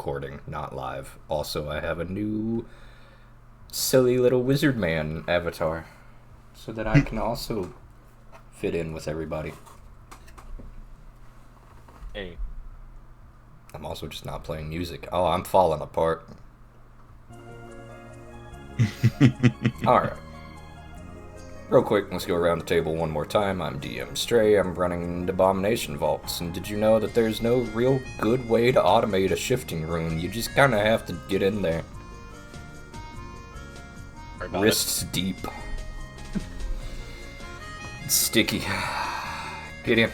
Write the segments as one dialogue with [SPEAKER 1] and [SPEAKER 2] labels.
[SPEAKER 1] recording, not live. Also, I have a new silly little wizard man avatar, so that I can also fit in with everybody.
[SPEAKER 2] Hey.
[SPEAKER 1] I'm also just not playing music. Oh, I'm falling apart. Alright. Real quick, let's go around the table one more time. I'm DM Stray, I'm running Abomination Vaults, and did you know that there's no real good way to automate a shifting rune? You just kinda have to get in there. Wrists deep. It's sticky. Get in.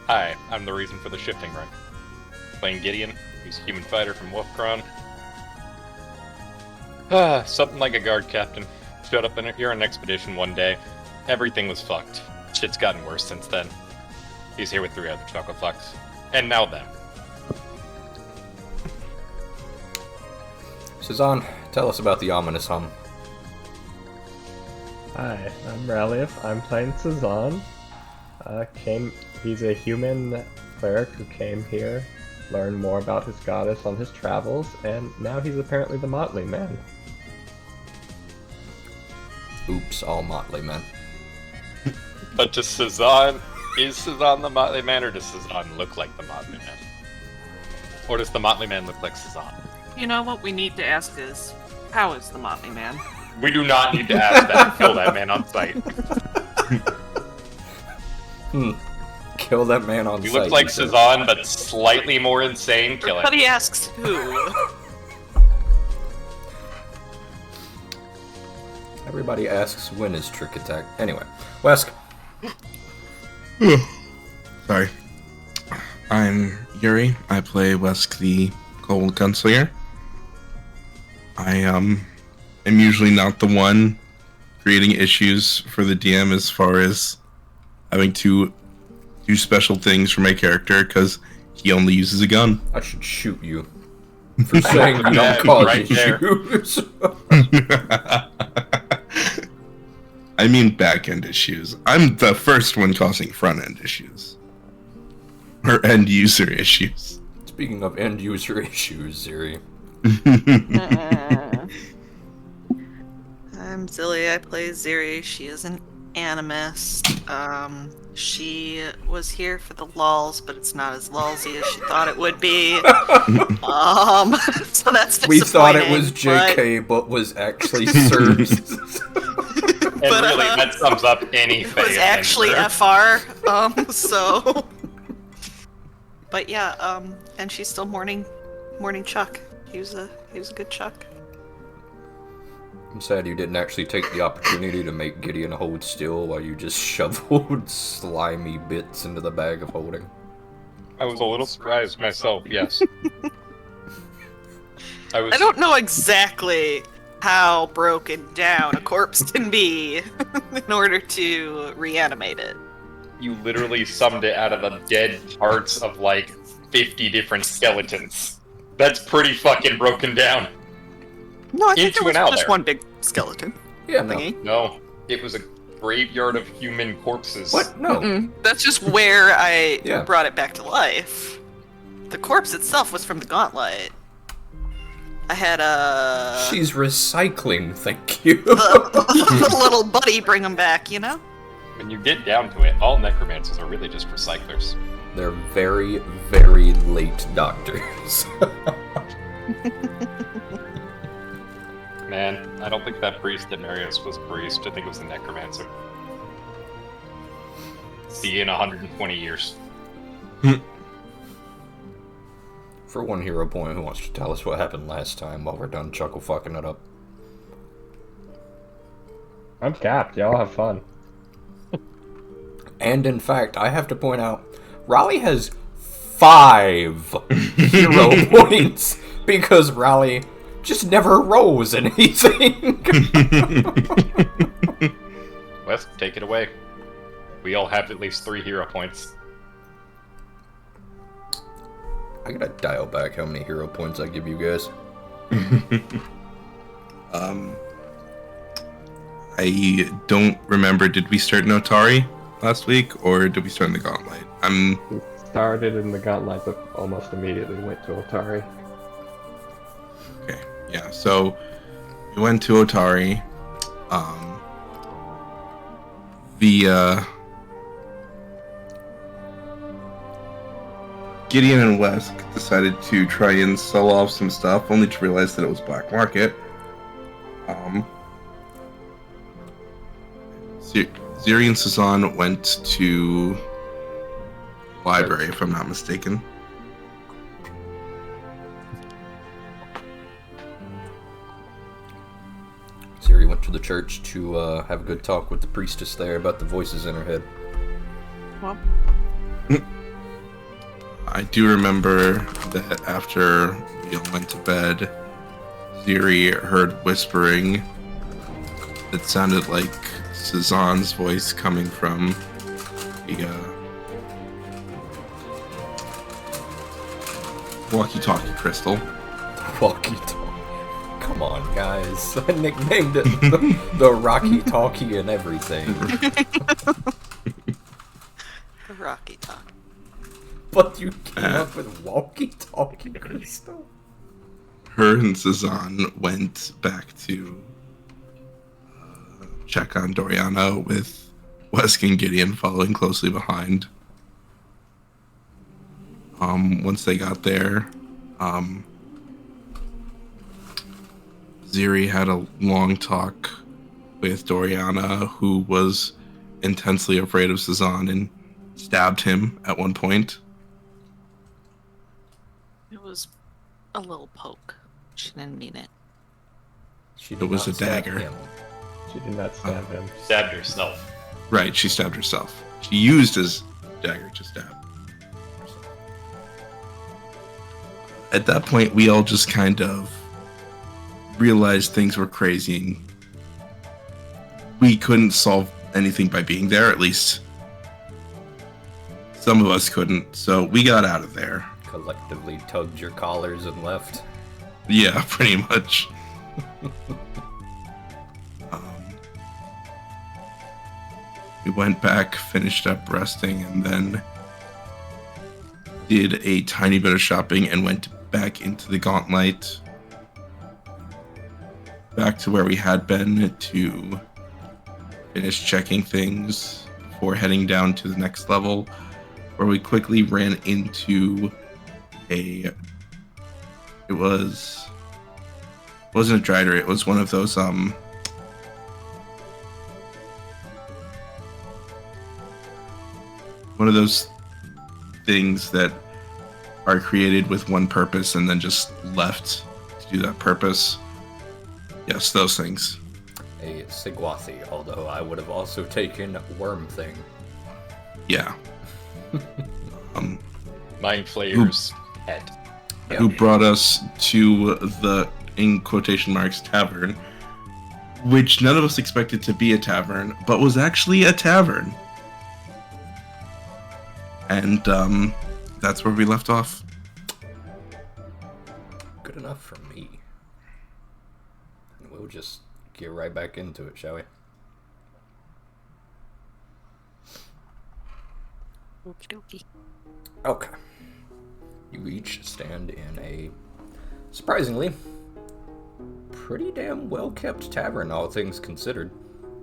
[SPEAKER 2] Hi, I'm the reason for the shifting run. Playing Gideon, he's a human fighter from Wolfcron. Something like a guard captain. Showed up here on an expedition one day. Everything was fucked. Shit's gotten worse since then. He's here with 3 other chocolate fucks. And now them.
[SPEAKER 1] Cezanne, tell us about the ominous hum.
[SPEAKER 3] Hi, I'm Rallief. I'm playing Cezanne. He's a human cleric who came here, learned more about his goddess on his travels, and now he's apparently the Motley Man.
[SPEAKER 1] Oops, all Motley men.
[SPEAKER 2] But is Cezanne the Motley Man, or does Cezanne look like the Motley Man? Or does the Motley Man look like Cezanne?
[SPEAKER 4] You know what we need to ask is, how is the Motley Man?
[SPEAKER 2] We do not need to ask that. Kill that man on sight.
[SPEAKER 1] Kill that man on sight.
[SPEAKER 2] You look like Cezanne, but slightly more insane. Kill it.
[SPEAKER 4] But he asks who.
[SPEAKER 1] Everybody asks when is Trick Attack. Anyway, Wesk.
[SPEAKER 5] Sorry. I'm Yuri. I play Wesk the Cold Gunslinger. I am usually not the one creating issues for the DM as far as having to do special things for my character because he only uses a gun.
[SPEAKER 1] I should shoot you for saying you don't cause issues.
[SPEAKER 5] I mean back-end issues. I'm the first one causing front-end issues. Or end-user issues.
[SPEAKER 1] Speaking of end-user issues, Ziri.
[SPEAKER 4] I'm Zilly, I play Ziri. She is an animist. She was here for the lulz, but it's not as lulzy as she thought it would be. So that's disappointing.
[SPEAKER 1] We thought it was JK, but was actually Sirs.
[SPEAKER 2] And really, that sums up any
[SPEAKER 4] It was actually FR, so... But yeah, and she's still mourning Chuck. He was a good Chuck.
[SPEAKER 1] I'm sad you didn't actually take the opportunity to make Gideon hold still while you just shoveled slimy bits into the bag of holding.
[SPEAKER 2] I was a little surprised myself, yes.
[SPEAKER 4] I don't know exactly how broken down a corpse can be in order to reanimate it.
[SPEAKER 2] You literally summed it out of the dead parts of like 50 different skeletons. That's pretty fucking broken down.
[SPEAKER 4] No, I think
[SPEAKER 2] Into
[SPEAKER 4] it
[SPEAKER 2] and
[SPEAKER 4] was
[SPEAKER 2] out
[SPEAKER 4] just
[SPEAKER 2] there.
[SPEAKER 4] one big skeleton.
[SPEAKER 1] Yeah,
[SPEAKER 4] thingy.
[SPEAKER 2] No, it was a graveyard of human corpses.
[SPEAKER 1] What? No.
[SPEAKER 4] That's just where I
[SPEAKER 1] Yeah.
[SPEAKER 4] brought it back to life. The corpse itself was from the gauntlet. I had a...
[SPEAKER 1] She's recycling, thank you.
[SPEAKER 4] the little buddy bring them back, you know?
[SPEAKER 2] When you get down to it, all necromancers are really just recyclers.
[SPEAKER 1] They're very, very late doctors.
[SPEAKER 2] Man, I don't think that priest at Marius was a priest. I think it was a necromancer. See you in 120 years.
[SPEAKER 1] For one hero point, who wants to tell us what happened last time while we're done chuckle fucking it up?
[SPEAKER 3] I'm capped. Y'all have fun.
[SPEAKER 1] And in fact, I have to point out, Raleigh has 5 hero points because Raleigh just never rolls anything.
[SPEAKER 2] Wes, take it away. We all have at least 3 hero points.
[SPEAKER 1] I gotta dial back how many hero points I give you guys.
[SPEAKER 5] I don't remember, did we start Notari last week, or did we start in the Gauntlet?
[SPEAKER 3] started in the Gauntlet, but almost immediately went to Otari.
[SPEAKER 5] Okay, yeah. So we went to Otari. Gideon and Wesk decided to try and sell off some stuff, only to realize that it was black market. Ziri and Sazan went to library, if I'm not mistaken.
[SPEAKER 1] Ziri went to the church to have a good talk with the priestess there about the voices in her head.
[SPEAKER 4] Well,
[SPEAKER 5] I do remember that after we all went to bed, Ziri heard whispering that sounded like Sazan's voice coming from the walkie-talkie crystal.
[SPEAKER 1] Walkie-talkie. Come on, guys. I nicknamed it the Rocky Talkie and everything.
[SPEAKER 4] the Rocky Talk.
[SPEAKER 1] But you came up with walkie-talkie crystal?
[SPEAKER 5] Her and Sazan went back to check on Doriana, with Wesk and Gideon following closely behind. Once they got there, Ziri had a long talk with Doriana, who was intensely afraid of Sazan and stabbed him at one point.
[SPEAKER 4] It was a little poke. She didn't mean it.
[SPEAKER 1] It
[SPEAKER 5] was a dagger.
[SPEAKER 3] She did not stab him.
[SPEAKER 2] Stabbed herself.
[SPEAKER 5] Right, she stabbed herself. She used his dagger to stab. At that point, we all just kind of realized things were crazy and we couldn't solve anything by being there, at least some of us couldn't, so we got out of there.
[SPEAKER 1] Collectively tugged your collars and left.
[SPEAKER 5] Yeah, pretty much. We went back, finished up resting, and then did a tiny bit of shopping and went back into the Gauntlet. Back to where we had been to finish checking things before heading down to the next level, where we quickly ran into it wasn't a Drider, it was one of those things that are created with one purpose and then just left to do that purpose. Yes, those things.
[SPEAKER 1] A Sigwathi, although I would have also taken Worm Thing.
[SPEAKER 5] Yeah.
[SPEAKER 2] Mind Flayer's head.
[SPEAKER 5] Who brought us to the, in quotation marks, tavern, which none of us expected to be a tavern, but was actually a tavern. And that's where we left off.
[SPEAKER 1] Good enough for me. And we'll just get right back into it, shall we?
[SPEAKER 4] Okie dokie.
[SPEAKER 1] Okay. You each stand in a surprisingly pretty damn well-kept tavern, all things considered.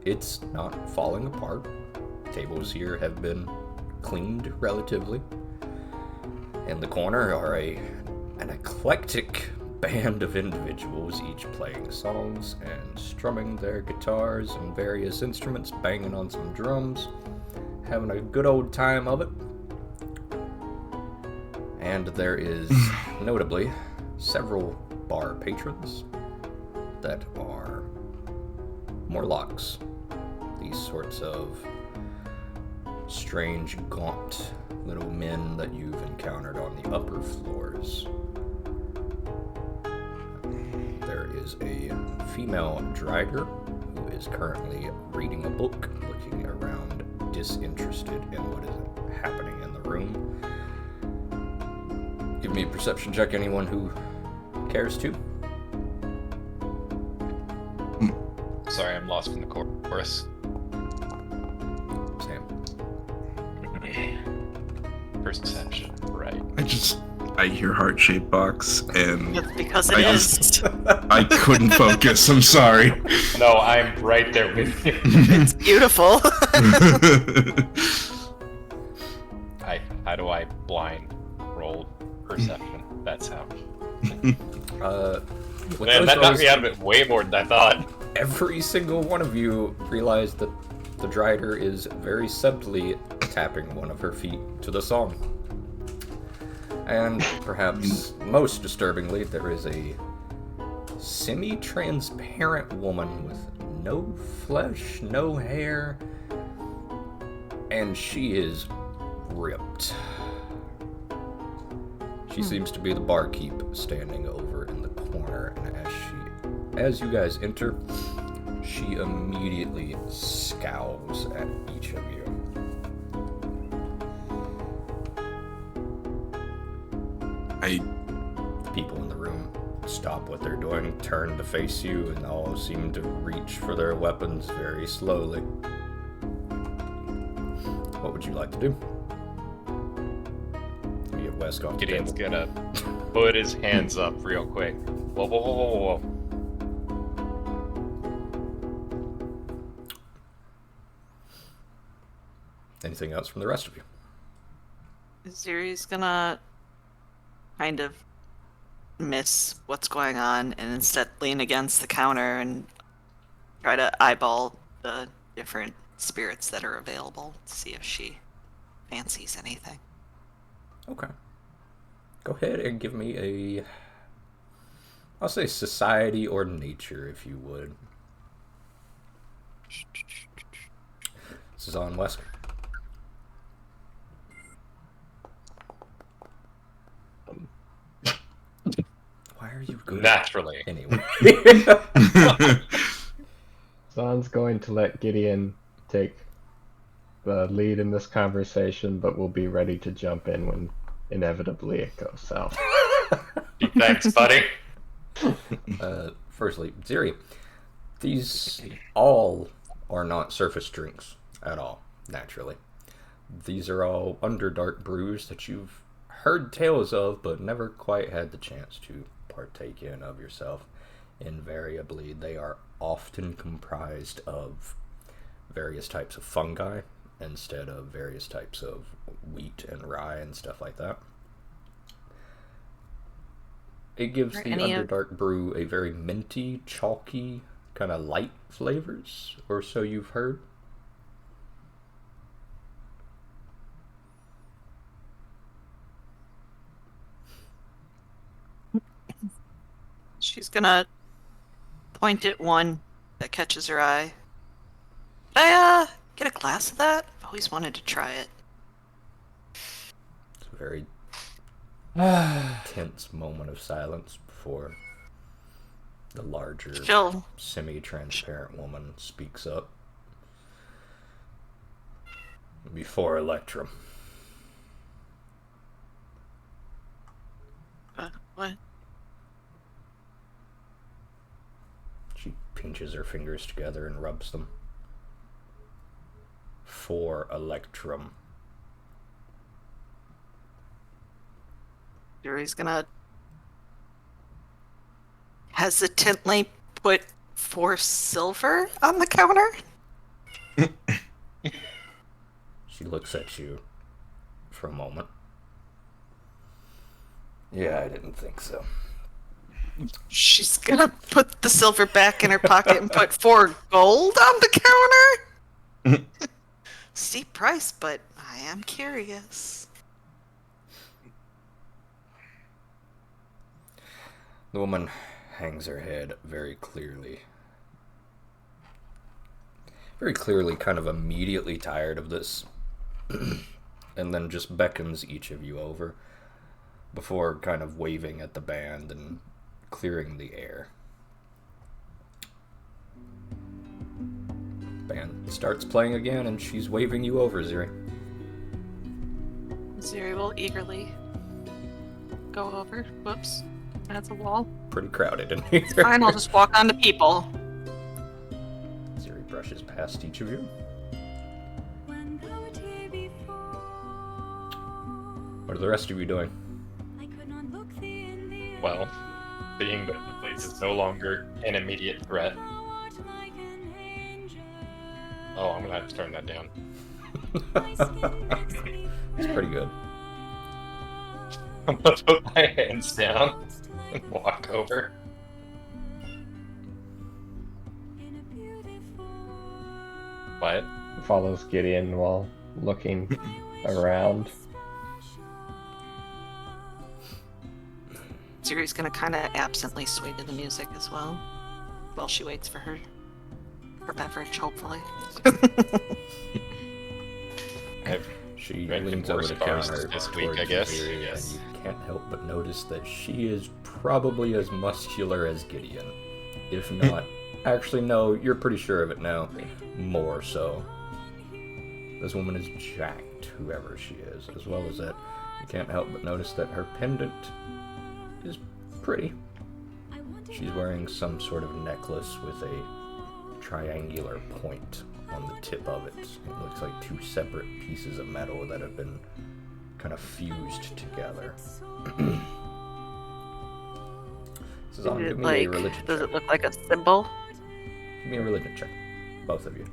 [SPEAKER 1] It's not falling apart. Tables here have been cleaned relatively. In the corner are an eclectic band of individuals, each playing songs and strumming their guitars and various instruments, banging on some drums, having a good old time of it. And there is, notably, several bar patrons that are Morlocks. These sorts of strange, gaunt little men that you've encountered on the upper floors. There is a female Drider who is currently reading a book, looking around disinterested in what is happening in the room. Give me a perception check, anyone who cares to.
[SPEAKER 2] Sorry, I'm lost in the chorus.
[SPEAKER 1] Sam.
[SPEAKER 2] Perception, right.
[SPEAKER 5] I hear heart-shaped box, and
[SPEAKER 4] It's because it
[SPEAKER 5] I
[SPEAKER 4] is.
[SPEAKER 5] I couldn't focus. I'm sorry.
[SPEAKER 2] No, I'm right there with you.
[SPEAKER 4] It's beautiful.
[SPEAKER 2] How do I blind roll perception? That's how.
[SPEAKER 1] With
[SPEAKER 2] Man,
[SPEAKER 1] those
[SPEAKER 2] that knocked
[SPEAKER 1] rolls,
[SPEAKER 2] me out of it way more than I thought.
[SPEAKER 1] every single one of you realize that the Drider is very subtly tapping one of her feet to the song. And perhaps most disturbingly, there is a semi-transparent woman with no flesh, no hair, and she is ripped. She seems to be the barkeep standing over in the corner, and as you guys enter, she immediately scowls at each of you. People in the room stop what they're doing, turn to face you, and all seem to reach for their weapons very slowly. What would you like to do? You get Wesk off the
[SPEAKER 2] Gideon's
[SPEAKER 1] table.
[SPEAKER 2] gonna put his hands up real quick. Whoa, whoa, whoa, whoa, whoa.
[SPEAKER 1] Anything else from the rest of you?
[SPEAKER 4] Ziri's gonna kind of miss what's going on and instead lean against the counter and try to eyeball the different spirits that are available to see if she fancies anything.
[SPEAKER 1] Okay. Go ahead and give me a... I'll say society or nature, if you would. This is on Wesker. Why are you good?
[SPEAKER 2] Naturally.
[SPEAKER 1] Anyway.
[SPEAKER 3] Zan's going to let Gideon take the lead in this conversation, but will be ready to jump in when inevitably it goes south.
[SPEAKER 2] Thanks, buddy.
[SPEAKER 1] Firstly, Ziri, these all are not surface drinks at all, naturally. These are all Underdark brews that you've heard tales of, but never quite had the chance to partake in of yourself. Invariably, they are often comprised of various types of fungi instead of various types of wheat and rye and stuff like that. It gives
[SPEAKER 4] Are
[SPEAKER 1] the
[SPEAKER 4] any of-
[SPEAKER 1] Underdark brew a very minty, chalky, kind of light flavors, or so you've heard.
[SPEAKER 4] She's gonna point at one that catches her eye. Can I get a glass of that? I've always wanted to try it.
[SPEAKER 1] It's a very tense moment of silence before the larger,
[SPEAKER 4] She'll
[SPEAKER 1] semi-transparent woman speaks up. Before Electrum.
[SPEAKER 4] what?
[SPEAKER 1] She pinches her fingers together and rubs them. For Electrum.
[SPEAKER 4] Yuri's gonna hesitantly put 4 silver on the counter.
[SPEAKER 1] She looks at you for a moment. Yeah, I didn't think so.
[SPEAKER 4] She's gonna put the silver back in her pocket and put 4 gold on the counter. Steep price, but I am curious.
[SPEAKER 1] The woman hangs her head very clearly, kind of immediately tired of this, and then just beckons each of you over before kind of waving at the band and clearing the air. Band starts playing again, and she's waving you over, Ziri.
[SPEAKER 4] Ziri will eagerly go over. Whoops. That's a wall.
[SPEAKER 1] Pretty crowded in here.
[SPEAKER 4] Fine, I'll just walk on to people.
[SPEAKER 1] Ziri brushes past each of you. What are the rest of you doing?
[SPEAKER 2] Well, being that the place is no longer an immediate threat. Oh, I'm gonna have to turn that down.
[SPEAKER 1] It's pretty good.
[SPEAKER 2] I'm gonna put my hands down and walk over. What?
[SPEAKER 3] Follows Gideon while looking around.
[SPEAKER 4] Ziri's gonna kind of absently sway to the music as well, while she waits for her beverage, hopefully.
[SPEAKER 1] She
[SPEAKER 2] Drank
[SPEAKER 1] leans
[SPEAKER 2] some
[SPEAKER 1] over
[SPEAKER 2] worse
[SPEAKER 1] the
[SPEAKER 2] bars
[SPEAKER 1] counter
[SPEAKER 2] this week,
[SPEAKER 1] towards
[SPEAKER 2] I guess.
[SPEAKER 1] Ziri,
[SPEAKER 2] Yes.
[SPEAKER 1] and you can't help but notice that she is probably as muscular as Gideon. If not, actually no, you're pretty sure of it now. More so. This woman is jacked, whoever she is. As well as that, you can't help but notice that her pendant is pretty. She's wearing some sort of necklace with a triangular point on the tip of it. It looks like two separate pieces of metal that have been kind of fused together. Suzanne, give me a religion
[SPEAKER 4] Does
[SPEAKER 1] check.
[SPEAKER 4] it look like a symbol?
[SPEAKER 1] Give me a religion check. Both of you.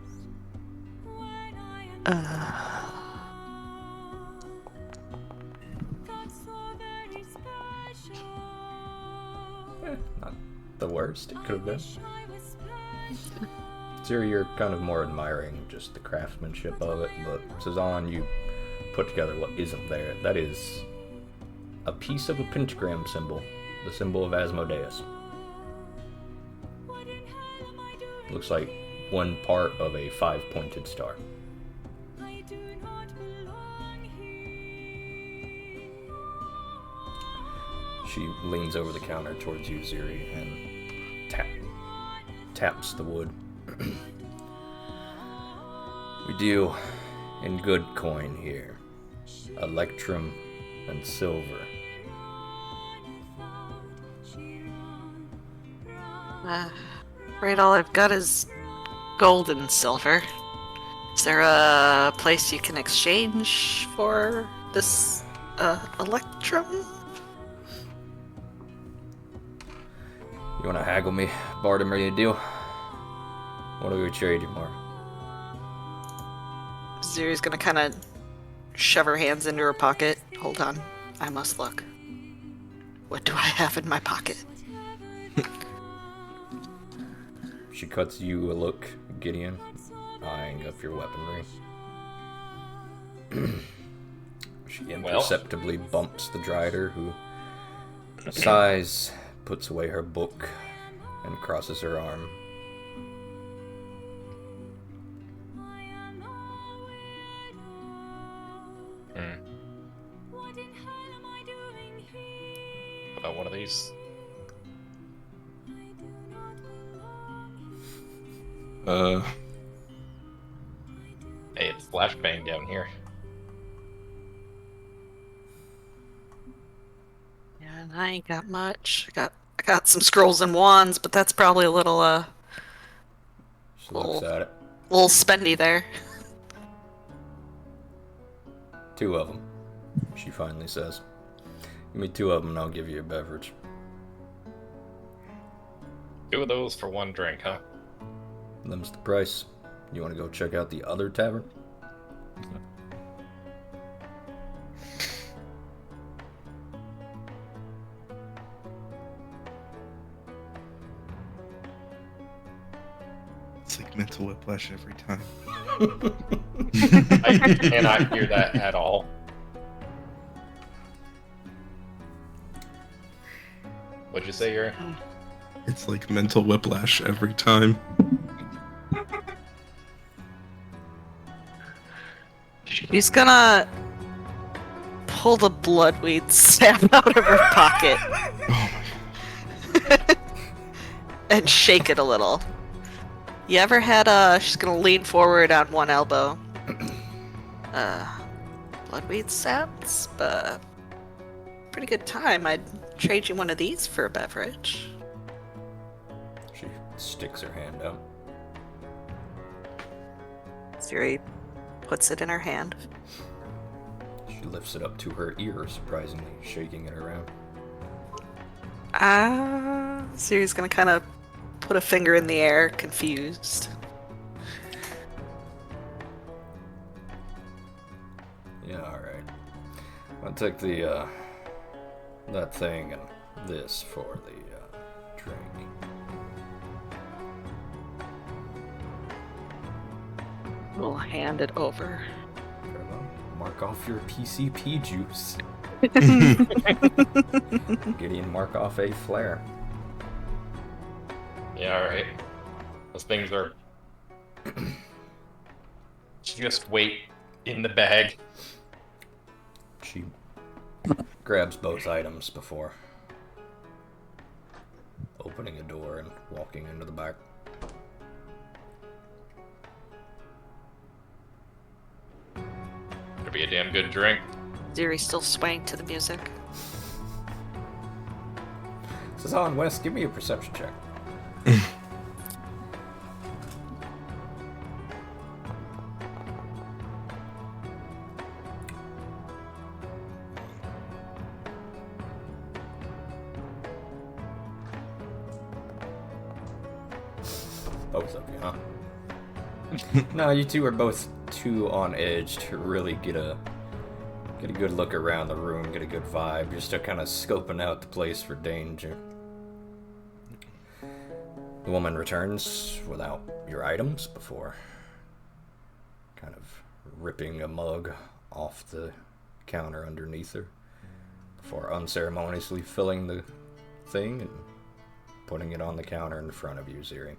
[SPEAKER 1] Not the worst it could have been. Ziri, you're kind of more admiring just the craftsmanship of it, but Suzanne, you put together what isn't there. That is a piece of a pentagram symbol, the symbol of Asmodeus. Looks like one part of a 5-pointed star. She leans over the counter towards you, Ziri, and taps the wood. We deal in good coin here. Electrum and silver.
[SPEAKER 4] Right, all I've got is gold and silver. Is there a place you can exchange for this electrum?
[SPEAKER 1] You wanna haggle me, barter me a deal? What do we trade you for?
[SPEAKER 4] Ziri's gonna kind of shove her hands into her pocket. Hold on, I must look. What do I have in my pocket?
[SPEAKER 1] She cuts you a look, Gideon, eyeing up your weaponry. She imperceptibly bumps the Drider, who sighs, puts away her book, and crosses her arm.
[SPEAKER 2] About one of these. Hey, it's flashbang down here.
[SPEAKER 4] Yeah, and I ain't got much. I got some scrolls and wands, but that's probably a little
[SPEAKER 1] She looks at it.
[SPEAKER 4] little spendy there.
[SPEAKER 1] 2 of them, she finally says. Give me 2 of them and I'll give you a beverage.
[SPEAKER 2] 2 of those for 1 drink, huh?
[SPEAKER 1] Them's the price. You want to go check out the other tavern?
[SPEAKER 5] It's like mental whiplash every time.
[SPEAKER 2] I cannot hear that at all. What'd you say, Yuri?
[SPEAKER 5] It's like mental whiplash every time.
[SPEAKER 4] She's gonna pull the bloodweed staff out of her pocket and shake it a little. You ever had she's gonna lean forward on one elbow. Bloodweed saps, but pretty good time. I'd trade you one of these for a beverage.
[SPEAKER 1] She sticks her hand out.
[SPEAKER 4] Siri puts it in her hand.
[SPEAKER 1] She She lifts it up to her ear, surprisingly, shaking it around.
[SPEAKER 4] Siri's gonna kind of put a finger in the air, confused.
[SPEAKER 1] Yeah, alright. I'll take the, that thing and this for the, drink.
[SPEAKER 4] We'll hand it over.
[SPEAKER 1] Farewell. Mark off your PCP juice. Gideon, mark off a flare.
[SPEAKER 2] Yeah, alright. Those things are... just wait in the bag.
[SPEAKER 1] She grabs both items before opening a door and walking into the back.
[SPEAKER 2] Could be a damn good drink.
[SPEAKER 4] Siri's still swaying to the music.
[SPEAKER 1] Sazan West, give me a perception check. Both of you, huh? No, you two are both too on edge to really get a good look around the room, get a good vibe, just to kind of scoping out the place for danger. The woman returns without your items before kind of ripping a mug off the counter underneath her, before unceremoniously filling the thing and putting it on the counter in front of you, Ziri.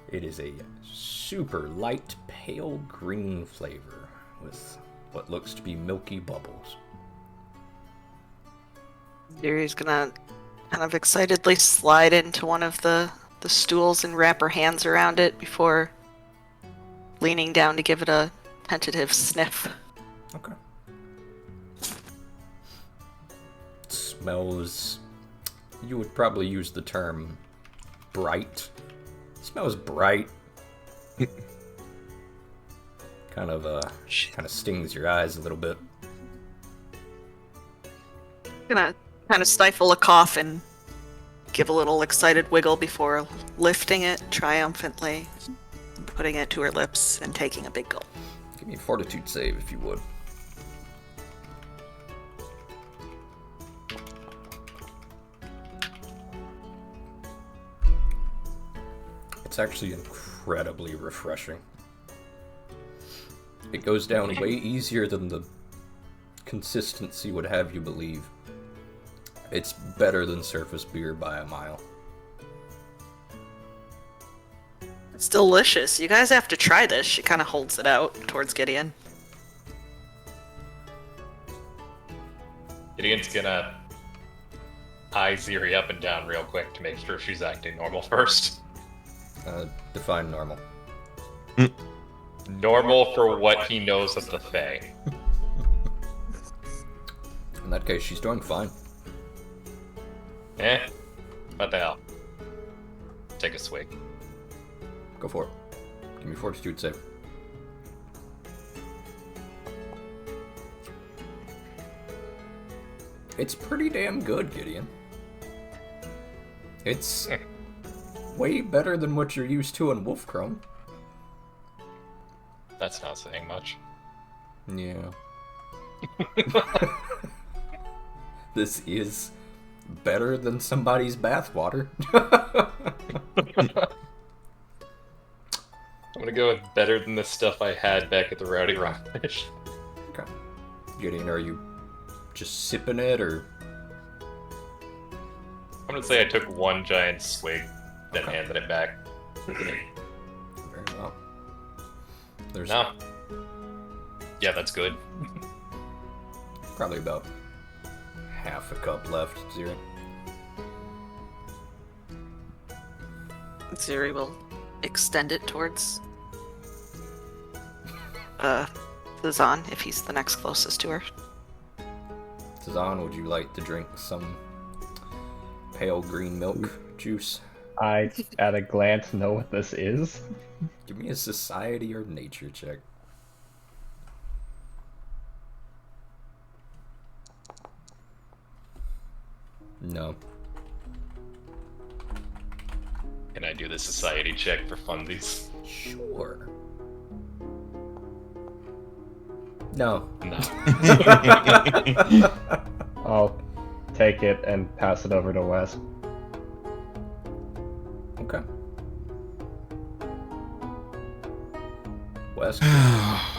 [SPEAKER 1] It is a super light, pale green flavor with what looks to be milky bubbles.
[SPEAKER 4] Siri's gonna kind of excitedly slide into one of the stools and wrap her hands around it before leaning down to give it a tentative sniff.
[SPEAKER 1] Okay. It smells... You would probably use the term bright. It smells bright. kind of stings your eyes a little bit.
[SPEAKER 4] Gonna kind of stifle a cough and give a little excited wiggle before lifting it triumphantly, putting it to her lips and taking a big gulp.
[SPEAKER 1] Give me a fortitude save if you would. It's actually incredibly refreshing. It goes down way easier than the consistency would have you believe. It's better than surface beer by a mile.
[SPEAKER 4] It's delicious. You guys have to try this. She kind of holds it out towards Gideon.
[SPEAKER 2] Gideon's gonna eye Ziri up and down real quick to make sure she's acting normal first.
[SPEAKER 1] Define normal.
[SPEAKER 2] Normal for what he knows of the Fae.
[SPEAKER 1] In that case, she's doing fine.
[SPEAKER 2] What the hell? Take a swig.
[SPEAKER 1] Go for it. Give me fortitude save. It's pretty damn good, Gideon. It's way better than what you're used to in Wolfchrome.
[SPEAKER 2] That's not saying much.
[SPEAKER 1] Yeah. This is better than somebody's bathwater.
[SPEAKER 2] I'm gonna go with better than the stuff I had back at the Rowdy Rockfish.
[SPEAKER 1] Okay. Gideon, are you just sipping it, or?
[SPEAKER 2] I'm gonna say I took one giant swig, then handed it back.
[SPEAKER 1] Very well. There's
[SPEAKER 2] No. Yeah, that's good.
[SPEAKER 1] probably about half a cup left, Zero.
[SPEAKER 4] Ziri will extend it towards Zazan if he's the next closest to her.
[SPEAKER 1] Sazan, would you like to drink some pale green milk juice?
[SPEAKER 3] I, at a glance, know what this is.
[SPEAKER 1] Give me a society or nature check. No.
[SPEAKER 2] Can I do the society check for funsies?
[SPEAKER 1] Sure. No.
[SPEAKER 2] No.
[SPEAKER 3] I'll take it and pass it over to Wes.
[SPEAKER 1] Okay. Wes,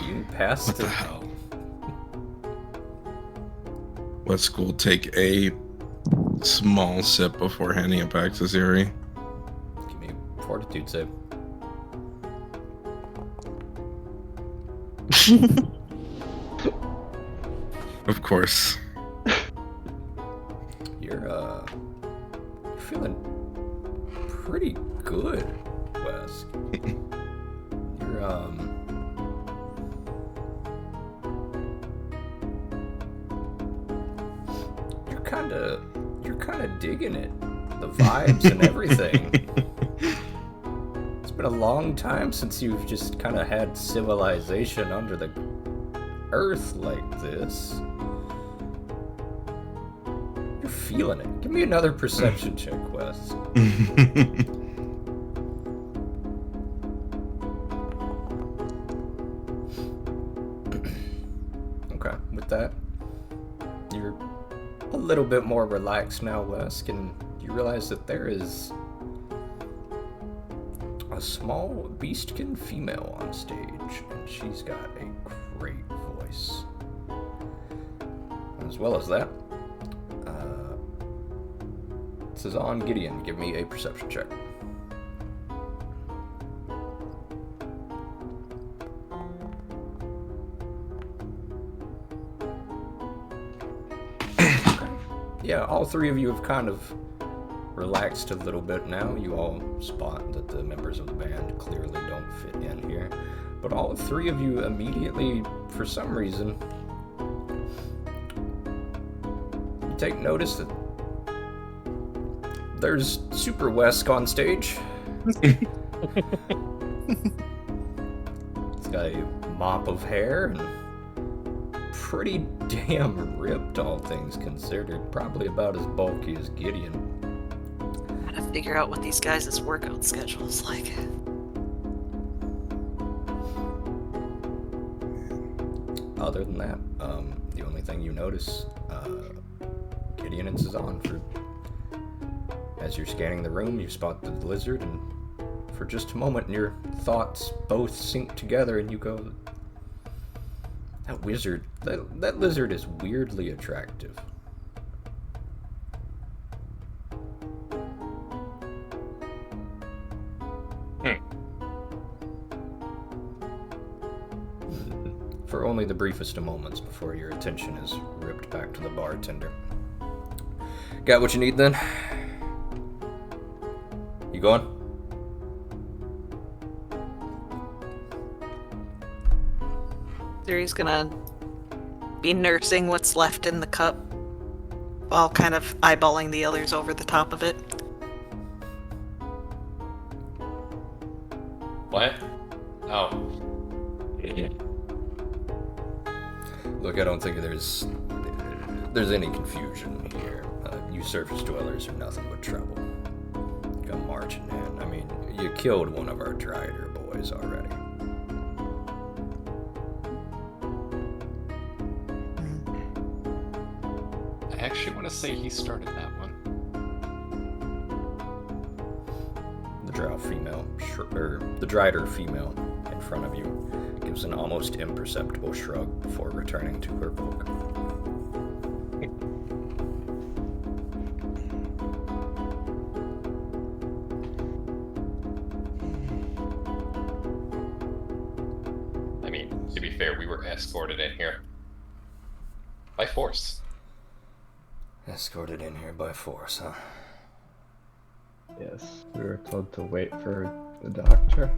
[SPEAKER 1] you passed
[SPEAKER 5] What the
[SPEAKER 1] it.
[SPEAKER 5] hell? Wesk will take a small sip before handing it back to Ziri.
[SPEAKER 1] Give me a fortitude save.
[SPEAKER 5] Of course.
[SPEAKER 1] You're feeling pretty good, Wes. You're kinda digging it. The vibes and everything. It's been a long time since you've just kinda had civilization under the earth like this. You're feeling it. Give me another perception check, Wes. Okay, with that, you're a little bit more relaxed now, Wesk, and you realize that there is a small beastkin female on stage, and she's got a great voice. As well as that, Cezanne Gideon, give me a perception check. Yeah, all three of you have kind of relaxed a little bit now. You all spot that the members of the band clearly don't fit in here. But all three of you immediately, for some reason, you take notice that there's Super Wesk on stage. He's got a mop of hair and pretty damn ripped, all things considered. Probably about as bulky as Gideon.
[SPEAKER 4] Gotta figure out what these guys' workout schedule is like.
[SPEAKER 1] Other than that, the only thing you notice, Gideon and Cezanne, as you're scanning the room, you spot the lizard, and for just a moment, your thoughts both sync together, and you go, that lizard is weirdly attractive. For only the briefest of moments before your attention is ripped back to the bartender. Got what you need then? You going?
[SPEAKER 4] Zuri's gonna be nursing what's left in the cup while kind of eyeballing the others over the top of it.
[SPEAKER 2] What? Oh.
[SPEAKER 1] Look, I don't think there's any confusion here. You surface dwellers are nothing but trouble. Come marching in. I mean, you killed one of our Drider boys already.
[SPEAKER 2] I actually want to say he started that one.
[SPEAKER 1] The Drider female in front of you gives an almost imperceptible shrug before returning to her book.
[SPEAKER 2] I mean, to be fair, we were escorted in here. By force.
[SPEAKER 1] Escorted in here by force, huh?
[SPEAKER 3] Yes, we were told to wait for the doctor.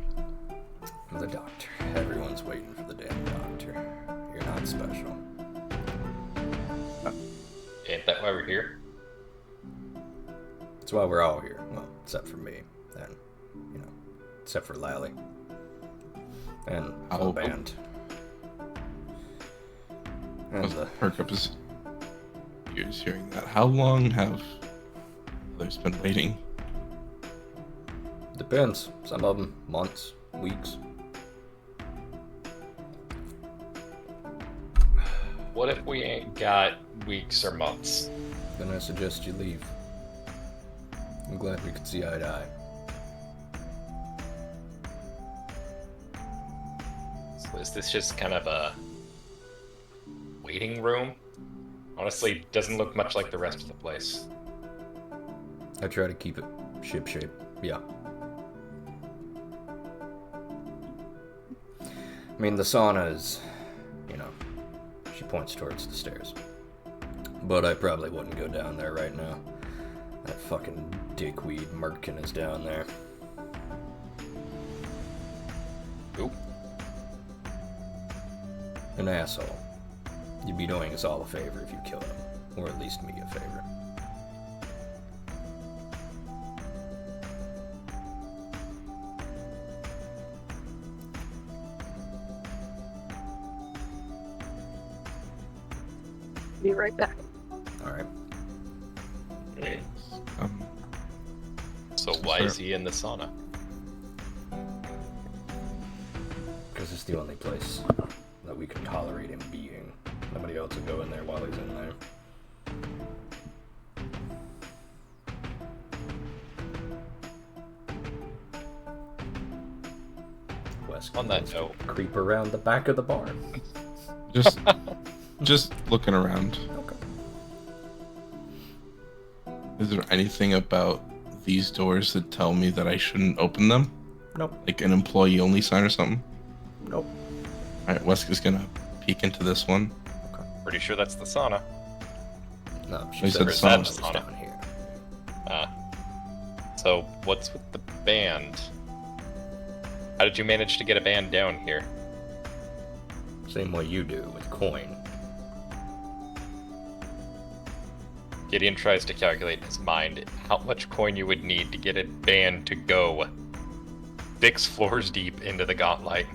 [SPEAKER 1] The doctor. Everyone's waiting for the damn doctor. You're not special.
[SPEAKER 2] Ain't that why we're here?
[SPEAKER 1] That's why we're all here. Well, except for me. And, except for Lally. And the whole band. And
[SPEAKER 5] Perk up his ears hearing that. How long have Others been waiting.
[SPEAKER 1] Depends. Some of them, months, weeks.
[SPEAKER 2] What if we ain't got weeks or months?
[SPEAKER 1] Then I suggest you leave. I'm glad we could see eye to eye.
[SPEAKER 2] So is this just kind of a waiting room? Honestly, doesn't look much like the rest of the place.
[SPEAKER 1] I try to keep it ship-shape. Yeah. I mean, the sauna is, you know, she points towards the stairs. But I probably wouldn't go down there right now. That fucking dickweed Merkin is down there.
[SPEAKER 2] Oop.
[SPEAKER 1] An asshole. You'd be doing us all a favor if you killed him. Or at least me a favor.
[SPEAKER 6] Be right back.
[SPEAKER 1] Alright.
[SPEAKER 2] So why is he in the sauna?
[SPEAKER 1] Because it's the only place that we can tolerate him being. Nobody else will go in there while he's in there. Wes
[SPEAKER 2] On that
[SPEAKER 1] wants to
[SPEAKER 2] note.
[SPEAKER 1] creep around the back of the barn.
[SPEAKER 5] Just looking around.
[SPEAKER 1] Okay.
[SPEAKER 5] Is there anything about these doors that tell me that I shouldn't open them?
[SPEAKER 1] Nope.
[SPEAKER 5] Like an employee only sign or something?
[SPEAKER 1] Nope.
[SPEAKER 5] Alright, Wesk gonna peek into this one.
[SPEAKER 2] Pretty sure that's the sauna.
[SPEAKER 1] No,
[SPEAKER 5] He
[SPEAKER 1] she
[SPEAKER 5] said
[SPEAKER 1] said the
[SPEAKER 5] sauna.
[SPEAKER 1] sauna was down here.
[SPEAKER 2] So what's with the band? How did you manage to get a band down here?
[SPEAKER 1] Same way you do with coin.
[SPEAKER 2] Gideon tries to calculate in his mind how much coin you would need to get a band to go 6 floors deep into the gauntlet.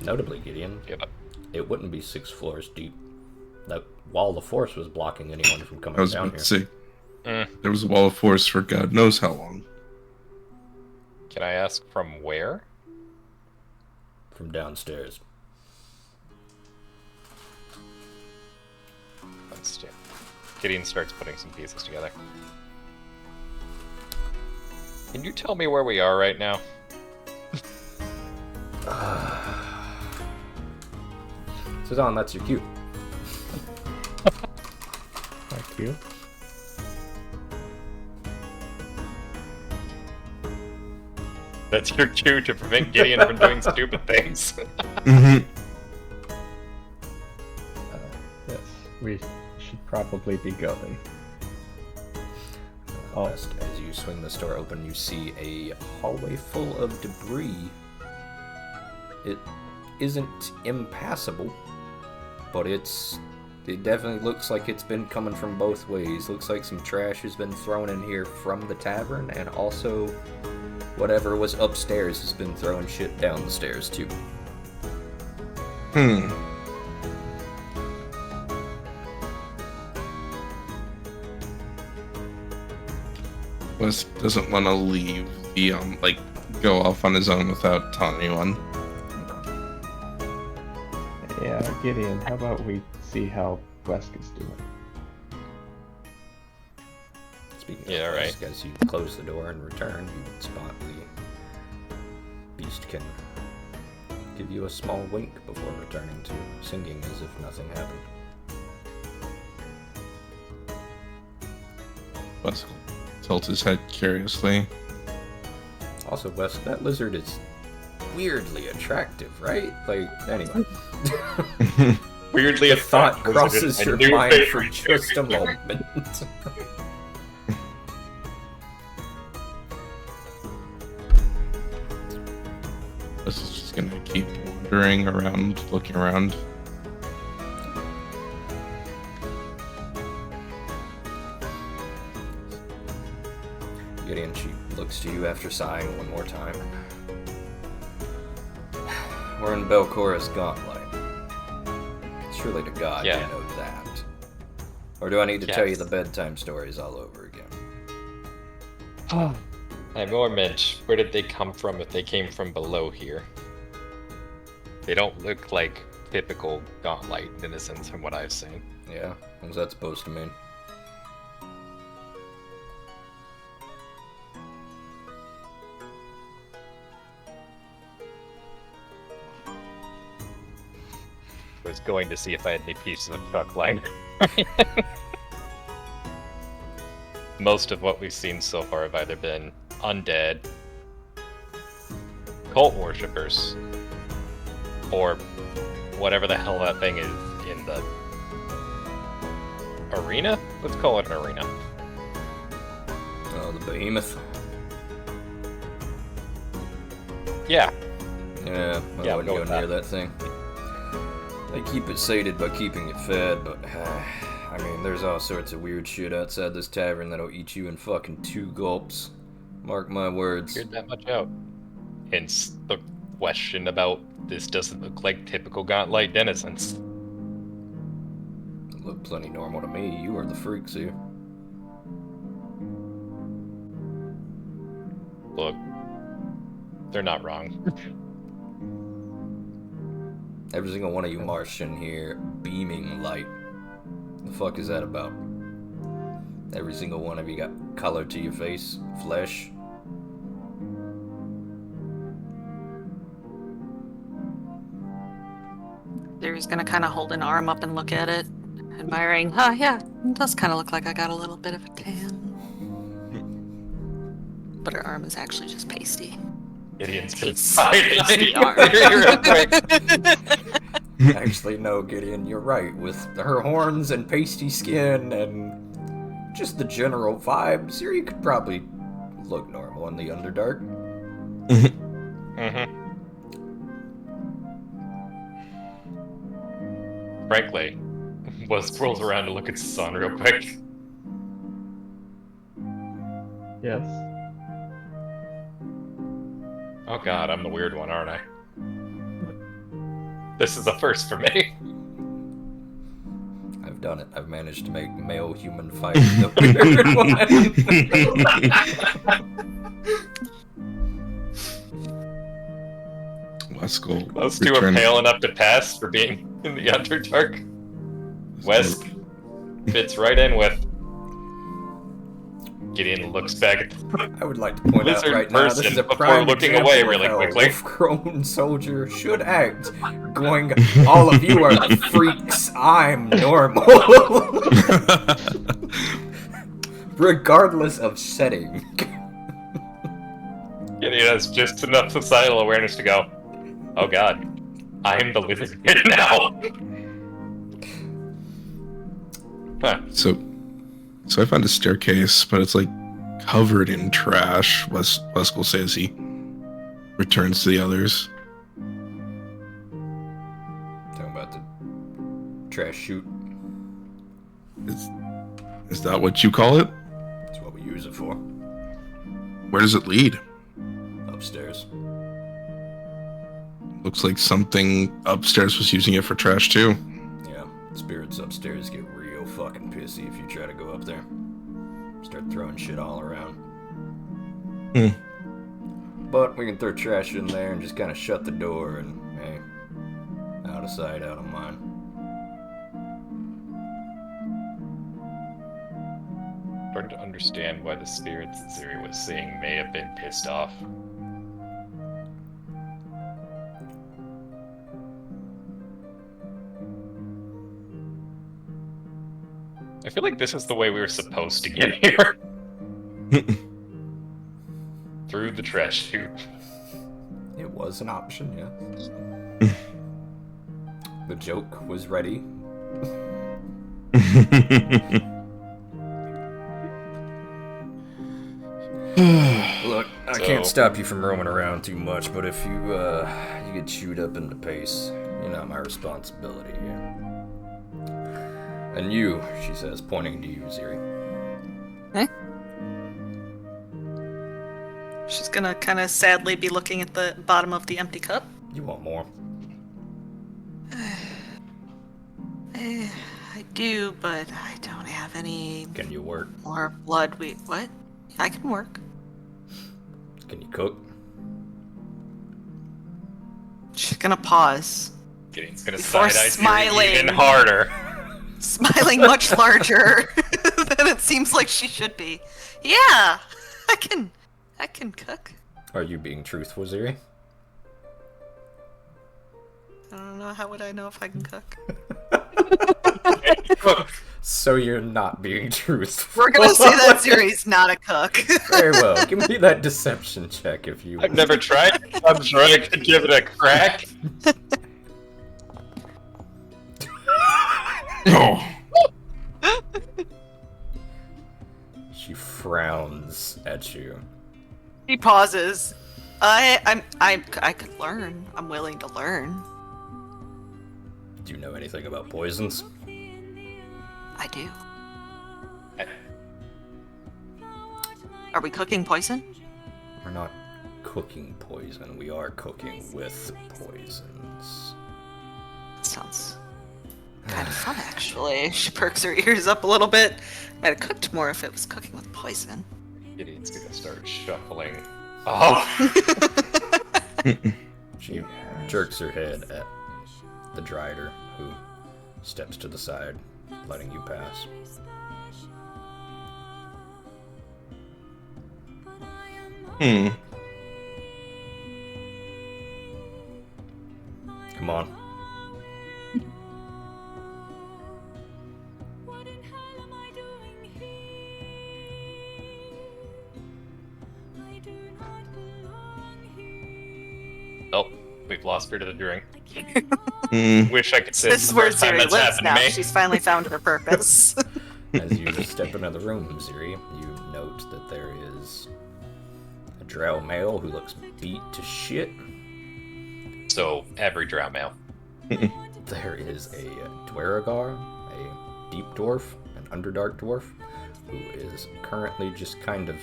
[SPEAKER 1] Notably, Gideon,
[SPEAKER 2] Give up.
[SPEAKER 1] it wouldn't be 6 floors deep. That wall of force was blocking anyone from coming
[SPEAKER 5] I was
[SPEAKER 1] down
[SPEAKER 5] about
[SPEAKER 1] here.
[SPEAKER 5] to say, there was a wall of force for God knows how long.
[SPEAKER 2] Can I ask from where?
[SPEAKER 1] From downstairs.
[SPEAKER 2] Let's do. Gideon starts putting some pieces together. Can you tell me where we are right now?
[SPEAKER 1] Suzanne, that's your cue.
[SPEAKER 3] Thank you.
[SPEAKER 2] That's your cue to prevent Gideon from doing stupid things.
[SPEAKER 5] Mm-hmm.
[SPEAKER 3] Yes, we should probably be going. Oh.
[SPEAKER 1] As you swing this door open, you see a hallway full of debris. It isn't impassable, but it definitely looks like it's been coming from both ways. Looks like some trash has been thrown in here from the tavern, and also whatever was upstairs has been throwing shit down the stairs too.
[SPEAKER 5] Wesk doesn't want to leave the, go off on his own without telling anyone.
[SPEAKER 3] Yeah, Gideon, how about we see how Wesk is doing?
[SPEAKER 1] Speaking
[SPEAKER 2] Yeah,
[SPEAKER 1] of
[SPEAKER 2] right.
[SPEAKER 1] Wesk, as you close the door and return, you spot the beast can give you a small wink before returning to singing as if nothing happened.
[SPEAKER 5] Wesk tilts his head curiously.
[SPEAKER 1] Also, Wes, that lizard is weirdly attractive, right? Like, anyway.
[SPEAKER 2] Weirdly,
[SPEAKER 1] The thought
[SPEAKER 2] attractive
[SPEAKER 1] crosses
[SPEAKER 2] is my
[SPEAKER 1] your
[SPEAKER 2] new
[SPEAKER 1] mind for
[SPEAKER 2] favorite
[SPEAKER 1] just a
[SPEAKER 2] character.
[SPEAKER 1] moment.
[SPEAKER 5] Wesk is just gonna keep wandering around, looking around.
[SPEAKER 1] Gideon, she looks to you after sighing one more time. We're in Belcora's gauntlet. Surely to God
[SPEAKER 2] Yeah.
[SPEAKER 1] you know that. Or do I need to tell you
[SPEAKER 2] Yes.
[SPEAKER 1] the bedtime stories all over again?
[SPEAKER 2] I'm more meant, where did they come from if they came from below here? They don't look like typical gauntlet denizens from what I've seen.
[SPEAKER 1] Yeah, what's that supposed to mean?
[SPEAKER 2] Was going to see if I had any pieces of truck line. Most of what we've seen so far have either been undead, cult worshippers, or whatever the hell that thing is in the arena? Let's call it an arena.
[SPEAKER 1] Oh, the behemoth.
[SPEAKER 2] Yeah.
[SPEAKER 1] Yeah, I
[SPEAKER 2] Yeah,
[SPEAKER 1] wouldn't
[SPEAKER 2] go
[SPEAKER 1] go
[SPEAKER 2] with
[SPEAKER 1] near
[SPEAKER 2] that.
[SPEAKER 1] that thing. They keep it sated by keeping it fed, but I mean, there's all sorts of weird shit outside this tavern that'll eat you in fucking 2 gulps. Mark my words.
[SPEAKER 2] Figured that much out. Hence the question about this doesn't look like typical gauntlet denizens.
[SPEAKER 1] They look plenty normal to me. You are the freaks here.
[SPEAKER 2] Look, they're not wrong.
[SPEAKER 1] Every single one of you Martian here beaming light. The fuck is that about? Every single one of you got color to your face, flesh.
[SPEAKER 4] Zero's gonna kind of hold an arm up and look at it, admiring. Huh, yeah, it does kind of look like I got a little bit of a tan. But her arm is actually just pasty.
[SPEAKER 2] Gideon's
[SPEAKER 4] It's
[SPEAKER 2] pasty
[SPEAKER 4] arm.
[SPEAKER 2] real quick.
[SPEAKER 1] Actually, no, Gideon, you're right. With her horns and pasty skin and just the general vibes, you could probably look normal in the Underdark.
[SPEAKER 2] Mm-hmm. Frankly, Wes rolls around to look at Susan real quick.
[SPEAKER 3] Yes.
[SPEAKER 2] Oh god, I'm the weird one, aren't I? This is a first for me.
[SPEAKER 1] I've done it. I've managed to make male human fight the weird one.
[SPEAKER 5] Wesk
[SPEAKER 2] Those two are pale enough to pass for being in the Underdark. Wes fits right in with. Gideon looks back at
[SPEAKER 1] I would like to point out
[SPEAKER 2] Lizard
[SPEAKER 1] right now, this is
[SPEAKER 2] person
[SPEAKER 1] a
[SPEAKER 2] before
[SPEAKER 1] prime
[SPEAKER 2] looking
[SPEAKER 1] example
[SPEAKER 2] away
[SPEAKER 1] of
[SPEAKER 2] really
[SPEAKER 1] how
[SPEAKER 2] quickly.
[SPEAKER 1] a wolf-grown soldier should act. Going, all of you are freaks, I'm normal. Regardless of setting.
[SPEAKER 2] Gideon has just enough societal awareness to go, oh god, I'm the lizard now. Huh.
[SPEAKER 5] So I found a staircase, but it's like covered in trash. Weskel says he returns to the others.
[SPEAKER 1] Talking about the trash chute.
[SPEAKER 5] Is that what you call it?
[SPEAKER 1] That's what we use it for.
[SPEAKER 5] Where does it lead?
[SPEAKER 1] Upstairs.
[SPEAKER 5] Looks like something upstairs was using it for trash too.
[SPEAKER 1] Yeah, spirits upstairs get real fucking pissy if you try to go up there. Start throwing shit all around. But we can throw trash in there and just kind of shut the door and, hey, out of sight, out of mind.
[SPEAKER 2] Starting to understand why the spirits Ziri was seeing may have been pissed off. I feel like this is the way we were supposed to get here. Through the trash chute.
[SPEAKER 1] It was an option, yes. The joke was ready. Look, I can't stop you from roaming around too much, but if you get chewed up into pace, you're not my responsibility here. And you, she says, pointing to you, Ziri.
[SPEAKER 4] Eh? She's gonna kind of sadly be looking at the bottom of the empty cup.
[SPEAKER 1] You want more?
[SPEAKER 4] I do, but I don't have any
[SPEAKER 1] Can you work?
[SPEAKER 4] more blood. What? I can work.
[SPEAKER 1] Can you cook?
[SPEAKER 4] She's gonna pause.
[SPEAKER 2] Gideon's gonna
[SPEAKER 4] Before
[SPEAKER 2] side-eye Ziri
[SPEAKER 4] smiling.
[SPEAKER 2] even harder.
[SPEAKER 4] Smiling much larger than it seems like she should be. Yeah, I can cook.
[SPEAKER 1] Are you being truthful, Ziri?
[SPEAKER 4] I don't know. How would I know if I can cook?
[SPEAKER 1] So you're not being truthful.
[SPEAKER 4] We're gonna say that Ziri's not a cook.
[SPEAKER 1] Very well. Give me that deception check if you.
[SPEAKER 2] I've never tried it. I'm sure I could give it a crack.
[SPEAKER 5] Oh.
[SPEAKER 1] She frowns at you.
[SPEAKER 4] He pauses. I could learn. I'm willing to learn.
[SPEAKER 1] Do you know anything about poisons?
[SPEAKER 4] I do. Are we cooking poison?
[SPEAKER 1] We're not cooking poison. We are cooking with poisons.
[SPEAKER 4] Sounds kind of fun, actually. She perks her ears up a little bit. I'd have cooked more if it was cooking with poison.
[SPEAKER 2] Gideon's gonna start shuffling. Oh!
[SPEAKER 1] She jerks her head at the Drider, who steps to the side, letting you pass. Come on.
[SPEAKER 2] Oh, we've lost her to the drink.
[SPEAKER 5] Hmm.
[SPEAKER 2] Wish I could say
[SPEAKER 4] This
[SPEAKER 2] it's
[SPEAKER 4] is
[SPEAKER 2] the
[SPEAKER 4] where
[SPEAKER 2] first time
[SPEAKER 4] Ziri
[SPEAKER 2] that's
[SPEAKER 4] lives
[SPEAKER 2] happened
[SPEAKER 4] now.
[SPEAKER 2] to me.
[SPEAKER 4] She's finally found her purpose.
[SPEAKER 1] As you step into the room, Ziri, you note that there is a drow male who looks beat to shit.
[SPEAKER 2] So, every drow male.
[SPEAKER 1] There is a Dweragar, a deep dwarf, an underdark dwarf, who is currently just kind of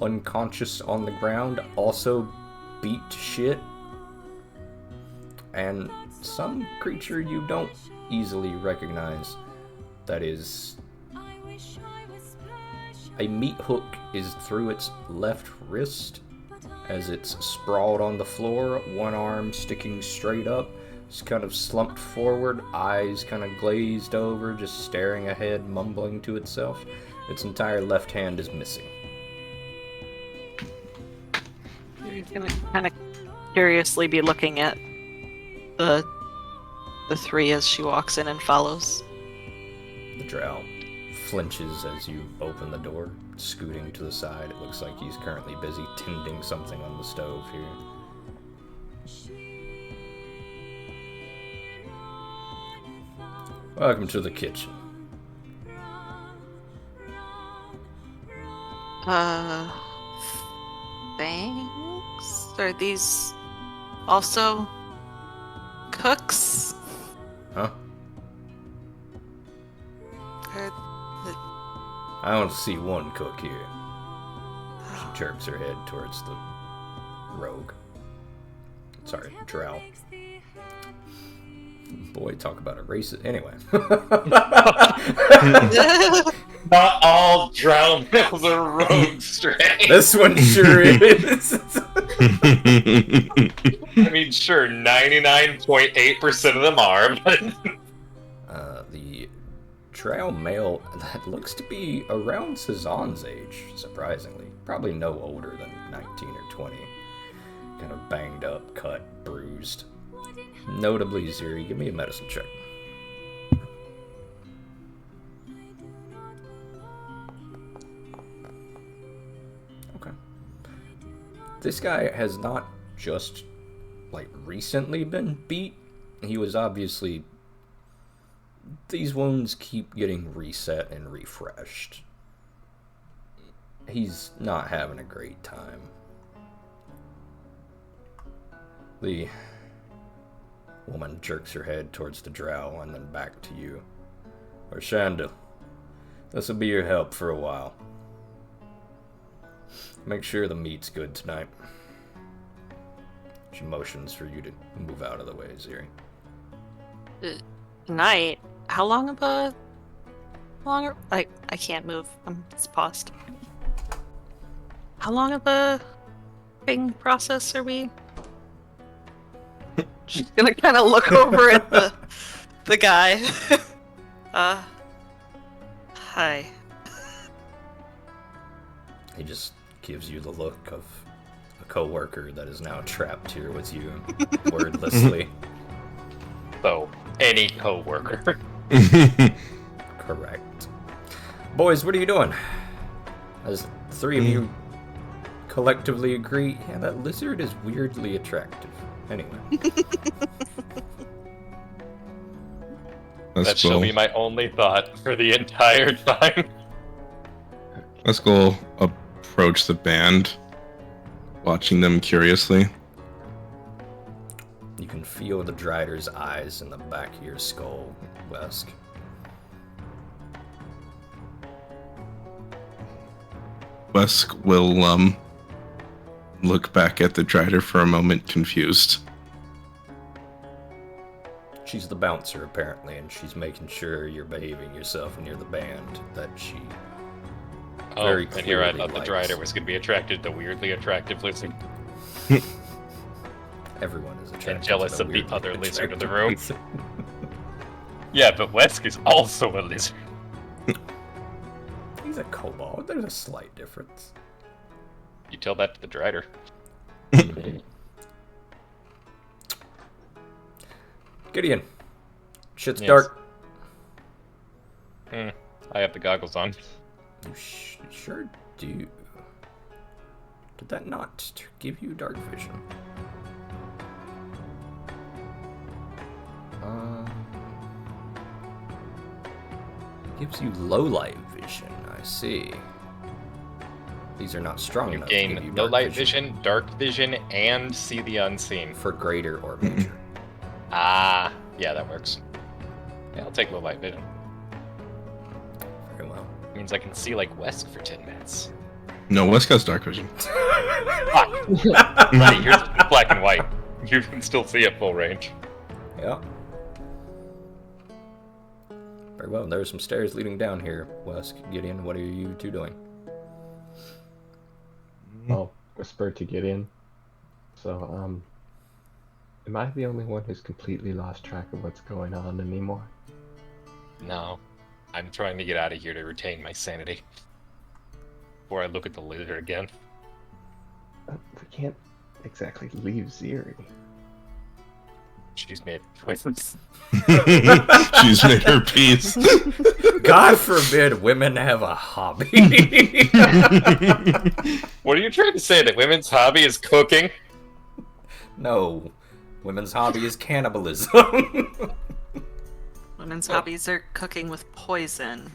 [SPEAKER 1] unconscious on the ground, also beat to shit. And some creature you don't easily recognize that is... A meat hook is through its left wrist as it's sprawled on the floor, one arm sticking straight up. It's kind of slumped forward, eyes kind of glazed over, just staring ahead, mumbling to itself. Its entire left hand is missing.
[SPEAKER 4] You're gonna kind of curiously be looking at the three as she walks in and follows.
[SPEAKER 1] The drow flinches as you open the door, scooting to the side. It looks like he's currently busy tending something on the stove here. Welcome to the kitchen.
[SPEAKER 4] Thanks? Are these also cooks?
[SPEAKER 1] Huh?
[SPEAKER 4] Or
[SPEAKER 1] I don't see one cook here. She jerks her head towards the rogue. Sorry, drow. Boy, talk about a racist. Anyway.
[SPEAKER 2] Not all drow males are rogue straight.
[SPEAKER 1] This one sure is.
[SPEAKER 2] I mean, sure, 99.8% of them are, but...
[SPEAKER 1] The drow male, that looks to be around Cezanne's age, surprisingly. Probably no older than 19 or 20. Kind of banged up, cut, bruised. Notably, Ziri, give me a medicine check. Okay. This guy has not just, like, recently been beat. He was obviously... These wounds keep getting reset and refreshed. He's not having a great time. The woman jerks her head towards the drow and then back to you. Orshanda, this'll be your help for a while. Make sure the meat's good tonight. She motions for you to move out of the way, Ziri.
[SPEAKER 4] Night. How long of a longer? I can't move. I'm just paused. How long of a thing process are we? She's gonna kind of look over at the guy. Hi.
[SPEAKER 1] He just gives you the look of a coworker that is now trapped here with you, wordlessly.
[SPEAKER 2] So, any coworker.
[SPEAKER 1] Correct. Boys, what are you doing? As the three of you collectively agree, yeah, that lizard is weirdly attractive. Anyway.
[SPEAKER 2] That shall be my only thought for the entire time.
[SPEAKER 5] Let's go approach the band, watching them curiously.
[SPEAKER 1] You can feel the Drider's eyes in the back of your skull, Wesk.
[SPEAKER 5] Wesk will look back at the Drider for a moment, confused.
[SPEAKER 1] She's the bouncer, apparently, and she's making sure you're behaving yourself near the band that she very
[SPEAKER 2] and here I
[SPEAKER 1] clearly
[SPEAKER 2] thought the
[SPEAKER 1] likes.
[SPEAKER 2] Drider was going to be attracted to weirdly attractive lizard.
[SPEAKER 1] Everyone is attracted
[SPEAKER 2] And jealous
[SPEAKER 1] to
[SPEAKER 2] of the
[SPEAKER 1] weirdly
[SPEAKER 2] other lizard in the
[SPEAKER 1] attractive
[SPEAKER 2] room.
[SPEAKER 1] lizard.
[SPEAKER 2] Yeah, but Wesk is also a lizard.
[SPEAKER 1] He's a kobold. There's a slight difference.
[SPEAKER 2] You tell that to the Drider.
[SPEAKER 1] Gideon, shit's
[SPEAKER 2] Yes.
[SPEAKER 1] dark.
[SPEAKER 2] I have the goggles on.
[SPEAKER 1] You sure do. Did that not give you dark vision? Gives you low light vision. I see. These are not strong
[SPEAKER 2] You
[SPEAKER 1] enough to give you
[SPEAKER 2] gain no
[SPEAKER 1] dark
[SPEAKER 2] light vision, dark vision, and see the unseen.
[SPEAKER 1] for greater or major.
[SPEAKER 2] Ah, yeah, that works. Yeah, I'll take low light vision.
[SPEAKER 1] Very well.
[SPEAKER 2] Means I can see like Wesk for 10 minutes.
[SPEAKER 5] No, Wesk has dark vision.
[SPEAKER 2] Buddy, yours is black and white. You can still see at full range.
[SPEAKER 1] Yeah. Very well. There are some stairs leading down here. Wesk, Gideon, what are you two doing?
[SPEAKER 3] I'll whisper to Gideon. So, am I the only one who's completely lost track of what's going on anymore?
[SPEAKER 2] No, I'm trying to get out of here to retain my sanity. Before I look at the lizard again.
[SPEAKER 3] We can't exactly leave Ziri.
[SPEAKER 2] She's made choices.
[SPEAKER 5] She's made her peace.
[SPEAKER 1] God forbid women have a hobby.
[SPEAKER 2] What are you trying to say? That women's hobby is cooking?
[SPEAKER 1] No. Women's hobby is cannibalism.
[SPEAKER 4] Women's hobbies are cooking with poison.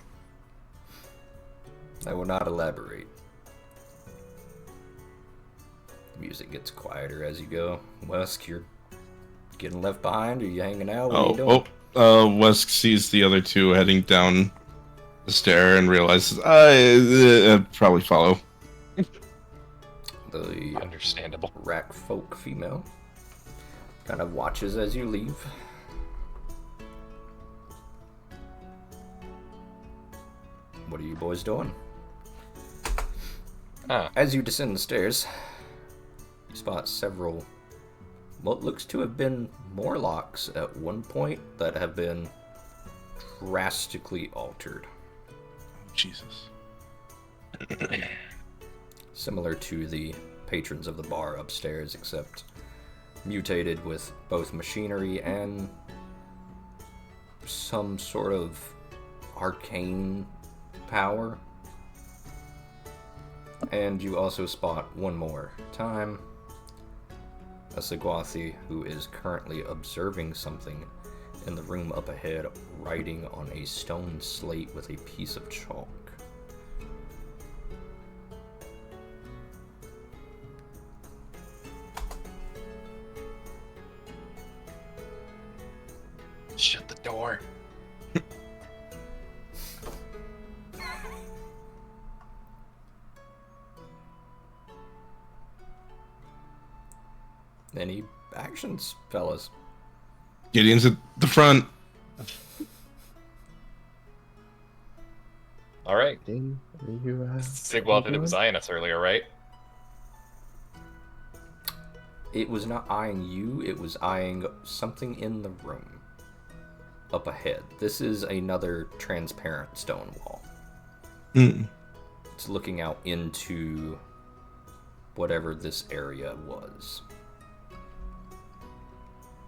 [SPEAKER 1] I will not elaborate. The music gets quieter as you go. Wesk, you're getting left behind? Are you hanging out? What are you doing?
[SPEAKER 5] Wesk sees the other two heading down the stair and realizes, I'd probably follow.
[SPEAKER 1] The
[SPEAKER 2] Understandable.
[SPEAKER 1] rack folk female kind of watches as you leave. What are you boys doing?
[SPEAKER 2] Ah,
[SPEAKER 1] As you descend the stairs, you spot several what looks to have been Morlocks at one point that have been drastically altered.
[SPEAKER 5] Jesus.
[SPEAKER 1] Similar to the patrons of the bar upstairs, except mutated with both machinery and some sort of arcane power. And you also spot one more time a Sagwathi who is currently observing something in the room up ahead, writing on a stone slate with a piece of chalk.
[SPEAKER 2] shut the door.
[SPEAKER 1] Any actions, fellas?
[SPEAKER 5] Gideon's at the front.
[SPEAKER 2] All right.
[SPEAKER 3] Dean, are you,
[SPEAKER 2] Sigwald did it was
[SPEAKER 3] doing?
[SPEAKER 2] eyeing us earlier, right?
[SPEAKER 1] It was not eyeing you, it was eyeing something in the room. Up ahead. This is another transparent stone wall.
[SPEAKER 5] Mm.
[SPEAKER 1] It's looking out into whatever this area was.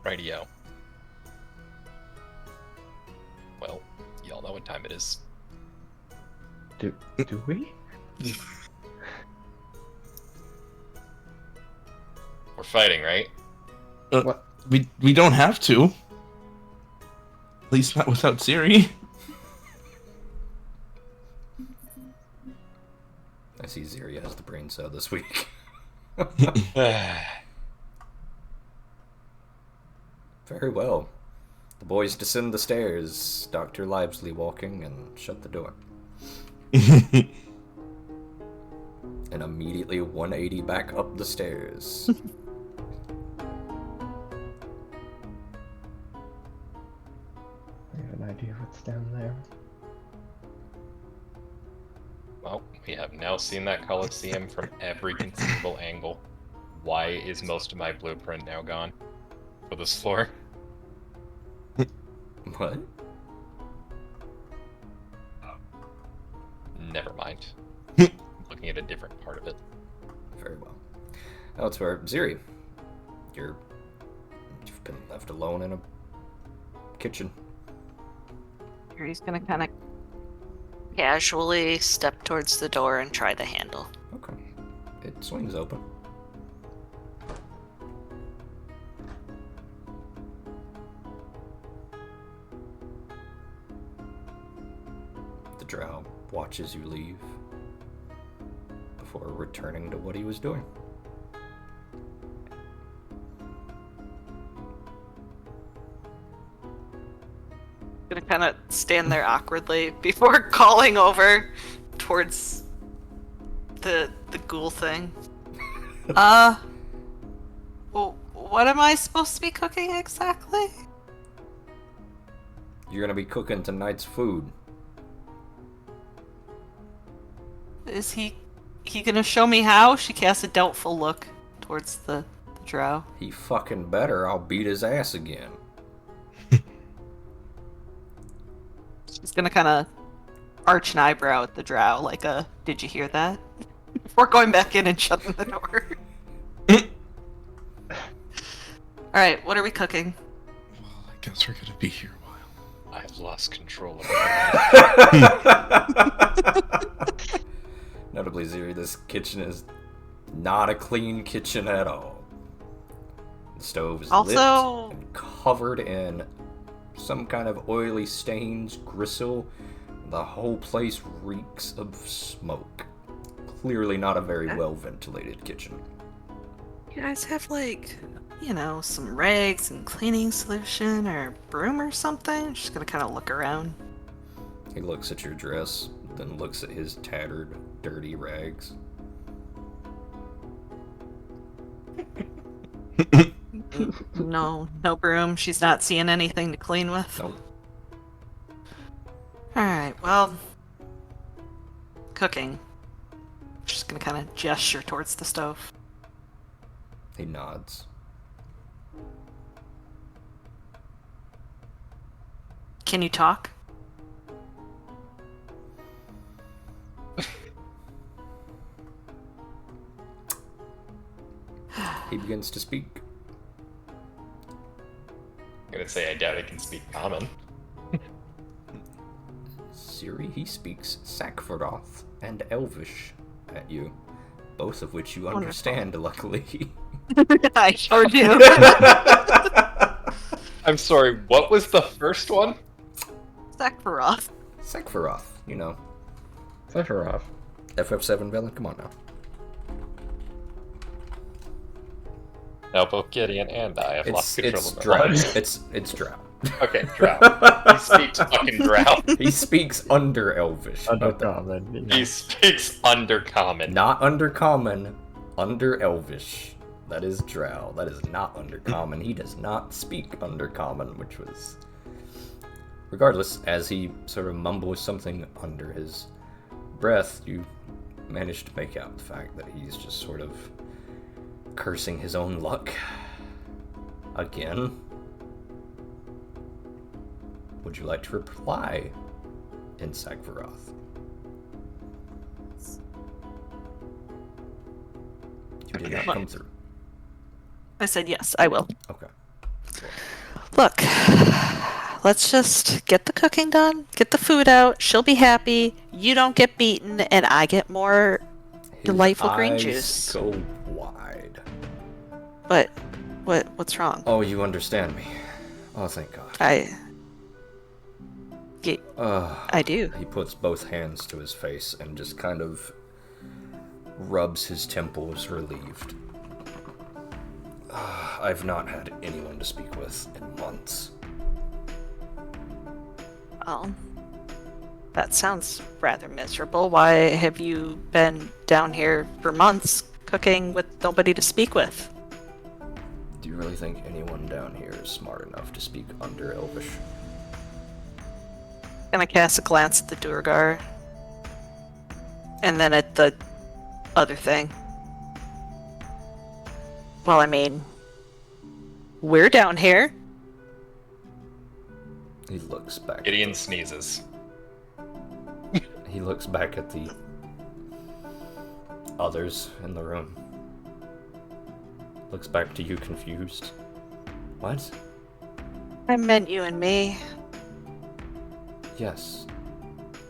[SPEAKER 2] Rightio. Well, y'all know what time it is.
[SPEAKER 3] Do we?
[SPEAKER 2] We're fighting, right?
[SPEAKER 3] What?
[SPEAKER 5] We don't have to. At least not without Siri.
[SPEAKER 1] I see Ziri has the brain cell this week. Very well. The boys descend the stairs, Dr. Livesley walking, and shut the door. And immediately 180 back up the stairs.
[SPEAKER 3] I have an idea what's down there.
[SPEAKER 2] Well, we have now seen that Coliseum from every conceivable angle. Why is most of my blueprint now gone? For this floor?
[SPEAKER 1] What?
[SPEAKER 2] Never mind. Looking at a different part of it.
[SPEAKER 1] Very well. Elsewhere, Ziri, you've been left alone in a kitchen.
[SPEAKER 4] He's gonna kind of casually step towards the door and try the handle.
[SPEAKER 1] Okay. It swings open. The drow watches you leave before returning to what he was doing.
[SPEAKER 4] Gonna kind of stand there awkwardly before calling over towards the ghoul thing. Well, what am I supposed to be cooking exactly?
[SPEAKER 1] You're gonna be cooking tonight's food.
[SPEAKER 4] Is he gonna show me how? She casts a doubtful look towards the drow.
[SPEAKER 1] He fucking better, I'll beat his ass again.
[SPEAKER 4] She's gonna kind of arch an eyebrow at the drow, like did you hear that? Before going back in and shutting the door. Alright, what are we cooking?
[SPEAKER 5] Well, I guess we're gonna be here a while.
[SPEAKER 2] I've lost control of my life.
[SPEAKER 1] Notably, Ziri, this kitchen is not a clean kitchen at all. The stove is
[SPEAKER 4] Also-
[SPEAKER 1] lit and covered in some kind of oily stains, gristle. The whole place reeks of smoke. Clearly not a very well ventilated kitchen.
[SPEAKER 4] You guys have some rags and cleaning solution or broom or something? Just gonna kind of look around.
[SPEAKER 1] He looks at your dress, then looks at his tattered, dirty rags.
[SPEAKER 4] No broom. She's not seeing anything to clean with.
[SPEAKER 1] Nope.
[SPEAKER 4] Alright, well, cooking. Just gonna kind of gesture towards the stove.
[SPEAKER 1] He nods.
[SPEAKER 4] Can you talk?
[SPEAKER 1] He begins to speak.
[SPEAKER 2] I'm gonna say I doubt I can speak common.
[SPEAKER 1] Siri, he speaks Sakvaroth and Elvish at you, both of which you
[SPEAKER 4] Wonderful.
[SPEAKER 1] understand, luckily.
[SPEAKER 4] I sure do.
[SPEAKER 2] I'm sorry, what was the first one?
[SPEAKER 4] Sakvaroth.
[SPEAKER 1] Sakvaroth, you know.
[SPEAKER 3] Sephiroth.
[SPEAKER 1] FF7 villain, come on now.
[SPEAKER 2] Now both Gideon and I have lost control of my
[SPEAKER 1] Drow.
[SPEAKER 2] life.
[SPEAKER 1] It's Drow.
[SPEAKER 2] Okay, Drow. He speaks fucking Drow.
[SPEAKER 1] He speaks under Elvish.
[SPEAKER 3] Undercommon.
[SPEAKER 2] He speaks undercommon.
[SPEAKER 1] Not undercommon, under Elvish. That is Drow. That is not undercommon. He does not speak undercommon, which was Regardless, as he sort of mumbles something under his breath, you manage to make out the fact that he's just sort of cursing his own luck. Again. Would you like to reply in Sagvaroth? You did not come through.
[SPEAKER 4] I said yes, I will.
[SPEAKER 1] Okay.
[SPEAKER 4] Look, let's just get the cooking done, get the food out, she'll be happy, you don't get beaten, and I get more delightful green
[SPEAKER 1] His
[SPEAKER 4] juice.
[SPEAKER 1] eyes go wide.
[SPEAKER 4] What's wrong?
[SPEAKER 1] Oh, you understand me. Oh, thank God.
[SPEAKER 4] I do.
[SPEAKER 1] He puts both hands to his face and just kind of rubs his temples, relieved. I've not had anyone to speak with in months.
[SPEAKER 4] Well, that sounds rather miserable. Why have you been down here for months cooking with nobody to speak with?
[SPEAKER 1] Do you really think anyone down here is smart enough to speak under Elvish?
[SPEAKER 4] And I cast a glance at the Durgar. And then at the other thing. Well, I mean, we're down here.
[SPEAKER 1] He looks back.
[SPEAKER 2] Gideon sneezes.
[SPEAKER 1] He looks back at the others in the room. Looks back to you confused. What?
[SPEAKER 4] I meant you and me.
[SPEAKER 1] Yes.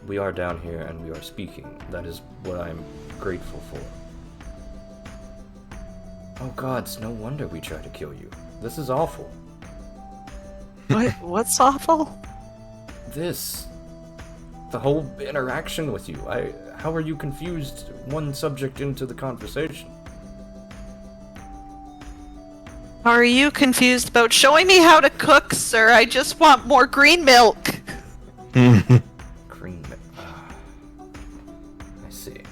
[SPEAKER 1] We are down here and we are speaking. That is what I'm grateful for. Oh gods, no wonder we tried to kill you. This is awful.
[SPEAKER 4] What's awful?
[SPEAKER 1] This. The whole interaction with you. How are you confused one subject into the conversation?
[SPEAKER 4] Are you confused about showing me how to cook, sir? I just want more green milk.
[SPEAKER 1] Green milk. I see.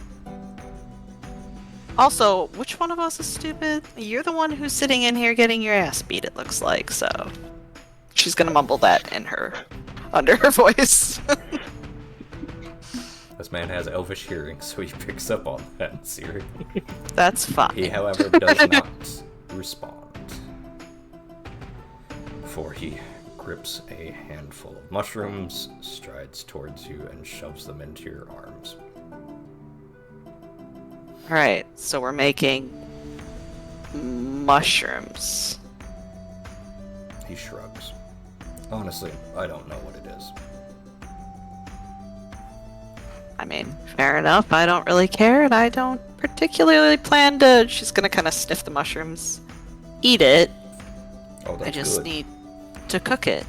[SPEAKER 4] Also, which one of us is stupid? You're the one who's sitting in here getting your ass beat, it looks like, so... She's gonna mumble that in her... under her voice.
[SPEAKER 1] This man has elvish hearing, so he picks up on that, Siri.
[SPEAKER 4] That's fine.
[SPEAKER 1] He, however, does not respond. For he grips a handful of mushrooms, strides towards you, and shoves them into your arms.
[SPEAKER 4] Alright, so we're making... mushrooms.
[SPEAKER 1] He shrugs. Honestly, I don't know what it is.
[SPEAKER 4] I mean, fair enough, I don't really care, and I don't particularly plan to... She's gonna kind of sniff the mushrooms. Eat it.
[SPEAKER 1] Oh, that's
[SPEAKER 4] I just
[SPEAKER 1] good.
[SPEAKER 4] need to cook it.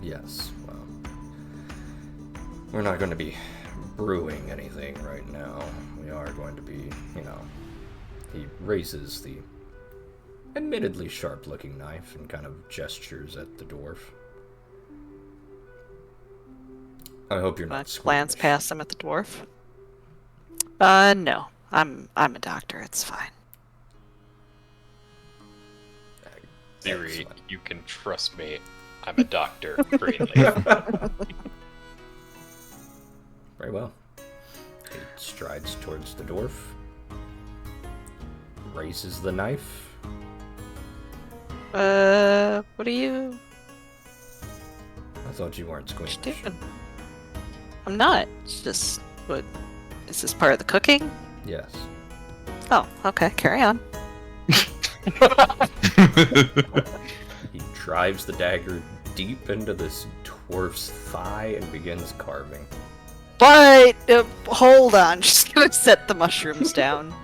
[SPEAKER 1] Yes, well... We're not going to be brewing anything right now. We are going to be, He raises the admittedly sharp-looking knife and kind of gestures at the dwarf. I hope you're not
[SPEAKER 4] Glance
[SPEAKER 1] squeamish.
[SPEAKER 4] past him at the dwarf. No. I'm a doctor, it's fine.
[SPEAKER 2] Siri,
[SPEAKER 1] Excellent.
[SPEAKER 2] you can trust me. I'm a doctor. Greenleaf.
[SPEAKER 1] Very well. He strides towards the dwarf, raises the knife.
[SPEAKER 4] What are you
[SPEAKER 1] I thought you weren't squeamish.
[SPEAKER 4] doing? I'm not. It's just, what, is this part of the cooking?
[SPEAKER 1] Yes.
[SPEAKER 4] Oh, okay, carry on.
[SPEAKER 1] He drives the dagger deep into this dwarf's thigh and begins carving.
[SPEAKER 4] But, hold on, just gonna set the mushrooms down.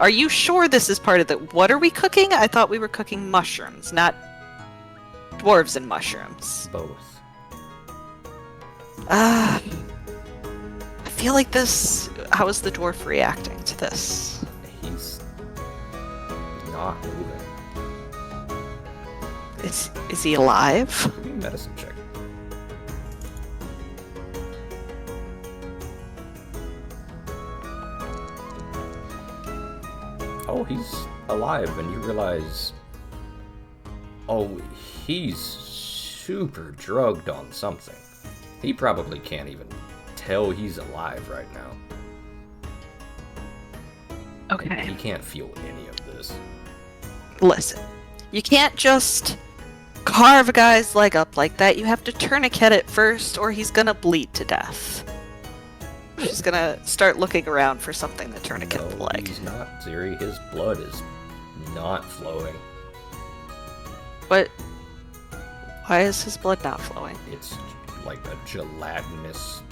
[SPEAKER 4] Are you sure this is part of the... What are we cooking? I thought we were cooking mushrooms, not dwarves and mushrooms.
[SPEAKER 1] Both.
[SPEAKER 4] I feel like this... How is the dwarf reacting to this?
[SPEAKER 1] He's not moving.
[SPEAKER 4] Is he alive?
[SPEAKER 1] Give me a medicine check. Oh, he's alive, and you realize Oh, he's super drugged on something. He probably can't even tell he's alive right now.
[SPEAKER 4] Okay.
[SPEAKER 1] He can't feel any of this.
[SPEAKER 4] Listen, you can't just carve a guy's leg up like that. You have to tourniquet it first, or he's gonna bleed to death. She's gonna start looking around for something to tourniquet the
[SPEAKER 1] No,
[SPEAKER 4] leg.
[SPEAKER 1] he's not, Ziri. His blood is not flowing.
[SPEAKER 4] But why is his blood not flowing?
[SPEAKER 1] It's like a gelatinous,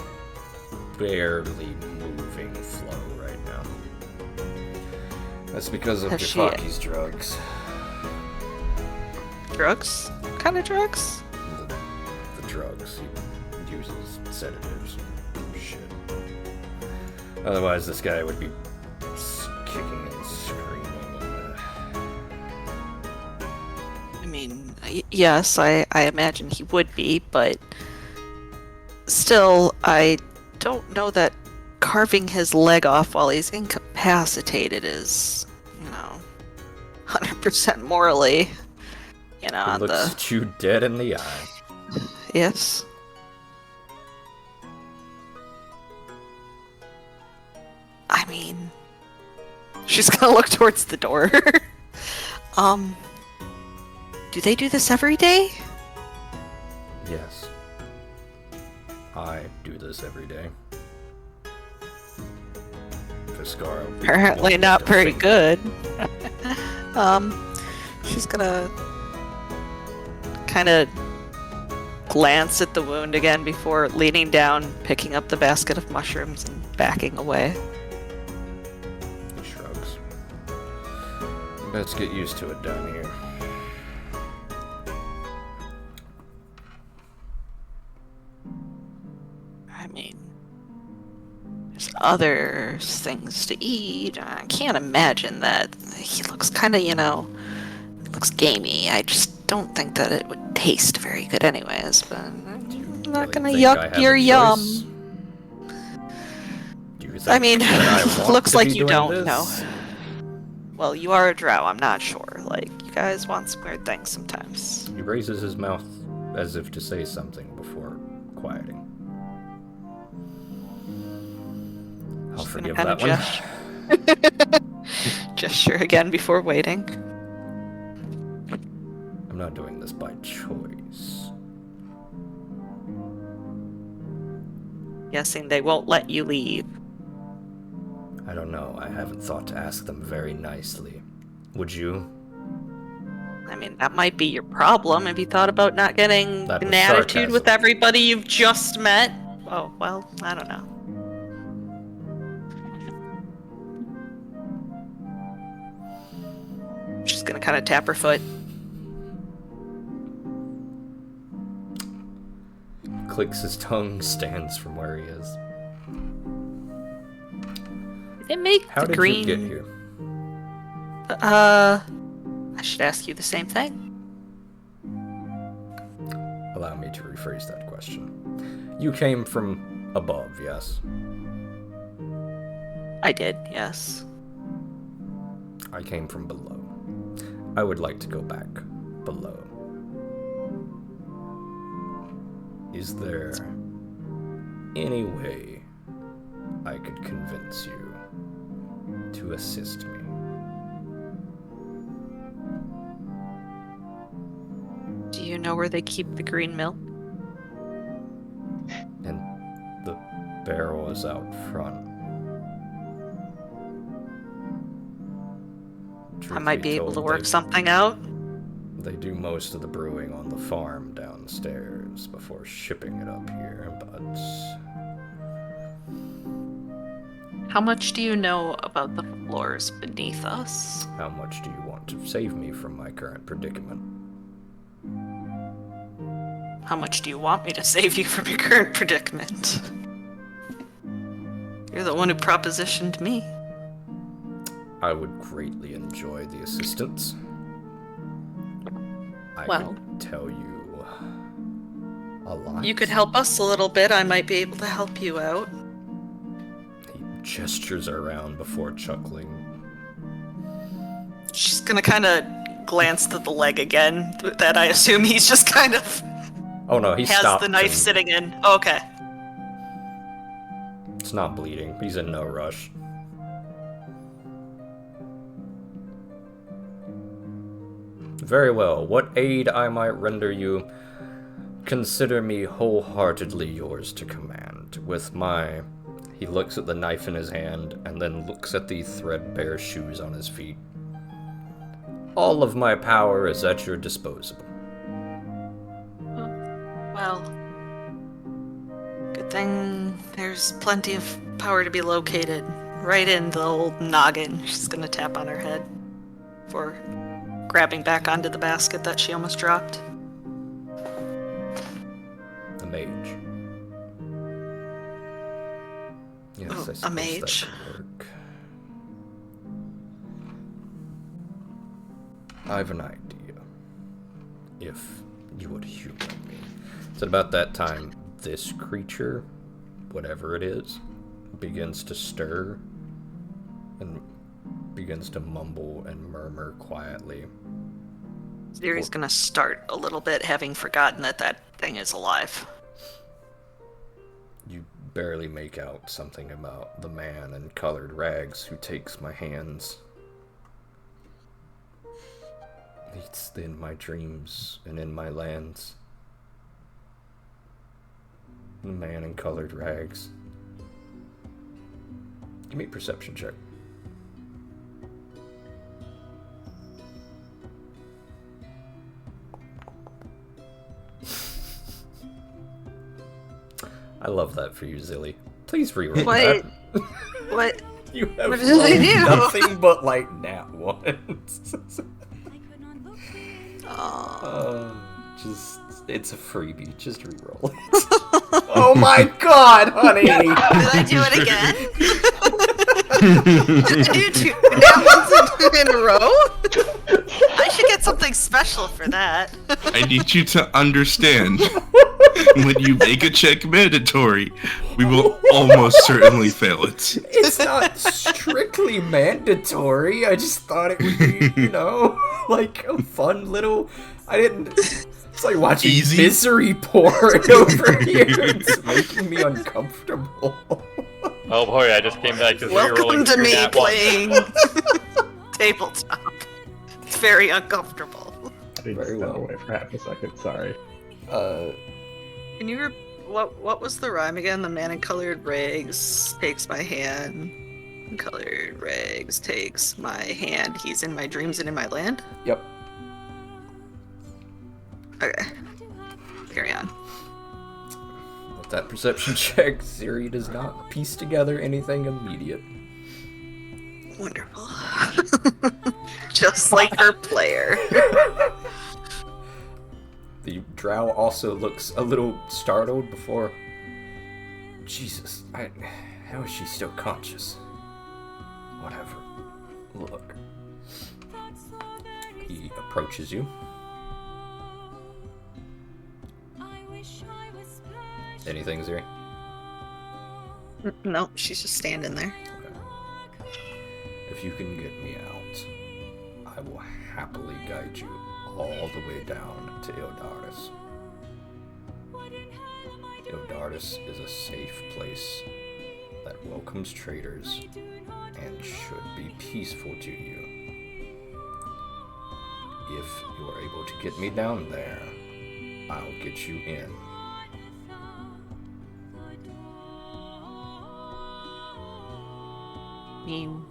[SPEAKER 1] barely moving flow right now. That's because of
[SPEAKER 4] Has she-
[SPEAKER 1] Jafaki's drugs.
[SPEAKER 4] Drugs? What kind of drugs?
[SPEAKER 1] The drugs. He uses sedatives and shit. Otherwise, this guy would be kicking and screaming.
[SPEAKER 4] I mean, yes, I imagine he would be, but still, I don't know that carving his leg off while he's incapacitated is, 100% morally,
[SPEAKER 1] He
[SPEAKER 4] on
[SPEAKER 1] looks
[SPEAKER 4] the...
[SPEAKER 1] at you dead in the eye.
[SPEAKER 4] Yes. I mean, she's gonna look towards the door. Do they do this every day?
[SPEAKER 1] Yes. I do this every day. Fiskara.
[SPEAKER 4] Apparently not very good. She's gonna kind of glance at the wound again before leaning down, picking up the basket of mushrooms and backing away.
[SPEAKER 1] He shrugs. Let's get used to it down here.
[SPEAKER 4] I mean, there's other things to eat. I can't imagine that. He looks kind of, looks gamey. I just don't think that it would taste very good anyways, but I'm not gonna
[SPEAKER 1] Really think I
[SPEAKER 4] yuck
[SPEAKER 1] have
[SPEAKER 4] your
[SPEAKER 1] a
[SPEAKER 4] yum.
[SPEAKER 1] choice? Do you think
[SPEAKER 4] I mean,
[SPEAKER 1] that I want
[SPEAKER 4] looks
[SPEAKER 1] to
[SPEAKER 4] like
[SPEAKER 1] be
[SPEAKER 4] you
[SPEAKER 1] doing
[SPEAKER 4] don't
[SPEAKER 1] this?
[SPEAKER 4] know. Well, you are a drow, I'm not sure. Like, you guys want some weird things sometimes.
[SPEAKER 1] He raises his mouth as if to say something before quieting. I'll
[SPEAKER 4] Just gonna
[SPEAKER 1] forgive
[SPEAKER 4] kinda
[SPEAKER 1] that one.
[SPEAKER 4] Gesture again before waiting.
[SPEAKER 1] I'm not doing this by choice.
[SPEAKER 4] Guessing they won't let you leave.
[SPEAKER 1] I don't know. I haven't thought to ask them very nicely. Would you?
[SPEAKER 4] I mean, that might be your problem. Have you thought about not getting
[SPEAKER 1] That was
[SPEAKER 4] an attitude with
[SPEAKER 1] sarcasm.
[SPEAKER 4] everybody you've just met? Oh, well, I don't know. She's gonna kind of tap her foot.
[SPEAKER 1] Clicks his tongue, stands from where he is.
[SPEAKER 4] Did it make
[SPEAKER 1] How
[SPEAKER 4] the
[SPEAKER 1] did
[SPEAKER 4] green...
[SPEAKER 1] you get here?
[SPEAKER 4] I should ask you the same thing.
[SPEAKER 1] Allow me to rephrase that question. You came from above, yes?
[SPEAKER 4] I did, yes.
[SPEAKER 1] I came from below. I would like to go back below. Is there any way I could convince you to assist me?
[SPEAKER 4] Do you know where they keep the green milk?
[SPEAKER 1] And the barrel is out front.
[SPEAKER 4] I might be able to work something out.
[SPEAKER 1] They do most of the brewing on the farm downstairs before shipping it up here, but
[SPEAKER 4] How much do you know about the floors beneath us?
[SPEAKER 1] how much do you want to save me from my current predicament?
[SPEAKER 4] How much do you want me to save you from your current predicament? You're the one who propositioned me.
[SPEAKER 1] I would greatly enjoy the assistance. I
[SPEAKER 4] Well.
[SPEAKER 1] could tell you a lot.
[SPEAKER 4] You could help us a little bit. I might be able to help you out.
[SPEAKER 1] He gestures around before chuckling.
[SPEAKER 4] She's gonna kind of glance at the leg again that I assume he's just kind of
[SPEAKER 1] Oh no, he
[SPEAKER 4] has
[SPEAKER 1] stopped.
[SPEAKER 4] the knife
[SPEAKER 1] and
[SPEAKER 4] sitting in. Oh, okay.
[SPEAKER 1] It's not bleeding. He's in no rush. Very well. What aid I might render you, consider me wholeheartedly yours to command. With my... He looks at the knife in his hand, and then looks at the threadbare shoes on his feet. All of my power is at your disposal.
[SPEAKER 4] Well, good thing there's plenty of power to be located right in the old noggin. She's gonna tap on her head for grabbing back onto the basket that she almost dropped.
[SPEAKER 1] A mage. Yes,
[SPEAKER 4] Oh,
[SPEAKER 1] I suppose
[SPEAKER 4] a mage.
[SPEAKER 1] that could work. I have an idea. If you would humor me. It's about that time this creature, whatever it is, begins to stir and begins to mumble and murmur quietly.
[SPEAKER 4] Ziri's gonna start a little bit, having forgotten that that thing is alive.
[SPEAKER 1] You barely make out something about the man in colored rags who takes my hands. It's in my dreams and in my lands. The man in colored rags. Give me a perception check. I love that for you, Zilly. Please reroll
[SPEAKER 4] What?
[SPEAKER 1] that.
[SPEAKER 4] What?
[SPEAKER 1] You have
[SPEAKER 4] What did I do?
[SPEAKER 1] nothing but like nat ones. Just it's a freebie. Just reroll it. Oh my god, honey!
[SPEAKER 4] Did I do it again? Did I do two now ones in a row? I should get something special for that.
[SPEAKER 5] I need you to understand. When you make a check mandatory, we will almost certainly fail it.
[SPEAKER 1] It's not strictly mandatory. I just thought it would be, like a fun little. I didn't. It's like watching
[SPEAKER 5] Easy.
[SPEAKER 1] misery porn over here. It's making me uncomfortable.
[SPEAKER 2] Oh boy, I just came back to
[SPEAKER 4] Welcome
[SPEAKER 2] rerolling
[SPEAKER 4] to
[SPEAKER 2] through
[SPEAKER 4] me
[SPEAKER 2] that one.
[SPEAKER 4] playing tabletop. It's very uncomfortable.
[SPEAKER 3] I need to
[SPEAKER 1] Very
[SPEAKER 3] step
[SPEAKER 1] well.
[SPEAKER 3] away for half a second, sorry.
[SPEAKER 4] Can you what was the rhyme again? The man in colored rags takes my hand. Colored rags takes my hand. He's in my dreams and in my land.
[SPEAKER 1] Yep.
[SPEAKER 4] Okay. Carry on.
[SPEAKER 1] With that perception check, Siri does not piece together anything immediate.
[SPEAKER 4] Wonderful. Just like her player.
[SPEAKER 1] The drow also looks a little startled before. Jesus, how is she still conscious? Whatever. Look. He approaches you. Anything, Ziri?
[SPEAKER 4] No, she's just standing there.
[SPEAKER 1] Okay. If you can get me out, I will happily guide you all the way down to Ildartis. Ildartis is a safe place that welcomes traders and should be peaceful to you. If you are able to get me down there, I'll get you in.
[SPEAKER 4] I mean,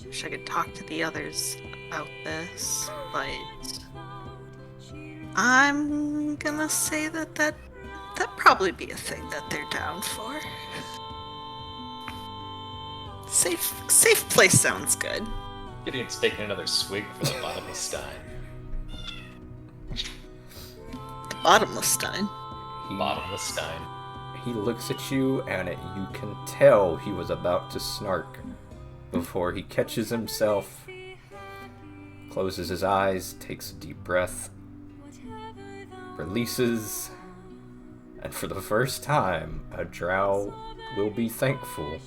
[SPEAKER 4] wish I could talk to the others about this, but I'm gonna say that'd probably be a thing that they're down for. Safe place sounds good.
[SPEAKER 2] Gideon's taking another swig for the bottomless stein.
[SPEAKER 4] The bottomless stein.
[SPEAKER 2] Bottomless stein.
[SPEAKER 1] He looks at you, and you can tell he was about to snark before he catches himself, closes his eyes, takes a deep breath, releases, and for the first time, a drow will be thankful.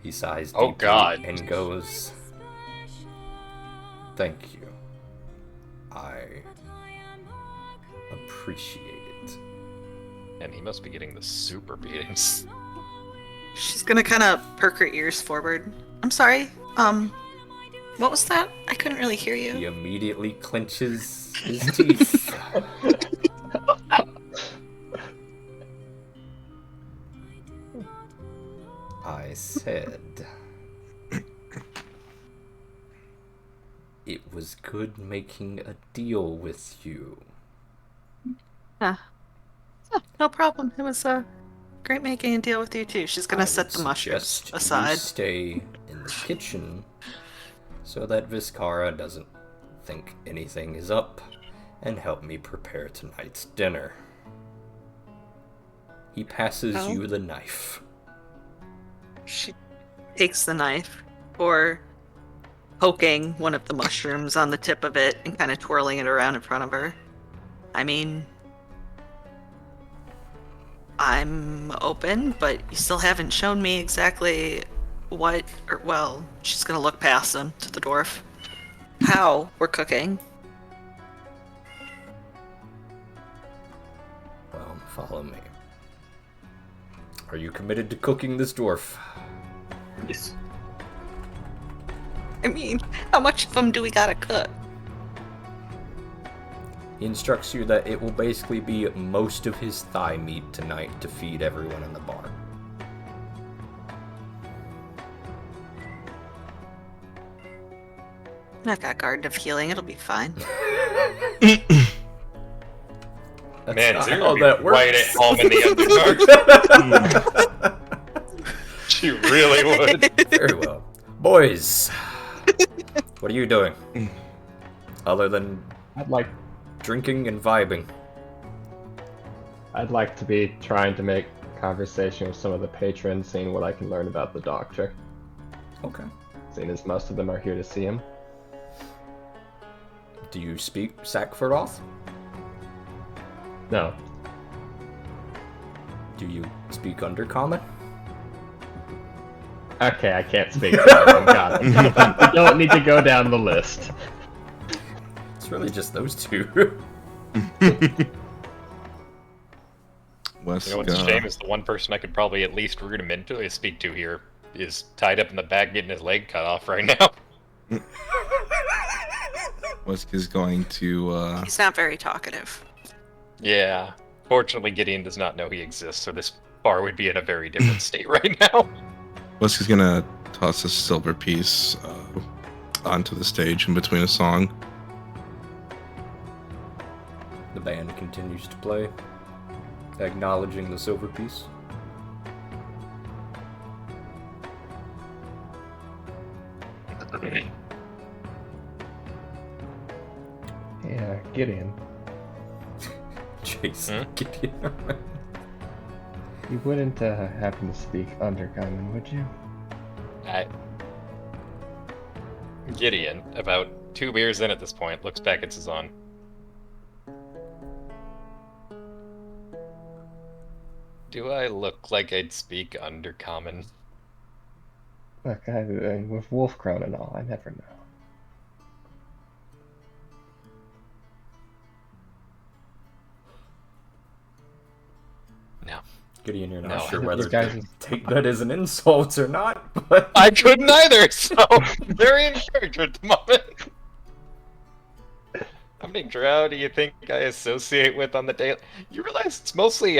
[SPEAKER 1] He sighs deeply
[SPEAKER 2] Oh, God.
[SPEAKER 1] and goes, Thank you. I appreciate it.
[SPEAKER 2] And he must be getting the super beatings.
[SPEAKER 4] She's gonna kind of perk her ears forward. I'm sorry. What was that? I couldn't really hear
[SPEAKER 1] He
[SPEAKER 4] you.
[SPEAKER 1] immediately clenches his teeth. I said it was good making a deal with you.
[SPEAKER 4] Yeah, no problem. It was great making a deal with you too. She's gonna
[SPEAKER 1] I
[SPEAKER 4] set
[SPEAKER 1] would
[SPEAKER 4] the mushrooms
[SPEAKER 1] suggest
[SPEAKER 4] aside.
[SPEAKER 1] you stay in the kitchen so that Viscara doesn't think anything is up and help me prepare tonight's dinner. He passes
[SPEAKER 4] Oh.
[SPEAKER 1] you the knife.
[SPEAKER 4] She takes the knife, or poking one of the mushrooms on the tip of it and kind of twirling it around in front of her. I mean, I'm open, but you still haven't shown me exactly what, or well, she's gonna look past him to the dwarf. How we're cooking.
[SPEAKER 1] Well, follow me. Are you committed to cooking this dwarf?
[SPEAKER 6] Yes.
[SPEAKER 4] I mean, how much of them do we gotta cook?
[SPEAKER 1] He instructs you that it will basically be most of his thigh meat tonight to feed everyone in the bar.
[SPEAKER 4] I've got Garden of Healing, it'll be fine.
[SPEAKER 1] That's
[SPEAKER 2] Man,
[SPEAKER 1] not
[SPEAKER 2] Zero
[SPEAKER 1] how
[SPEAKER 2] be
[SPEAKER 1] that works.
[SPEAKER 2] right at home in the Underdark. She really would.
[SPEAKER 1] Very well. Boys, what are you doing? Other than
[SPEAKER 3] I'd like
[SPEAKER 1] drinking and vibing.
[SPEAKER 3] to be trying to make conversation with some of the patrons, seeing what I can learn about the doctor.
[SPEAKER 1] Okay.
[SPEAKER 3] Seeing as most of them are here to see him.
[SPEAKER 1] Do you speak Sackfordoth?
[SPEAKER 3] No.
[SPEAKER 1] Do you speak Undercommon?
[SPEAKER 3] Okay, I can't speak. God, we don't need to go down the list.
[SPEAKER 1] It's really just those two.
[SPEAKER 5] Wesk,
[SPEAKER 2] You know what's a shame is the one person I could probably at least rudimentally speak to here is tied up in the back getting his leg cut off right now.
[SPEAKER 5] Wesk is going to
[SPEAKER 4] He's not very talkative.
[SPEAKER 2] Yeah. Fortunately, Gideon does not know he exists, so this bar would be in a very different state right now.
[SPEAKER 5] Wesk is gonna toss a silver piece onto the stage in between a song.
[SPEAKER 1] The band continues to play, acknowledging the silver piece.
[SPEAKER 3] Yeah, Gideon.
[SPEAKER 1] Jason, Gideon.
[SPEAKER 3] You wouldn't happen to speak Undercommon, would you?
[SPEAKER 2] Gideon, about 2 beers in at this point, looks back at Cezanne. Do I look like I'd speak Undercommon?
[SPEAKER 3] Look, with Wolfcrown and all, I never know.
[SPEAKER 2] No.
[SPEAKER 1] Gideon, you're not
[SPEAKER 2] No,
[SPEAKER 1] sure
[SPEAKER 3] I-
[SPEAKER 1] whether
[SPEAKER 3] these guys
[SPEAKER 1] to take that as an insult or not, but
[SPEAKER 2] I couldn't either, so very in character at the moment. How many drow do you think I associate with on the daily? You realize it's mostly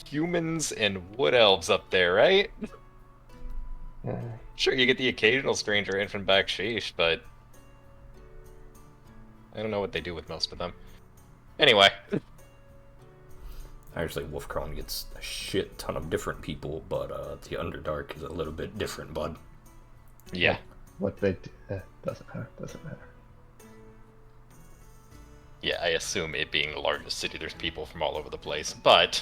[SPEAKER 2] humans and wood elves up there, right? Sure, you get the occasional stranger in from back sheesh, but I don't know what they do with most of them. Anyway,
[SPEAKER 1] actually Wolfcrown gets a shit ton of different people, but the Underdark is a little bit different, bud.
[SPEAKER 2] yeah.
[SPEAKER 3] What they do, doesn't matter. Doesn't matter.
[SPEAKER 2] Yeah, I assume it being the largest city, there's people from all over the place, but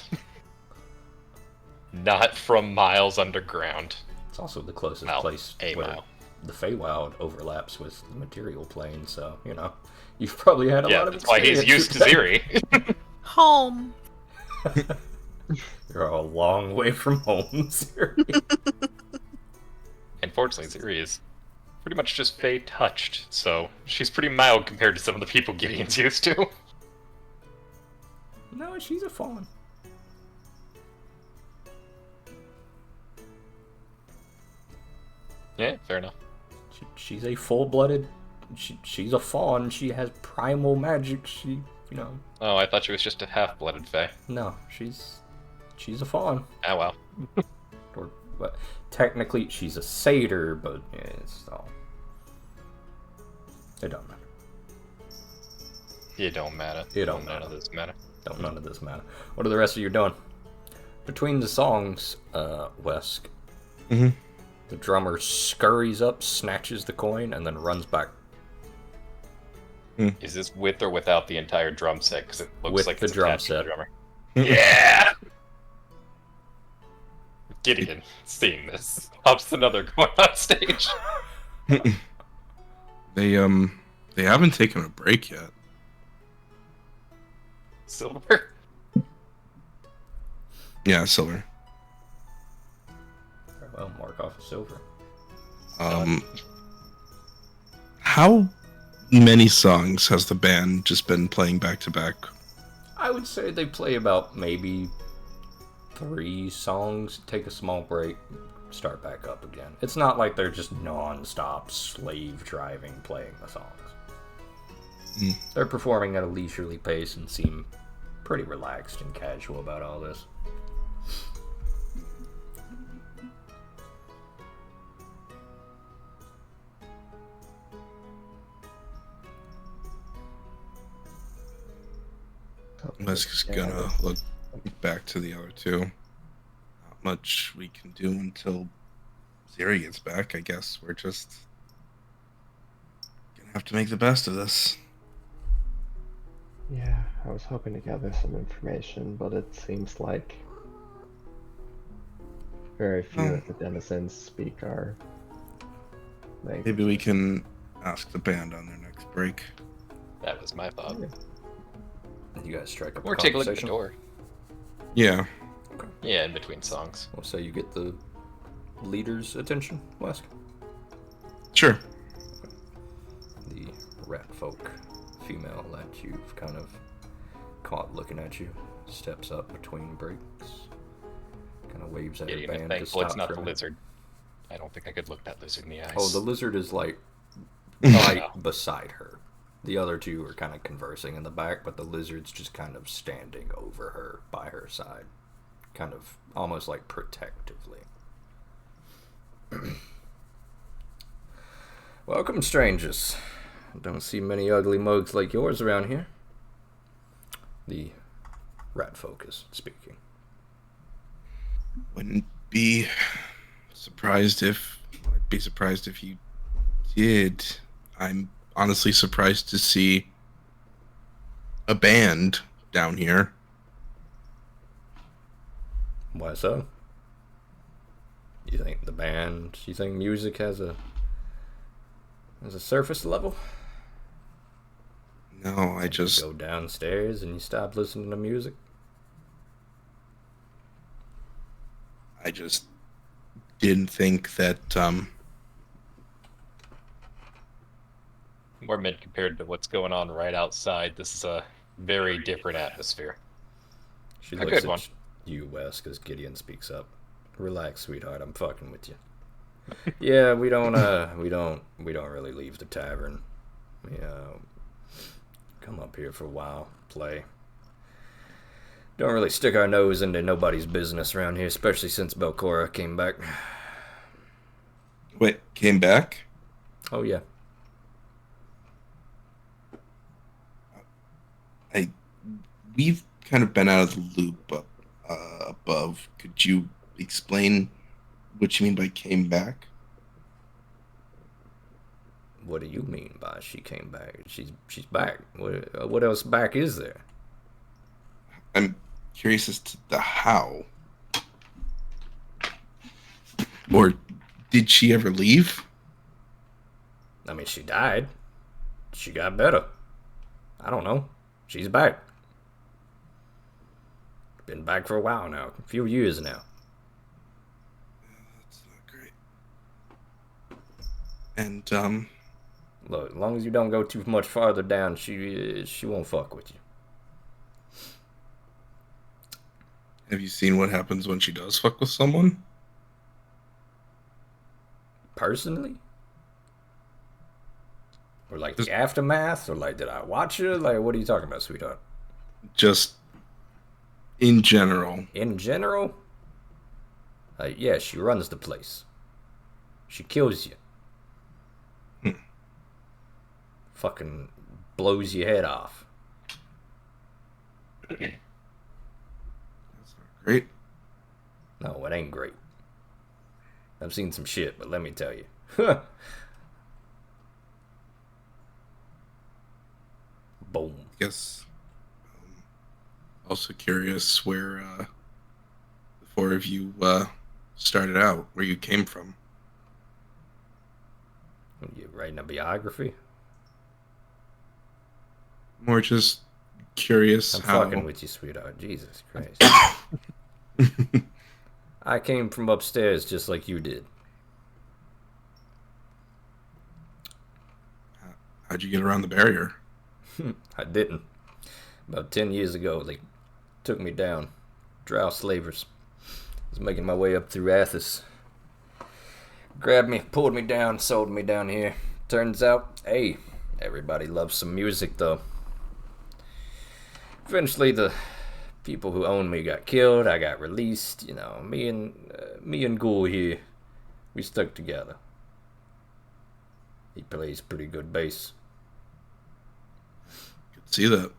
[SPEAKER 2] not from miles underground.
[SPEAKER 1] It's also the closest
[SPEAKER 2] Well,
[SPEAKER 1] place
[SPEAKER 2] a
[SPEAKER 1] where
[SPEAKER 2] mile.
[SPEAKER 1] the Feywild overlaps with the material plane, so, you know, you've probably had a
[SPEAKER 2] Yeah,
[SPEAKER 1] lot of
[SPEAKER 2] that's why he's
[SPEAKER 1] experience
[SPEAKER 2] used to
[SPEAKER 1] with
[SPEAKER 2] Ziri.
[SPEAKER 4] Home.
[SPEAKER 1] that. You're a long way from home, Siri.
[SPEAKER 2] Unfortunately, Ziri is pretty much just Fey touched, so she's pretty mild compared to some of the people Gideon's used to.
[SPEAKER 1] No, she's a fawn.
[SPEAKER 2] Yeah, fair enough.
[SPEAKER 1] She's a full-blooded. She's a fawn. She has primal magic.
[SPEAKER 2] Oh, I thought she was just a half-blooded Fey.
[SPEAKER 1] No, she's a fawn.
[SPEAKER 2] Oh well.
[SPEAKER 1] Or, but technically she's a satyr, but yeah, it's all. It don't matter.
[SPEAKER 2] It don't matter.
[SPEAKER 1] It don't
[SPEAKER 2] None
[SPEAKER 1] matter.
[SPEAKER 2] of this matter.
[SPEAKER 1] None of this matter. What are the rest of you doing? Between the songs, Wesk,
[SPEAKER 5] Mm-hmm.
[SPEAKER 1] the drummer scurries up, snatches the coin, and then runs back.
[SPEAKER 2] Is this with or without the entire drum set? Because it looks
[SPEAKER 1] With
[SPEAKER 2] like
[SPEAKER 1] the
[SPEAKER 2] it's
[SPEAKER 1] drum
[SPEAKER 2] attached to the
[SPEAKER 1] set.
[SPEAKER 2] drummer. Yeah! Gideon, seeing this, pops another coin on stage.
[SPEAKER 5] They haven't taken a break yet.
[SPEAKER 2] Silver.
[SPEAKER 5] Yeah, silver.
[SPEAKER 1] Well, mark off a silver.
[SPEAKER 5] How many songs has the band just been playing back to back?
[SPEAKER 1] I would say they play about maybe 3 songs, take a small break, start back up again. It's not like they're just non-stop slave driving playing the songs. They're performing at a leisurely pace and seem pretty relaxed and casual about all this.
[SPEAKER 5] Wesk is gonna look back to the other two. Not much we can do until Ziri gets back, I guess. We're just gonna have to make the best of this.
[SPEAKER 3] Yeah, I was hoping to gather some information, but it seems like very few of the denizens speak our language.
[SPEAKER 5] Maybe we can ask the band on their next break.
[SPEAKER 2] That was my thought.
[SPEAKER 1] You guys strike up
[SPEAKER 2] Or
[SPEAKER 1] a
[SPEAKER 2] take a look at the
[SPEAKER 1] conversation.
[SPEAKER 2] door.
[SPEAKER 5] Yeah.
[SPEAKER 2] Yeah, in between songs.
[SPEAKER 1] We'll say you get the leader's attention, Wesk.
[SPEAKER 5] Sure.
[SPEAKER 1] The rat folk female that you've kind of caught looking at you steps up between breaks, kind of waves at her
[SPEAKER 2] Gideon is
[SPEAKER 1] band to
[SPEAKER 2] thankful
[SPEAKER 1] stop
[SPEAKER 2] it's not
[SPEAKER 1] for a
[SPEAKER 2] the
[SPEAKER 1] minute.
[SPEAKER 2] lizard. I don't think I could look that lizard in the eyes.
[SPEAKER 1] Oh, the lizard is like
[SPEAKER 2] no.
[SPEAKER 1] right beside her. The other two are kind of conversing in the back, but the lizard's just kind of standing over her, by her side, kind of almost like protectively. Welcome, strangers. Don't see many ugly mugs like yours around here. The rat folk is speaking.
[SPEAKER 5] I'd be surprised if you did. I'm honestly surprised to see a band down here.
[SPEAKER 1] Why so? You think music has a surface level?
[SPEAKER 5] No, I just
[SPEAKER 1] go downstairs and you stop listening to music?
[SPEAKER 5] didn't think that
[SPEAKER 2] More mid compared to what's going on right outside. This is a very different atmosphere.
[SPEAKER 1] She
[SPEAKER 2] A
[SPEAKER 1] looks
[SPEAKER 2] good
[SPEAKER 1] at
[SPEAKER 2] one.
[SPEAKER 1] you, Wes, as Gideon speaks up. Relax, sweetheart. I'm fucking with you. Yeah, we don't really leave the tavern. We come up here for a while, play. Don't really stick our nose into nobody's business around here, especially since Belcora came back.
[SPEAKER 5] wait, came back?
[SPEAKER 1] Oh yeah.
[SPEAKER 5] We've kind of been out of the loop above. Could you explain what you mean by came back?
[SPEAKER 1] What do you mean by she came back? She's back. What else back is there?
[SPEAKER 5] I'm curious as to the how. Or did she ever leave?
[SPEAKER 1] I mean, she died. She got better. I don't know. She's back. Been back for a while now. A few years now.
[SPEAKER 5] That's not great. And
[SPEAKER 1] Look, as long as you don't go too much farther down, she won't fuck with you.
[SPEAKER 5] have you seen what happens when she does fuck with someone?
[SPEAKER 1] Personally? Or like
[SPEAKER 5] Just-
[SPEAKER 1] the aftermath? Or like, did I watch it? Like, what are you talking about, sweetheart?
[SPEAKER 5] Just in general.
[SPEAKER 1] In general? Yeah, she runs the place. She kills you.
[SPEAKER 5] Hmm.
[SPEAKER 1] Fucking blows your head off.
[SPEAKER 5] That's not great.
[SPEAKER 1] No, it ain't great. I've seen some shit, but let me tell you. Boom.
[SPEAKER 5] Guess. Also curious where the four of you started out, where you came from.
[SPEAKER 1] You writing a biography?
[SPEAKER 5] More just curious
[SPEAKER 1] I'm
[SPEAKER 5] how.
[SPEAKER 1] fucking with you, sweetheart. Jesus Christ. I came from upstairs just like you did.
[SPEAKER 5] How'd you get around the barrier?
[SPEAKER 1] I didn't. About 10 years ago, they took me down. Drow slavers. I was making my way up through Athos. Grabbed me, pulled me down, sold me down here. Turns out, hey, everybody loves some music, though. Eventually, the people who owned me got killed. I got released. You know, me and Ghoul here, we stuck together. He plays pretty good bass.
[SPEAKER 5] Could see that.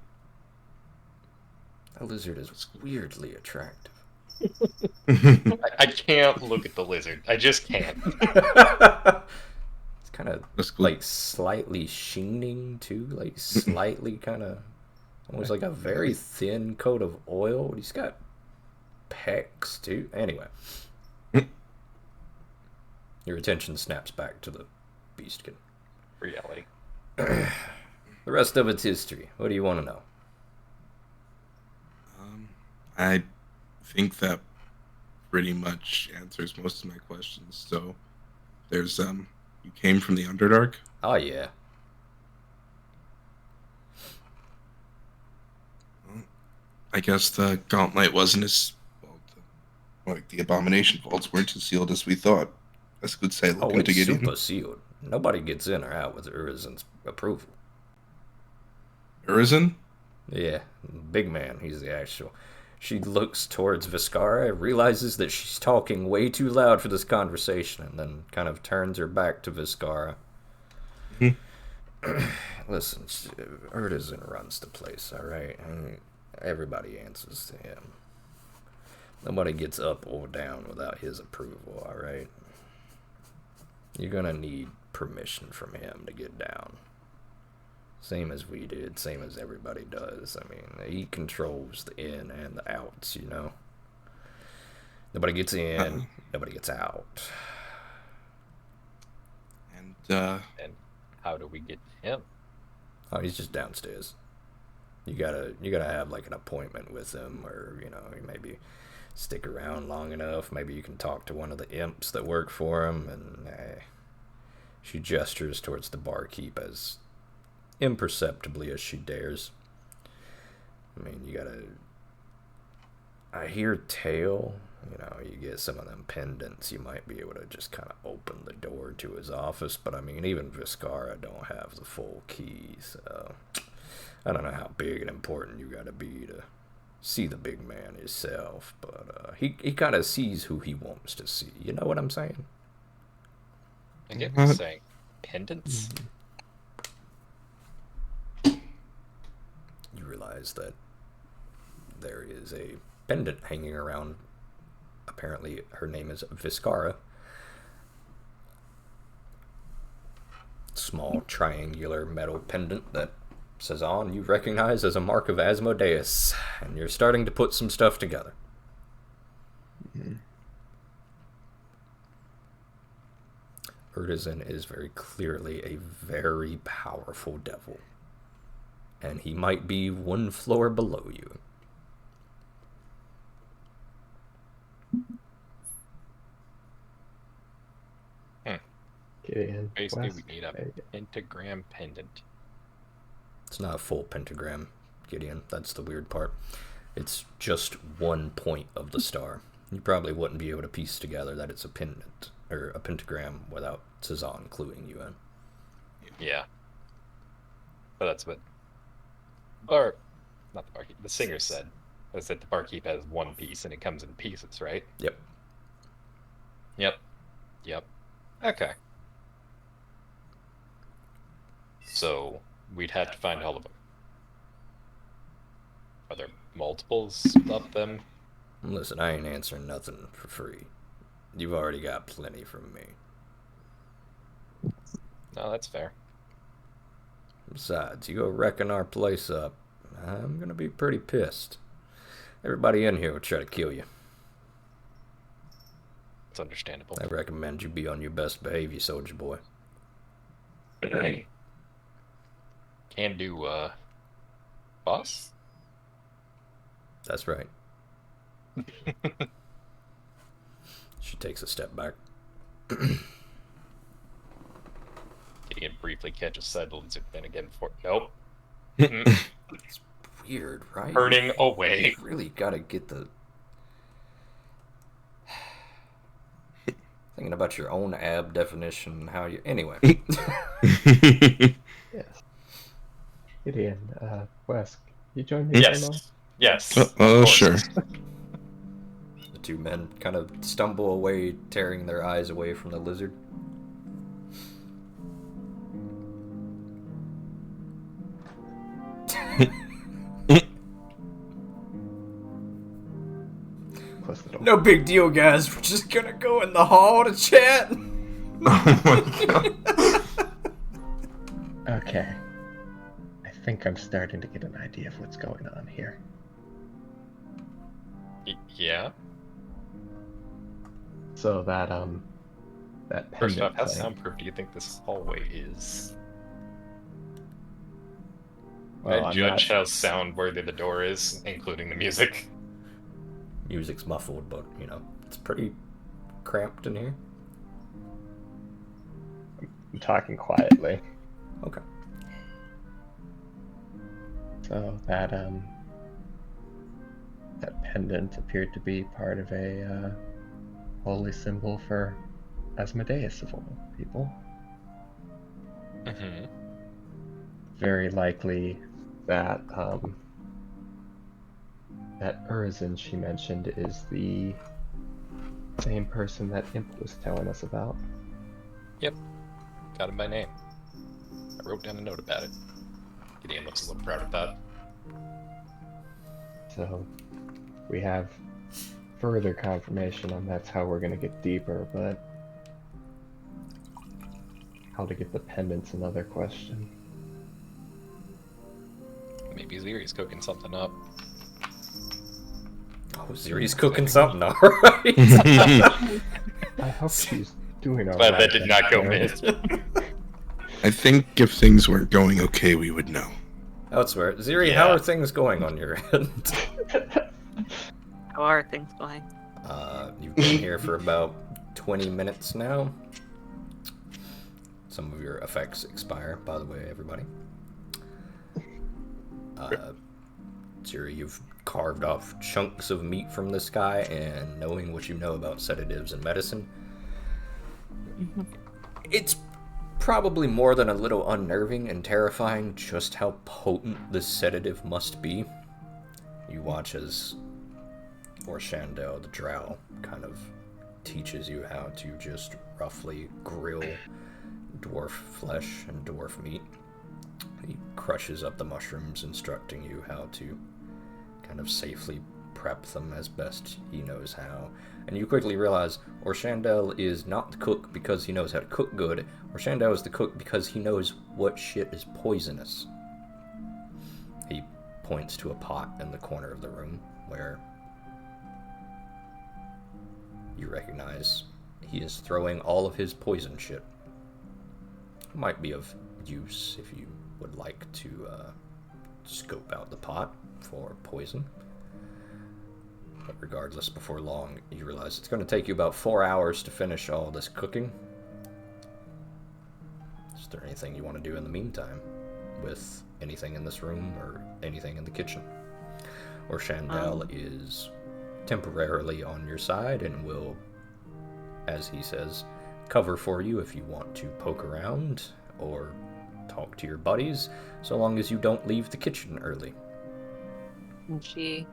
[SPEAKER 1] That lizard is weirdly attractive.
[SPEAKER 2] I can't look at the lizard. I just can't.
[SPEAKER 1] It's kind of
[SPEAKER 5] That's cool.
[SPEAKER 1] like slightly sheening too, like slightly kind of almost like a very thin coat of oil. He's got pecs too. Anyway, your attention snaps back to the beastkin.
[SPEAKER 2] Reality.
[SPEAKER 1] The rest of it's history. What do you want to know?
[SPEAKER 5] I think that pretty much answers most of my questions. So there's you came from the Underdark?
[SPEAKER 1] Oh yeah,
[SPEAKER 5] I guess the gauntlet wasn't as well, like the Abomination vaults weren't as sealed as we thought. As I could say,
[SPEAKER 1] oh
[SPEAKER 5] looking to
[SPEAKER 1] it's
[SPEAKER 5] get in.
[SPEAKER 1] super sealed. Nobody gets in or out with Urizen's approval.
[SPEAKER 5] Urizen?
[SPEAKER 1] Yeah, big man. He's the actual. She looks towards Viscara, realizes that she's talking way too loud for this conversation, and then kind of turns her back to Viscara. Listen, Urizen runs the place, alright? I mean, everybody answers to him. Nobody gets up or down without his approval, alright? You're gonna need permission from him to get down. Same as we did, same as everybody does. I mean, he controls the in and the outs, you know? Nobody gets in, nobody gets out.
[SPEAKER 5] And
[SPEAKER 2] And how do we get to him?
[SPEAKER 1] Oh, he's just downstairs. You gotta have like an appointment with him, or you know, maybe stick around long enough. Maybe you can talk to one of the imps that work for him. And she gestures towards the barkeep as imperceptibly as she dares. I mean, you gotta. I hear tale. You know, you get some of them pendants, you might be able to just kind of open the door to his office. But I mean, even Viscara don't have the full key, so I don't know how big and important you gotta be to see the big man himself. But he kind of sees who he wants to see. You know what I'm saying?
[SPEAKER 2] I get what you're saying. Pendants?
[SPEAKER 1] You realize that there is a pendant hanging around. Apparently, her name is Viscara. Small triangular metal pendant that says on you recognize as a mark of Asmodeus, and you're starting to put some stuff together. Urizen is very clearly a very powerful devil, and he might be one floor below you.
[SPEAKER 3] Gideon.
[SPEAKER 2] Basically,
[SPEAKER 3] West,
[SPEAKER 2] we need a
[SPEAKER 3] Vegas.
[SPEAKER 2] pentagram pendant.
[SPEAKER 1] It's not a full pentagram, Gideon. That's the weird part. It's just one point of the star. You probably wouldn't be able to piece together that it's a pendant or a pentagram without Cezanne cluing you in.
[SPEAKER 2] Yeah. But that's what not the barkeep. The singer said was that the barkeep has one piece and it comes in pieces, right?
[SPEAKER 1] Yep.
[SPEAKER 2] Yep. Okay. So we'd have to find all of them. Are there multiples of them?
[SPEAKER 1] Listen, I ain't answering nothing for free. You've already got plenty from me.
[SPEAKER 2] No, that's fair.
[SPEAKER 1] Besides, you go wrecking our place up, I'm gonna be pretty pissed. Everybody in here will try to kill you.
[SPEAKER 2] It's understandable.
[SPEAKER 1] I recommend you be on your best behavior, soldier boy.
[SPEAKER 2] Can do, boss?
[SPEAKER 1] That's right. She takes a step back.
[SPEAKER 2] Gideon briefly catches side lizard, then again for nope.
[SPEAKER 1] It's weird, right?
[SPEAKER 2] Turning away.
[SPEAKER 1] You really gotta get the... Thinking about your own ab definition and how you... Anyway.
[SPEAKER 3] Yes. Gideon, West, you join me for a moment?
[SPEAKER 2] Yes.
[SPEAKER 5] Oh,
[SPEAKER 2] of course.
[SPEAKER 5] sure.
[SPEAKER 1] The two men kind of stumble away, tearing their eyes away from the lizard.
[SPEAKER 3] Close the door.
[SPEAKER 1] No big deal, guys. We're just gonna go in the hall to chat.
[SPEAKER 5] Oh my god.
[SPEAKER 3] Okay. I think I'm starting to get an idea of what's going on here.
[SPEAKER 2] Yeah.
[SPEAKER 3] So that
[SPEAKER 2] First off,
[SPEAKER 3] pendant
[SPEAKER 2] how
[SPEAKER 3] thing.
[SPEAKER 2] soundproof do you think this hallway is?
[SPEAKER 3] Well,
[SPEAKER 2] I
[SPEAKER 3] I'm
[SPEAKER 2] judge
[SPEAKER 3] not-
[SPEAKER 2] how sound-worthy the door is, including the music.
[SPEAKER 1] Music's muffled, but, you know, it's pretty cramped in here.
[SPEAKER 3] I'm talking quietly.
[SPEAKER 1] Okay.
[SPEAKER 3] So that pendant appeared to be part of a holy symbol for Asmodeus of all people.
[SPEAKER 2] Mm-hmm.
[SPEAKER 3] Very likely that that Urzin she mentioned is the same person that Imp was telling us about.
[SPEAKER 2] Yep. Got him by name. I wrote down a note about it. Gideon looks a little proud of that.
[SPEAKER 3] So we have further confirmation on that's how we're gonna get deeper, but how to get the pendant's another question.
[SPEAKER 2] Maybe Ziri's cooking something up.
[SPEAKER 1] Oh, Ziri's cooking something, alright.
[SPEAKER 3] I hope she's doing alright.
[SPEAKER 2] But that did not go
[SPEAKER 3] there.
[SPEAKER 2] missed.
[SPEAKER 5] I think if things weren't going okay, we would know.
[SPEAKER 1] Elsewhere, Ziri,
[SPEAKER 2] Yeah.
[SPEAKER 1] how are things going on your end?
[SPEAKER 4] How are things going?
[SPEAKER 1] You've been here for about 20 minutes now. Some of your effects expire, by the way, everybody. Ziri, you've carved off chunks of meat from this guy, and knowing what you know about sedatives and medicine, it's probably more than a little unnerving and terrifying just how potent this sedative must be. You watch as Orshandel, the drow, kind of teaches you how to just roughly grill dwarf flesh and dwarf meat. He crushes up the mushrooms, instructing you how to kind of safely prep them as best he knows how. And you quickly realize Orshandel is not the cook because he knows how to cook good. Orshandel is the cook because he knows what shit is poisonous. He points to a pot in the corner of the room where you recognize he is throwing all of his poison shit. Might be of use if you would like to scope out the pot for poison. But regardless, before long, you realize it's going to take you about 4 hours to finish all this cooking. Is there anything you want to do in the meantime with anything in this room or anything in the kitchen? Or Chandel is temporarily on your side and will, as he says, cover for you if you want to poke around or talk to your buddies, so long as you don't leave the kitchen early.
[SPEAKER 4] And she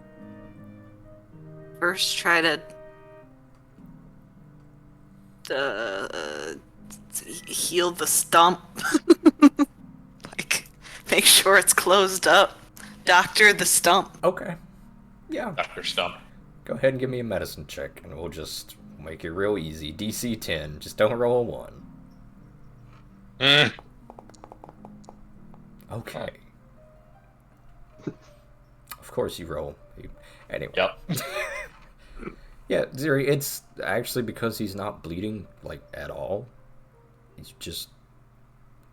[SPEAKER 4] first try to heal the stump. Like, make sure it's closed up. Doctor the stump.
[SPEAKER 1] Okay. Yeah.
[SPEAKER 2] Dr. Stump.
[SPEAKER 1] Go ahead and give me a medicine check, and we'll just make it real easy. DC 10. Just don't roll a 1. Okay. Of course you roll. Anyway.
[SPEAKER 2] Yep.
[SPEAKER 1] Yeah, Ziri, it's actually because he's not bleeding, like, at all. He's just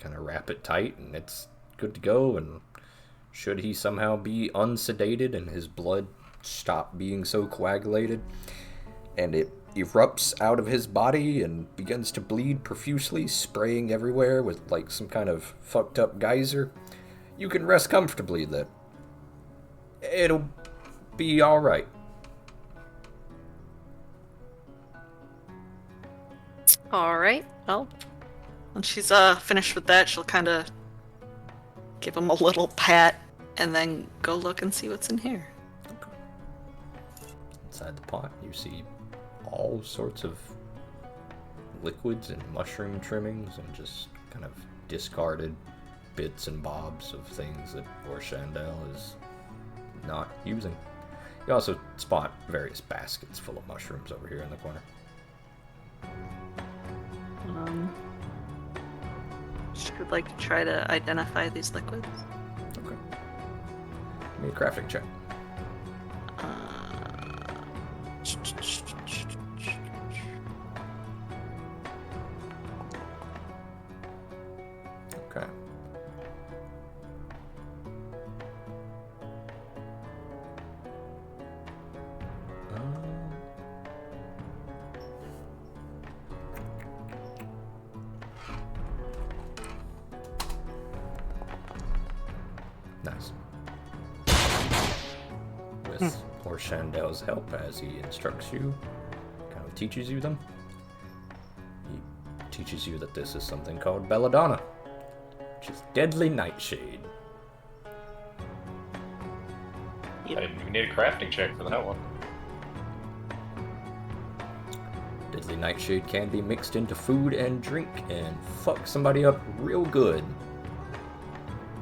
[SPEAKER 1] kind of wrap it tight, and it's good to go, and should he somehow be unsedated and his blood stop being so coagulated, and it erupts out of his body and begins to bleed profusely, spraying everywhere with, like, some kind of fucked up geyser, you can rest comfortably that it'll be alright.
[SPEAKER 4] Alright, well, when she's finished with that, she'll kind of give him a little pat and then go look and see what's in here.
[SPEAKER 1] Inside the pot, you see all sorts of liquids and mushroom trimmings and just kind of discarded bits and bobs of things that Chandel is not using. You also spot various baskets full of mushrooms over here in the corner.
[SPEAKER 4] She would like to try to identify these liquids.
[SPEAKER 1] Okay. Give me a crafting check. Okay. Nice. With Chandell's help, as he instructs you, kind of teaches you them. He teaches you that this is something called belladonna, which is deadly nightshade.
[SPEAKER 2] I didn't even need a crafting check for that one.
[SPEAKER 1] Deadly nightshade can be mixed into food and drink and fuck somebody up real good.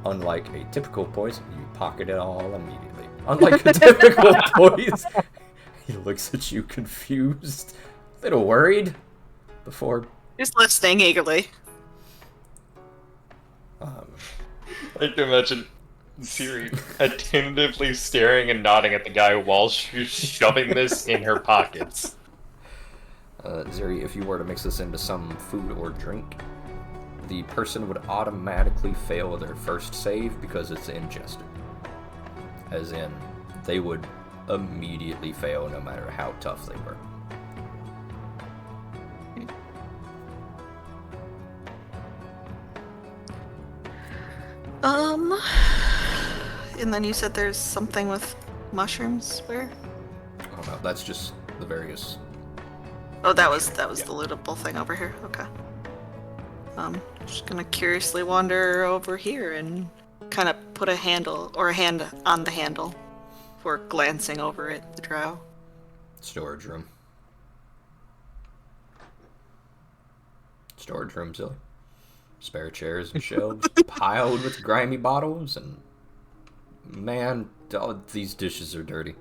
[SPEAKER 1] Unlike a typical poison, you pocket it all immediately. Unlike a typical poison, he looks at you confused, a little worried, before...
[SPEAKER 4] Just listening eagerly.
[SPEAKER 2] I can imagine Siri attentively staring and nodding at the guy while she's shoving this in her pockets.
[SPEAKER 1] Ziri, if you were to mix this into some food or drink, the person would automatically fail their first save because it's ingested. As in, they would immediately fail no matter how tough they were.
[SPEAKER 4] And then you said there's something with mushrooms where?
[SPEAKER 1] Oh no, that's just the various...
[SPEAKER 4] Oh, that was the lootable thing over here. Okay. Just gonna curiously wander over here and kind of put a hand on the handle for glancing over at the drow.
[SPEAKER 1] Storage room. Storage room, silly. Spare chairs and shelves piled with grimy bottles, and man, all these dishes are dirty.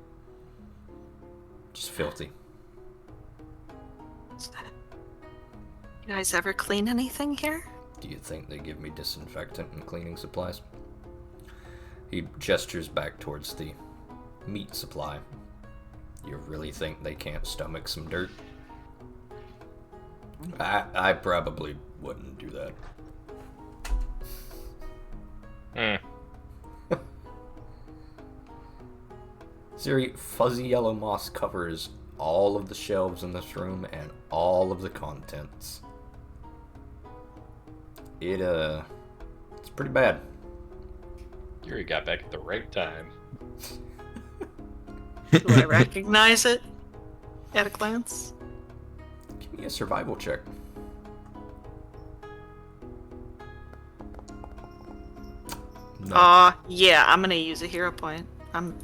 [SPEAKER 1] Just filthy.
[SPEAKER 4] You guys ever clean anything here?
[SPEAKER 1] Do you think they give me disinfectant and cleaning supplies? He gestures back towards the meat supply. You really think they can't stomach some dirt? I probably wouldn't do that. Siri, fuzzy yellow moss covers all of the shelves in this room and all of the contents. It's pretty bad.
[SPEAKER 2] Yuri got back at the right time.
[SPEAKER 4] Do I recognize it at a glance?
[SPEAKER 1] Give me a survival check. No.
[SPEAKER 4] Yeah, I'm gonna use a hero point. I'm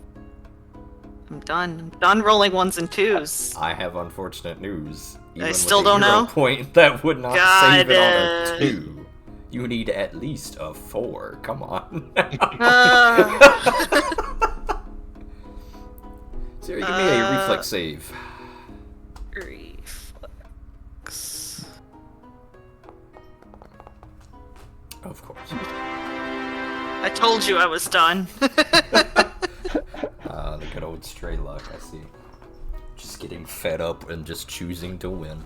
[SPEAKER 4] done. I'm done rolling ones and twos.
[SPEAKER 1] I have unfortunate news.
[SPEAKER 4] I
[SPEAKER 1] Even
[SPEAKER 4] still
[SPEAKER 1] with a
[SPEAKER 4] don't
[SPEAKER 1] hero
[SPEAKER 4] know?
[SPEAKER 1] point, that would not
[SPEAKER 4] Got
[SPEAKER 1] save it on a
[SPEAKER 4] it.
[SPEAKER 1] 2. You need at least a 4. Come on. Siri, give me a reflex save.
[SPEAKER 4] Reflex.
[SPEAKER 1] Of course.
[SPEAKER 4] I told you I was done.
[SPEAKER 1] The good old stray luck, I see. Just getting fed up and just choosing to win.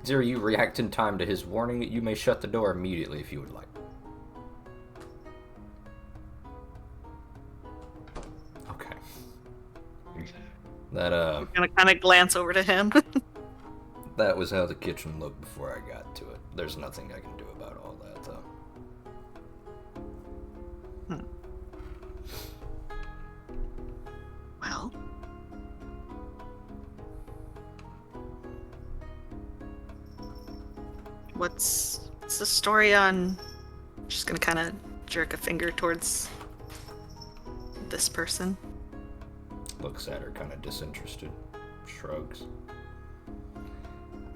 [SPEAKER 1] Zero, you react in time to his warning. You may shut the door immediately if you would like. Okay. That,
[SPEAKER 4] I'm gonna kind of glance over to him.
[SPEAKER 1] that was how the kitchen looked before I got to it. There's nothing I can do about all that, though.
[SPEAKER 4] Well. What's the story on... Just gonna kind of jerk a finger towards this person.
[SPEAKER 1] Looks at her kind of disinterested. Shrugs.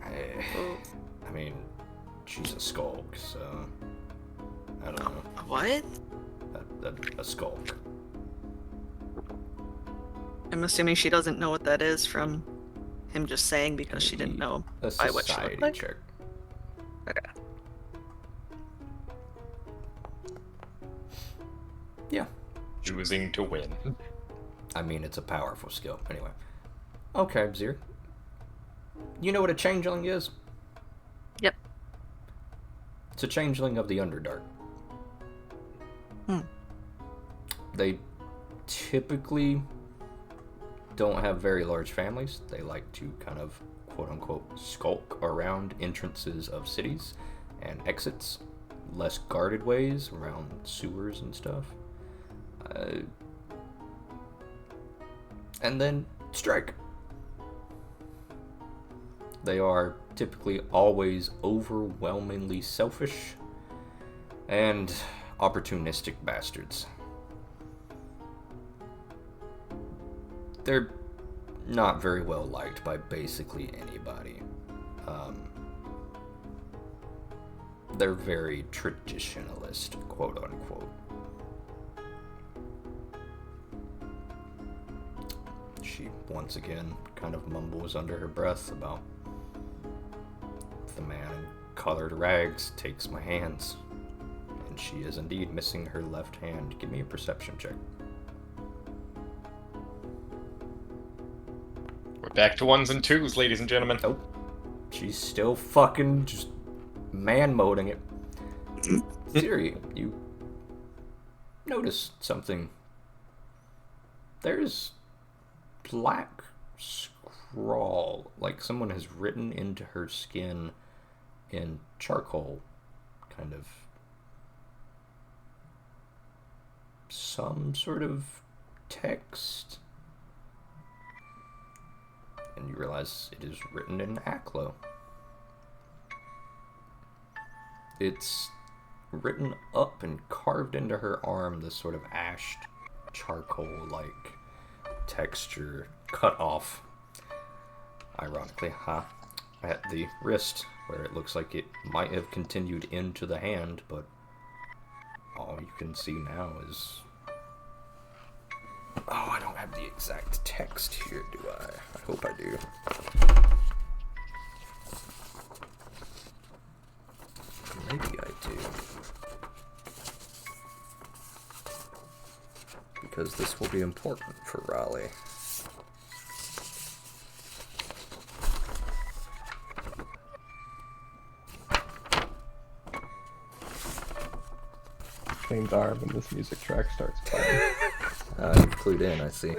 [SPEAKER 4] Oh.
[SPEAKER 1] I mean, she's a skulk, so... I don't know.
[SPEAKER 4] What?
[SPEAKER 1] A skulk.
[SPEAKER 4] I'm assuming she doesn't know what that is from him just saying because she didn't know
[SPEAKER 1] A
[SPEAKER 4] by what she
[SPEAKER 1] society
[SPEAKER 4] looked like.
[SPEAKER 1] check.
[SPEAKER 4] Okay.
[SPEAKER 1] Yeah.
[SPEAKER 2] Choosing to win.
[SPEAKER 1] I mean, it's a powerful skill. Anyway. Okay, Zir. You know what a changeling is?
[SPEAKER 4] Yep.
[SPEAKER 1] It's a changeling of the Underdark.
[SPEAKER 4] Hmm.
[SPEAKER 1] They typically don't have very large families. They like to kind of, quote-unquote, skulk around entrances of cities and exits, less guarded ways around sewers and stuff. And then strike. They are typically always overwhelmingly selfish and opportunistic bastards. They're not very well liked by basically anybody. They're very traditionalist, quote unquote. She once again kind of mumbles under her breath about the man in colored rags takes my hands. And she is indeed missing her left hand. Give me a perception check.
[SPEAKER 2] We're back to ones and twos, ladies and gentlemen.
[SPEAKER 1] Nope. She's still fucking just man-moding it. Siri, you notice something. There's black scrawl, like someone has written into her skin in charcoal, kind of some sort of text. And you realize it is written in Aklo. It's written up and carved into her arm, this sort of ashed, charcoal-like texture, cut off, ironically, at the wrist, where it looks like it might have continued into the hand, but all you can see now is... Oh, I don't have the exact text here, do I? I hope I do. Maybe I do. Because this will be important for Raleigh.
[SPEAKER 3] Cleaned arm and this music track starts playing.
[SPEAKER 1] You've clued in, I see.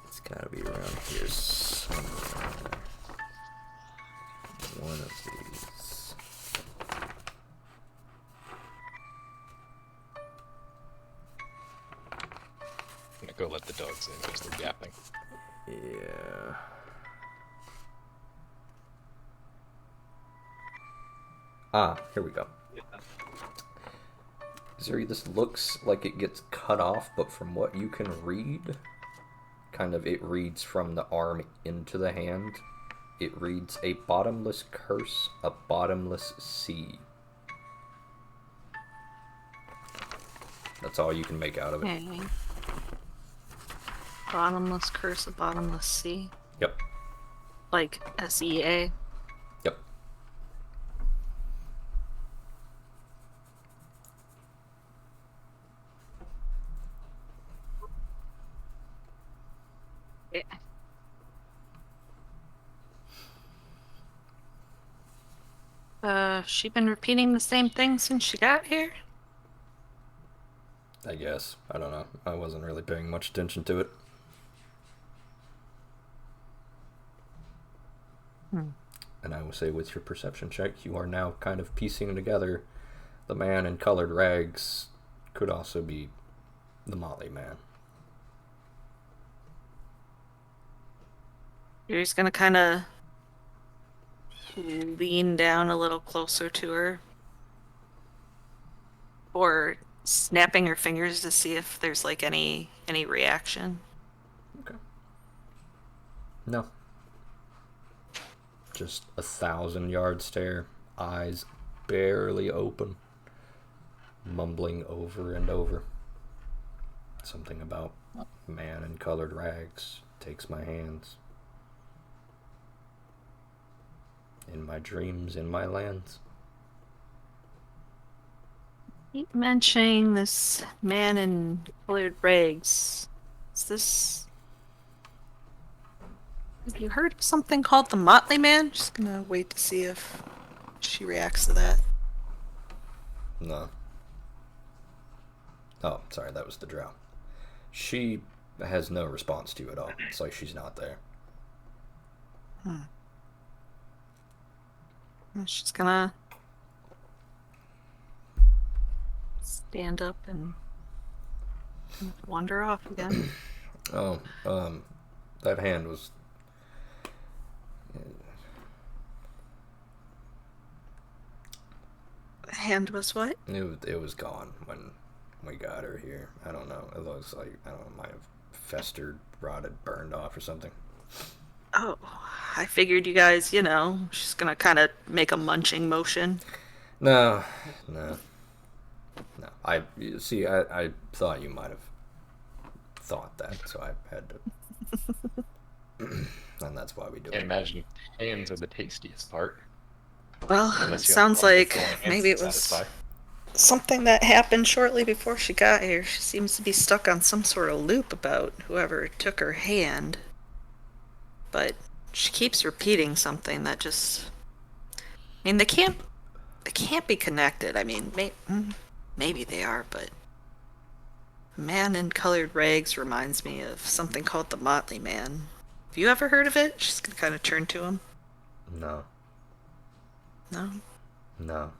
[SPEAKER 1] It's gotta be around here somewhere.
[SPEAKER 2] go let the dogs in because they're yapping.
[SPEAKER 1] Yeah. Ah, here we go. Zuri, this looks like it gets cut off, but from what you can read, kind of it reads from the arm into the hand. It reads a bottomless curse, a bottomless sea. That's all you can make out of it.
[SPEAKER 4] Okay. Bottomless curse, a bottomless sea.
[SPEAKER 1] Yep.
[SPEAKER 4] Like SEA.
[SPEAKER 1] Yep.
[SPEAKER 4] Yeah. She been repeating the same thing since she got here?
[SPEAKER 1] I guess. I don't know. I wasn't really paying much attention to it. And I will say, with your perception check, you are now kind of piecing together the man in colored rags could also be the Motley Man.
[SPEAKER 4] You're just gonna kind of lean down a little closer to her. Or snapping her fingers to see if there's like any reaction.
[SPEAKER 1] Okay. No. Just 1,000-yard stare, eyes barely open, mumbling over and over. Something about man in colored rags takes my hands. In my dreams, in my lands.
[SPEAKER 4] Keep mentioning this man in colored rags. Is this... Have you heard of something called the Motley Man? Just gonna wait to see if she reacts to that.
[SPEAKER 1] No. Oh, sorry, that was the drow. She has no response to you at all. It's like she's not there.
[SPEAKER 4] She's gonna stand up and wander off again.
[SPEAKER 1] Oh, that hand was...
[SPEAKER 4] The hand was what?
[SPEAKER 1] It was gone when we got her here. I don't know. It looks like, I don't know, might have festered, rotted, burned off or something.
[SPEAKER 4] Oh, I figured you guys, she's gonna kind of make a munching motion.
[SPEAKER 1] No. I thought you might have thought that, so I had to. And that's why we do
[SPEAKER 2] Can't
[SPEAKER 1] it.
[SPEAKER 2] imagine hands are the tastiest part.
[SPEAKER 4] Well,
[SPEAKER 2] Unless you
[SPEAKER 4] sounds
[SPEAKER 2] have
[SPEAKER 4] like
[SPEAKER 2] hands
[SPEAKER 4] maybe it
[SPEAKER 2] to
[SPEAKER 4] was
[SPEAKER 2] satisfy.
[SPEAKER 4] something that happened shortly before she got here. She seems to be stuck on some sort of loop about whoever took her hand. But she keeps repeating something that just... I mean, they can't be connected. I mean, maybe they are, but... Man in colored rags reminds me of something called the Motley Man. Have you ever heard of it? She's gonna kind of turn to him.
[SPEAKER 1] No.
[SPEAKER 4] No?
[SPEAKER 1] No.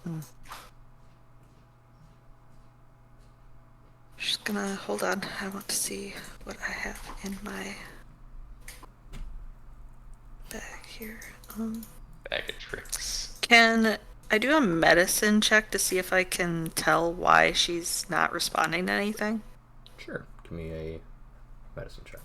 [SPEAKER 4] She's gonna... Hold on. I want to see what I have in my bag here.
[SPEAKER 2] Bag of tricks.
[SPEAKER 4] Can I do a medicine check to see if I can tell why she's not responding to anything?
[SPEAKER 1] Sure. Give me a medicine check.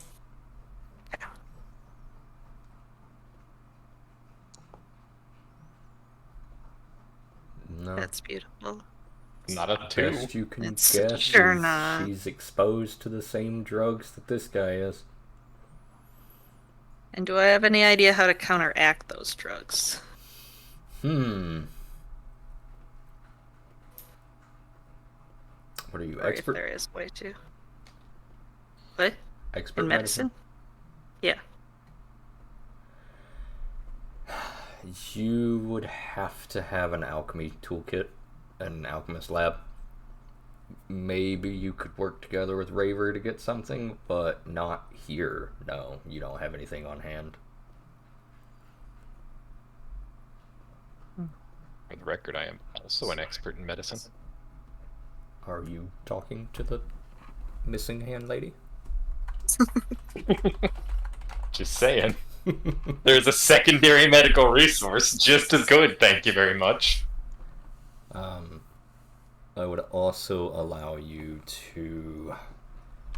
[SPEAKER 1] No.
[SPEAKER 4] That's beautiful.
[SPEAKER 2] Not a 2.
[SPEAKER 1] Best you can
[SPEAKER 4] It's
[SPEAKER 1] guess
[SPEAKER 4] sure
[SPEAKER 1] is
[SPEAKER 4] not.
[SPEAKER 1] she's exposed to the same drugs that this guy is.
[SPEAKER 4] And do I have any idea how to counteract those drugs?
[SPEAKER 1] What are you,
[SPEAKER 4] Or
[SPEAKER 1] expert?
[SPEAKER 4] if there is a way to. What?
[SPEAKER 1] Expert
[SPEAKER 4] In medicine? Yeah.
[SPEAKER 1] You would have to have an alchemy toolkit, an alchemist lab. Maybe you could work together with Raver to get something, but not here. No, you don't have anything on hand.
[SPEAKER 2] For the record, I am also an expert in medicine.
[SPEAKER 1] Are you talking to the missing hand lady?
[SPEAKER 2] Just saying. There's a secondary medical resource just as good, thank you very much.
[SPEAKER 1] I would also allow you to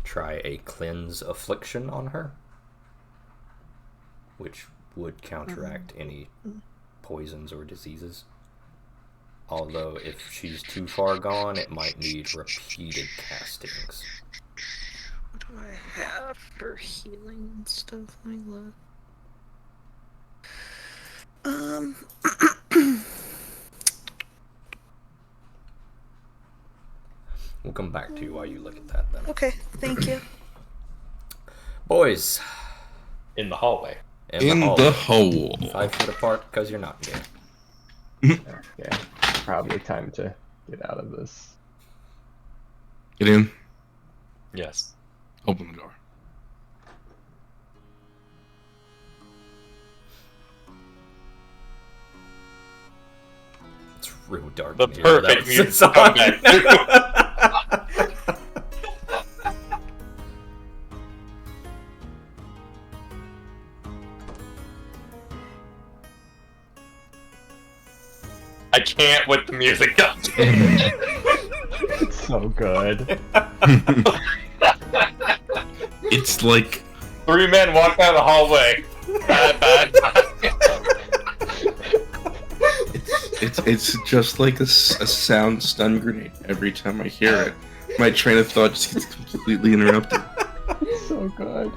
[SPEAKER 1] try a cleanse affliction on her, which would counteract any poisons or diseases. Although if she's too far gone, it might need repeated castings.
[SPEAKER 4] What do I have for healing and stuff like that?
[SPEAKER 1] We'll come back to you while you look at that then.
[SPEAKER 4] Okay, thank you.
[SPEAKER 1] Boys,
[SPEAKER 2] In the hallway.
[SPEAKER 5] In
[SPEAKER 1] hall.
[SPEAKER 5] the hole.
[SPEAKER 1] 5 foot apart because you're not here.
[SPEAKER 3] Yeah, probably time to get out of this.
[SPEAKER 5] Get in.
[SPEAKER 2] Yes.
[SPEAKER 5] Open the door.
[SPEAKER 1] It's real dark.
[SPEAKER 2] The
[SPEAKER 1] in here
[SPEAKER 2] perfect
[SPEAKER 1] without
[SPEAKER 2] music
[SPEAKER 1] this
[SPEAKER 2] to come
[SPEAKER 1] on.
[SPEAKER 2] back to. I can't with the music up.
[SPEAKER 3] It's so good.
[SPEAKER 5] It's like
[SPEAKER 2] 3 men walk down the hallway. Bad.
[SPEAKER 5] it's just like a sound stun grenade every time I hear it. My train of thought just gets completely interrupted.
[SPEAKER 3] It's so good.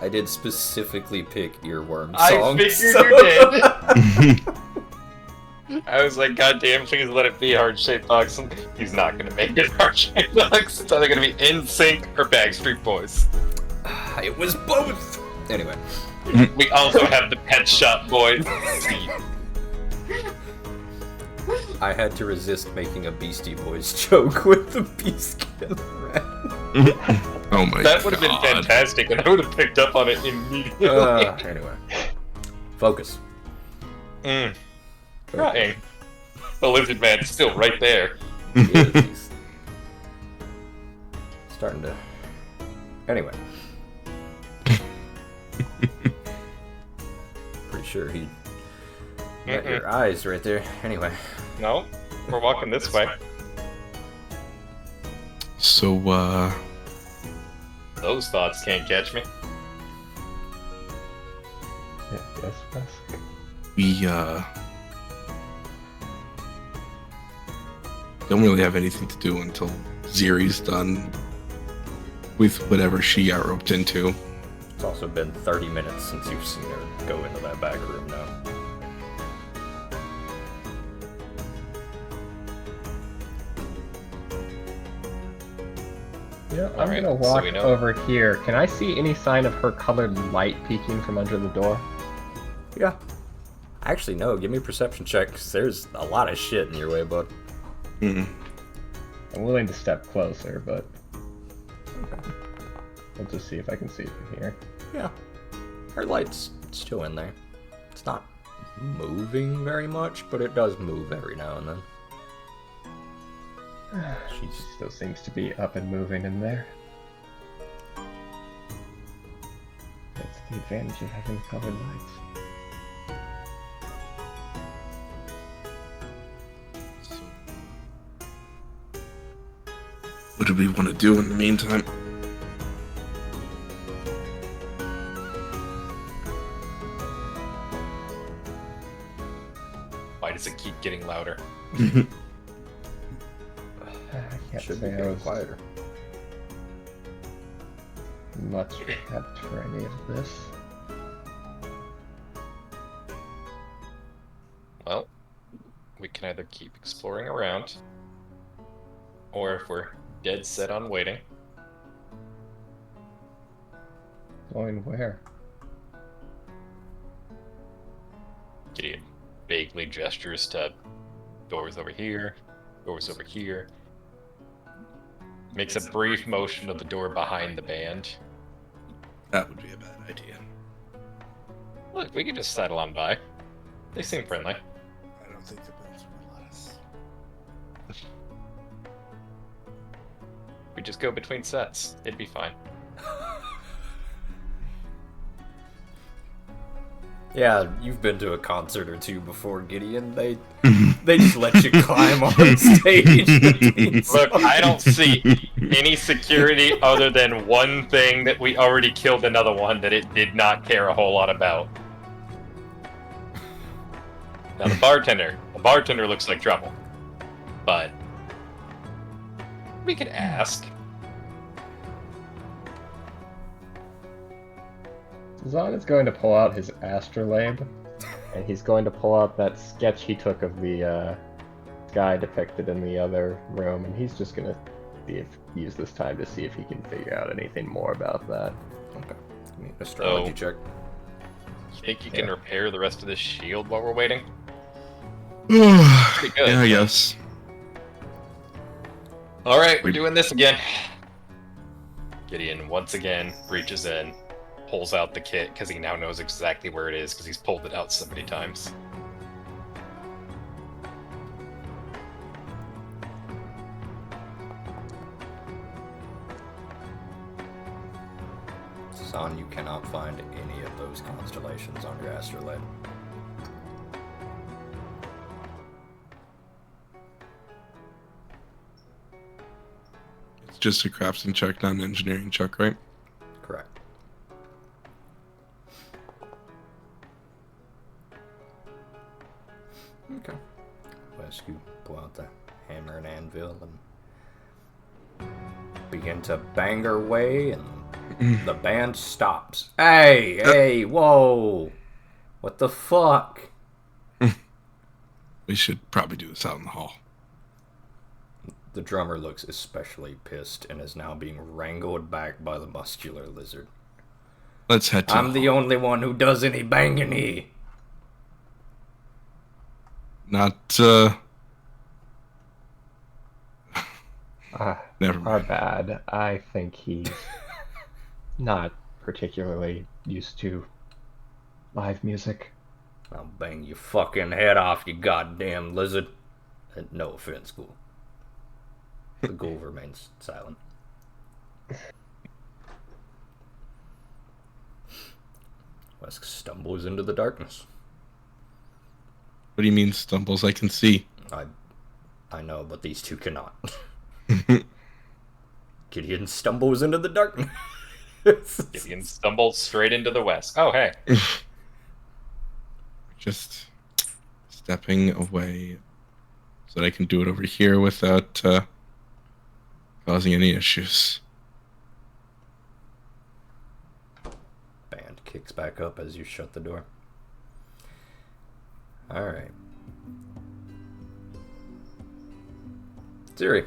[SPEAKER 1] I did specifically pick earworm
[SPEAKER 2] I
[SPEAKER 1] songs.
[SPEAKER 2] figured you did. I was like, God damn, please let it be Heart-Shaped Box. He's not gonna make it Heart-Shaped Box. It's either gonna be NSYNC or Backstreet Boys.
[SPEAKER 1] It was both. Anyway,
[SPEAKER 2] We also have the Pet Shop Boys.
[SPEAKER 1] I had to resist making a Beastie Boys joke with the Beastskin Rat.
[SPEAKER 5] Oh my god.
[SPEAKER 2] That would have been fantastic, and I would have picked up on it immediately.
[SPEAKER 1] Anyway, focus.
[SPEAKER 2] Crying. The lizard man's still right there.
[SPEAKER 1] He's starting to. Anyway. Pretty sure he got your eyes right there. Anyway.
[SPEAKER 2] No, we're walking this way.
[SPEAKER 5] So,
[SPEAKER 2] Those thoughts can't catch me.
[SPEAKER 3] Yeah, yes, Wesk.
[SPEAKER 5] we, don't really have anything to do until Ziri's done with whatever she got roped into.
[SPEAKER 1] It's also been 30 minutes since you've seen her go into that back room now.
[SPEAKER 3] Yeah, I'm
[SPEAKER 2] Alright,
[SPEAKER 3] gonna
[SPEAKER 2] so
[SPEAKER 3] walk
[SPEAKER 2] we know.
[SPEAKER 3] over here. Can I see any sign of her colored light peeking from under the door?
[SPEAKER 1] Yeah. Actually, no. Give me a perception check, 'cause there's a lot of shit in your way, bud.
[SPEAKER 5] Hmm.
[SPEAKER 3] I'm willing to step closer, but I'll just see if I can see it from here.
[SPEAKER 1] Yeah. Her light's still in there. It's not moving very much, but it does move every now and then.
[SPEAKER 3] She still seems to be up and moving in there. That's the advantage of having colored lights.
[SPEAKER 5] What do we want to do in the meantime?
[SPEAKER 2] Why does it keep getting louder?
[SPEAKER 3] I can't
[SPEAKER 1] Should be
[SPEAKER 3] say I
[SPEAKER 1] getting
[SPEAKER 3] was
[SPEAKER 1] quieter.
[SPEAKER 3] much prepped for any of this.
[SPEAKER 2] Well, we can either keep exploring around, or if we're dead set on waiting,
[SPEAKER 3] Going where?
[SPEAKER 2] Gideon vaguely gestures to doors over here, doors over here. Makes a brief motion to the door behind the band.
[SPEAKER 5] That would be a bad idea.
[SPEAKER 2] Look, we can just sidle on by. They seem friendly.
[SPEAKER 5] I don't think the birds would let us.
[SPEAKER 2] We just go between sets. It'd be fine.
[SPEAKER 1] Yeah, you've been to a concert or two before, Gideon. They just let you climb on stage.
[SPEAKER 2] Look, I don't see any security other than one thing that we already killed another one that it did not care a whole lot about. Now the bartender looks like trouble, but we could ask.
[SPEAKER 3] Zahn is going to pull out his astrolabe, and he's going to pull out that sketch he took of the guy depicted in the other room, and he's just gonna use this time to see if he can figure out anything more about that.
[SPEAKER 1] Okay. Give me an astrology check.
[SPEAKER 2] You think you can repair the rest of this shield while we're waiting?
[SPEAKER 5] Pretty
[SPEAKER 2] good,
[SPEAKER 5] Yeah,
[SPEAKER 2] but-
[SPEAKER 5] yes.
[SPEAKER 2] Alright, we're doing this again. Gideon once again reaches in, pulls out the kit because he now knows exactly where it is because he's pulled it out so many times.
[SPEAKER 1] Son, you cannot find any of those constellations on your astrolabe.
[SPEAKER 5] It's just a craftsman check, not an engineering check, right?
[SPEAKER 1] Correct. Okay. Wes, you pull out the hammer and anvil and begin to bang her way, and the band stops. Hey, whoa! What the fuck?
[SPEAKER 5] We should probably do this out in the hall.
[SPEAKER 1] The drummer looks especially pissed and is now being wrangled back by the muscular lizard.
[SPEAKER 5] Let's head to
[SPEAKER 1] I'm the
[SPEAKER 5] hall.
[SPEAKER 1] only one who does any banging here.
[SPEAKER 5] Not, never
[SPEAKER 3] Our
[SPEAKER 5] mind.
[SPEAKER 3] bad. I think he's not particularly used to live music.
[SPEAKER 1] I'll bang your fucking head off, you goddamn lizard. No offense, ghoul. The ghoul remains silent. Wesk stumbles into the darkness.
[SPEAKER 5] What do you mean stumbles? I can see.
[SPEAKER 1] I know, but these two cannot. Gideon stumbles into the darkness.
[SPEAKER 2] Gideon stumbles straight into the west. Oh, hey.
[SPEAKER 5] Just stepping away so that I can do it over here without causing any issues.
[SPEAKER 1] Band kicks back up as you shut the door. Alright. Siri,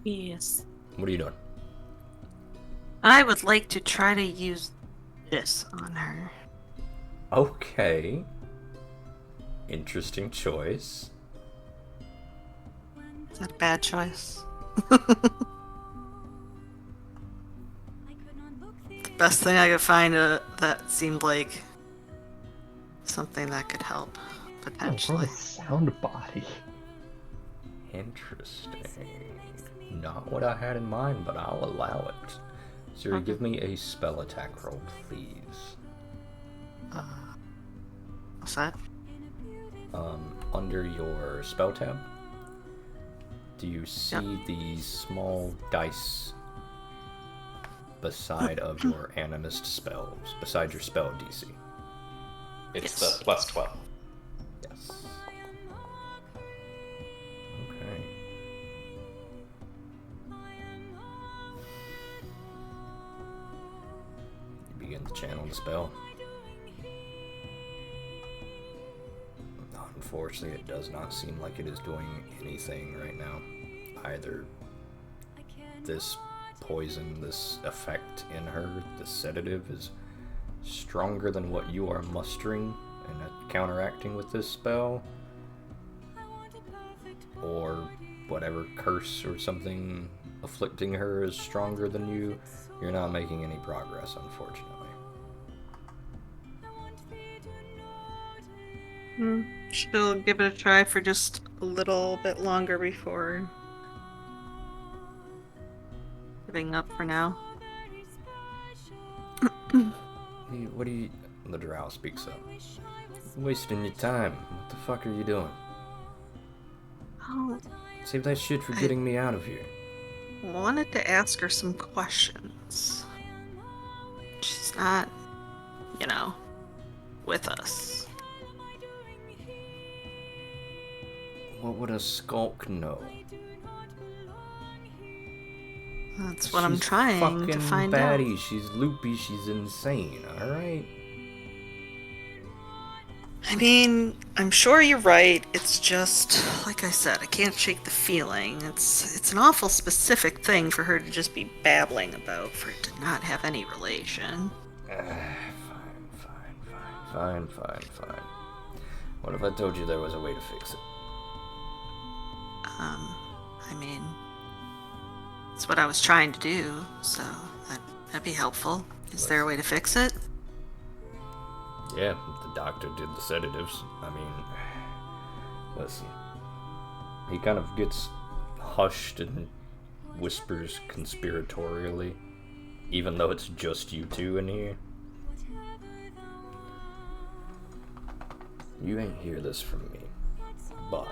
[SPEAKER 4] Yes.
[SPEAKER 1] what are you doing?
[SPEAKER 4] I would like to try to use this on her.
[SPEAKER 1] Okay. Interesting choice.
[SPEAKER 4] Is that a bad choice? Best thing I could find that seemed like something that could help,
[SPEAKER 3] From
[SPEAKER 4] potentially.
[SPEAKER 3] a sound body.
[SPEAKER 1] Interesting. Not what I had in mind, but I'll allow it. Siri, give me a spell attack roll, please.
[SPEAKER 4] What's that?
[SPEAKER 1] Under your spell tab, do you see the small dice beside of your animist spells, beside your spell DC?
[SPEAKER 2] It's
[SPEAKER 4] Yes.
[SPEAKER 2] the plus 12.
[SPEAKER 1] Yes. Okay. You begin to channel the spell. Unfortunately, it does not seem like it is doing anything right now. Either this poison, this effect in her, this sedative, is stronger than what you are mustering and counteracting with this spell, or whatever curse or something afflicting her is stronger than you. You're not making any progress, unfortunately.
[SPEAKER 4] She'll give it a try for just a little bit longer before giving up for now.
[SPEAKER 1] What do you... The drow speaks up. You're wasting your time. What the fuck are you doing?
[SPEAKER 4] Oh,
[SPEAKER 1] Save that shit for getting me out of here.
[SPEAKER 4] wanted to ask her some questions. She's not, with us.
[SPEAKER 1] What would a skulk know?
[SPEAKER 4] That's what I'm
[SPEAKER 1] She's
[SPEAKER 4] trying to
[SPEAKER 1] fucking
[SPEAKER 4] find
[SPEAKER 1] batty.
[SPEAKER 4] out.
[SPEAKER 1] She's loopy. She's insane. All right.
[SPEAKER 4] I mean, I'm sure you're right. It's just, like I said, I can't shake the feeling. It's an awful specific thing for her to just be babbling about, for it to not have any relation.
[SPEAKER 1] Fine. What if I told you there was a way to fix it?
[SPEAKER 4] I mean, it's what I was trying to do, so that'd be helpful. Is there a way to fix it?
[SPEAKER 1] Yeah, the doctor did the sedatives. I mean, listen. He kind of gets hushed and whispers conspiratorially, even though it's just you two in here. You ain't hear this from me, but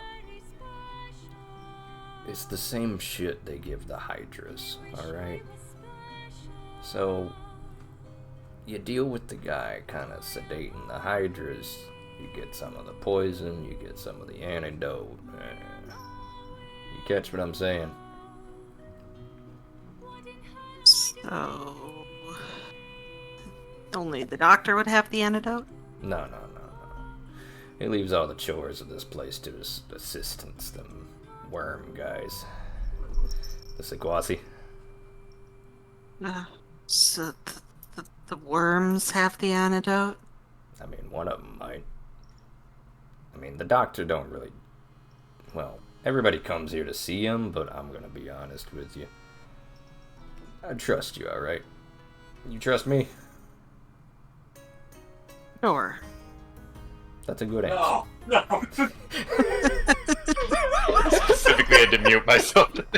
[SPEAKER 1] it's the same shit they give the Hydras, alright? So, you deal with the guy kind of sedating the Hydras, you get some of the poison, you get some of the antidote. You catch what I'm saying?
[SPEAKER 4] So, only the doctor would have the antidote?
[SPEAKER 1] No. He leaves all the chores of this place to his assistants, them worm guys. The Sequasi.
[SPEAKER 4] So the worms have the antidote?
[SPEAKER 1] I mean, one of them might. I mean, the doctor don't really... Well, everybody comes here to see him, but I'm gonna be honest with you. I trust you, alright? You trust me?
[SPEAKER 4] Sure.
[SPEAKER 1] That's a good answer.
[SPEAKER 7] No.
[SPEAKER 2] Specifically had to mute myself.
[SPEAKER 1] Look,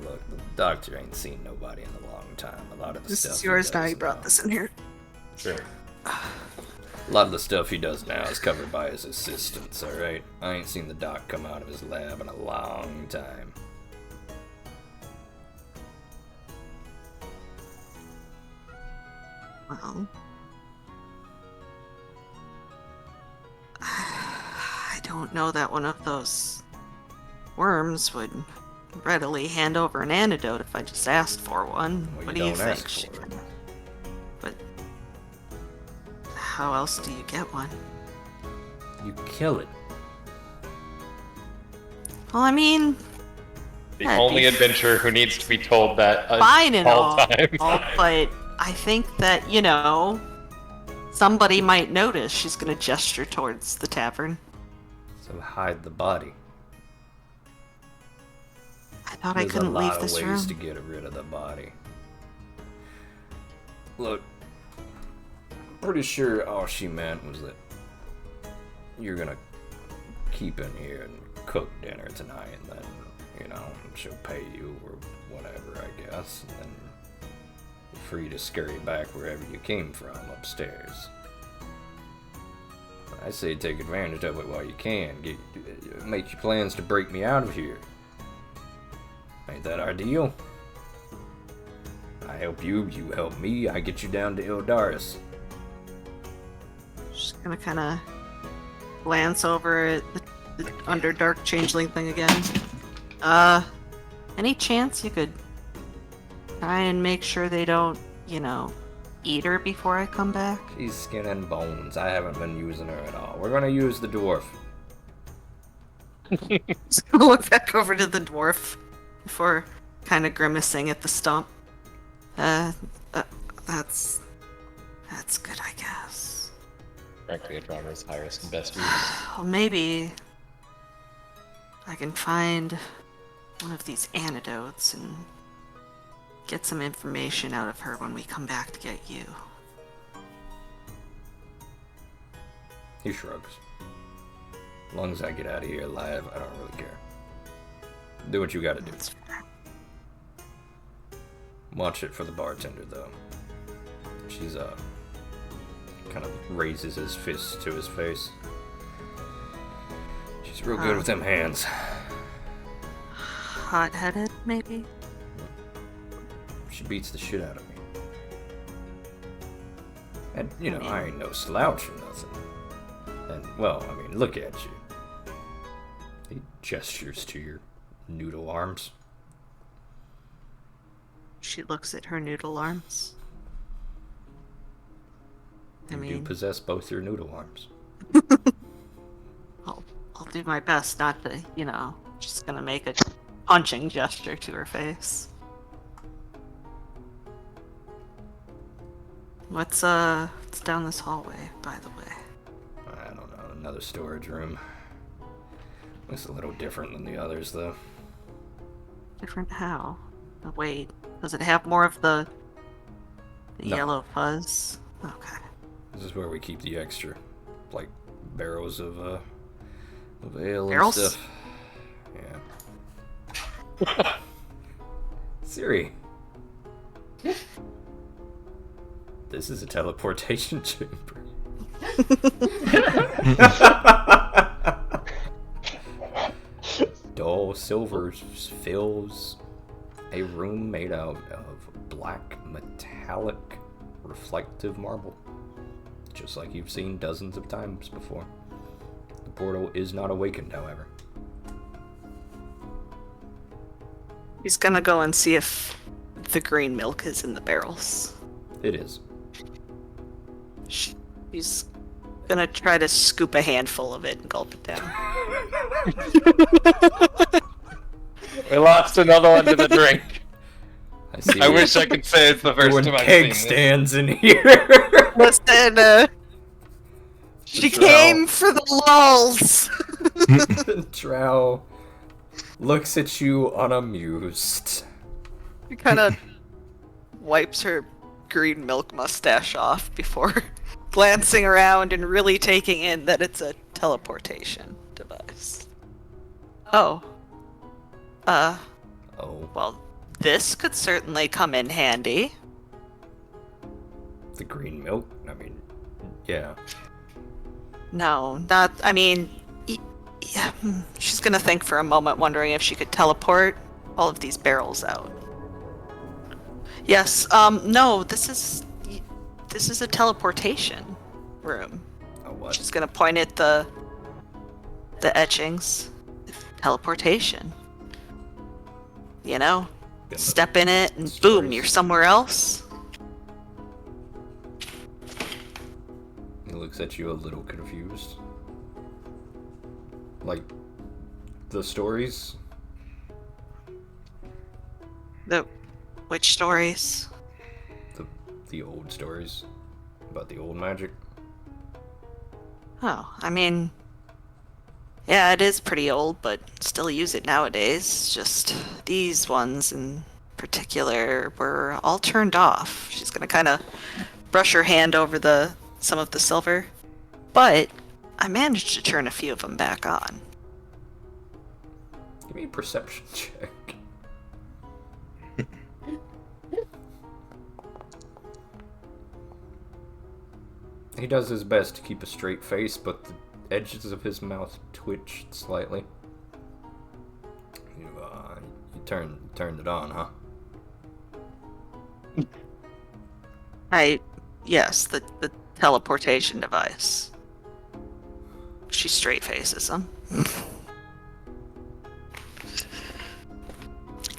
[SPEAKER 1] the doctor ain't seen nobody in a long time. A lot of the
[SPEAKER 4] This
[SPEAKER 1] stuff
[SPEAKER 4] is
[SPEAKER 1] he
[SPEAKER 4] yours now.
[SPEAKER 1] does
[SPEAKER 4] You brought
[SPEAKER 1] now-
[SPEAKER 4] this in here.
[SPEAKER 2] Sure.
[SPEAKER 1] A lot of the stuff he does now is covered by his assistants, alright? I ain't seen the doc come out of his lab in a long time.
[SPEAKER 4] Well, I don't know that one of those worms would readily hand over an antidote if I just asked for one.
[SPEAKER 1] Well,
[SPEAKER 4] What
[SPEAKER 1] you
[SPEAKER 4] do you
[SPEAKER 1] don't
[SPEAKER 4] think?
[SPEAKER 1] ask for it.
[SPEAKER 4] But how else do you get one?
[SPEAKER 1] You kill it.
[SPEAKER 4] Well, I mean,
[SPEAKER 2] The
[SPEAKER 4] That'd
[SPEAKER 2] only
[SPEAKER 4] be
[SPEAKER 2] adventurer who needs to be told that
[SPEAKER 4] fine and all,
[SPEAKER 2] times.
[SPEAKER 4] but I think that, somebody might notice. She's gonna gesture towards the tavern.
[SPEAKER 1] So hide the body.
[SPEAKER 4] I thought I
[SPEAKER 1] There's
[SPEAKER 4] couldn't
[SPEAKER 1] a lot
[SPEAKER 4] leave
[SPEAKER 1] of
[SPEAKER 4] this
[SPEAKER 1] ways
[SPEAKER 4] room.
[SPEAKER 1] to get rid of the body. Look, pretty sure all she meant was that you're gonna keep in here and cook dinner tonight, and then, she'll pay you or whatever, I guess, and then you're free to scurry back wherever you came from upstairs. I say take advantage of it while you can. Make your plans to break me out of here. Ain't that our deal? I help you, you help me, I get you down to Ildaris.
[SPEAKER 4] Just gonna kind of glance over at the Underdark changeling thing again. Any chance you could try and make sure they don't, eat her before I come back?
[SPEAKER 1] She's skin and bones. I haven't been using her at all. We're gonna use the dwarf.
[SPEAKER 4] Just gonna look back over to the dwarf before kind of grimacing at the stump. That's good, I guess.
[SPEAKER 2] Frankly, I'd rather his highest and best use.
[SPEAKER 4] Well, maybe I can find one of these antidotes and get some information out of her when we come back to get you.
[SPEAKER 1] He shrugs. As long as I get out of here alive, I don't really care. Do what you gotta do.
[SPEAKER 4] That's fair.
[SPEAKER 1] Watch it for the bartender, though. She's, kind of raises his fist to his face. She's real good with them hands.
[SPEAKER 4] Hot-headed, maybe?
[SPEAKER 1] She beats the shit out of me. And, you know, I ain't no slouch or nothing. And, well, I mean, look at you. He gestures to your noodle arms.
[SPEAKER 4] She looks at her noodle arms.
[SPEAKER 1] You do possess both your noodle arms.
[SPEAKER 4] I'll do my best not to, you know, just gonna make a punching gesture to her face. What's down this hallway, by the way?
[SPEAKER 1] I don't know, another storage room. Looks a little different than the others, though.
[SPEAKER 4] Different how? Oh, wait, does it have more of the
[SPEAKER 1] No.
[SPEAKER 4] yellow fuzz? Okay.
[SPEAKER 1] This is where we keep the extra, like, barrels of ale
[SPEAKER 4] Barrels?
[SPEAKER 1] and stuff. Yeah. Siri. This is a teleportation chamber. Dull silver fills a room made out of black metallic reflective marble, just like you've seen dozens of times before. The portal is not awakened, however.
[SPEAKER 4] He's gonna go and see if the green milk is in the barrels.
[SPEAKER 1] It is.
[SPEAKER 4] He's gonna try to scoop a handful of it and gulp it down.
[SPEAKER 2] We lost another one to the drink.
[SPEAKER 1] I see.
[SPEAKER 2] I wish I could say it's the first
[SPEAKER 1] when
[SPEAKER 2] time I've
[SPEAKER 1] keg
[SPEAKER 2] seen this.
[SPEAKER 1] stands in here.
[SPEAKER 4] Listen, she came for the lulls.
[SPEAKER 1] Drow looks at you unamused.
[SPEAKER 4] She kind of wipes her green milk mustache off before glancing around and really taking in that it's a teleportation device. Oh.
[SPEAKER 1] Oh,
[SPEAKER 4] Well, this could certainly come in handy.
[SPEAKER 1] the green milk? I mean, yeah.
[SPEAKER 4] No, not. I mean, yeah, she's gonna think for a moment, wondering if she could teleport all of these barrels out. Yes. No. This is a teleportation room.
[SPEAKER 1] A what?
[SPEAKER 4] She's gonna point at the etchings. Teleportation. You know,
[SPEAKER 1] Gonna
[SPEAKER 4] step in it and
[SPEAKER 1] stories.
[SPEAKER 4] boom, you're somewhere else.
[SPEAKER 1] He looks at you a little confused. Like, the stories?
[SPEAKER 4] Which stories?
[SPEAKER 1] The old stories about the old magic.
[SPEAKER 4] Oh, I mean, yeah, it is pretty old, but still use it nowadays. Just these ones in particular were all turned off. She's gonna kind of brush her hand over some of the silver, but I managed to turn a few of them back on.
[SPEAKER 1] Give me a perception check. He does his best to keep a straight face, but the edges of his mouth twitched slightly. You turned it on, huh?
[SPEAKER 4] Yes, the teleportation device. She straight faces him.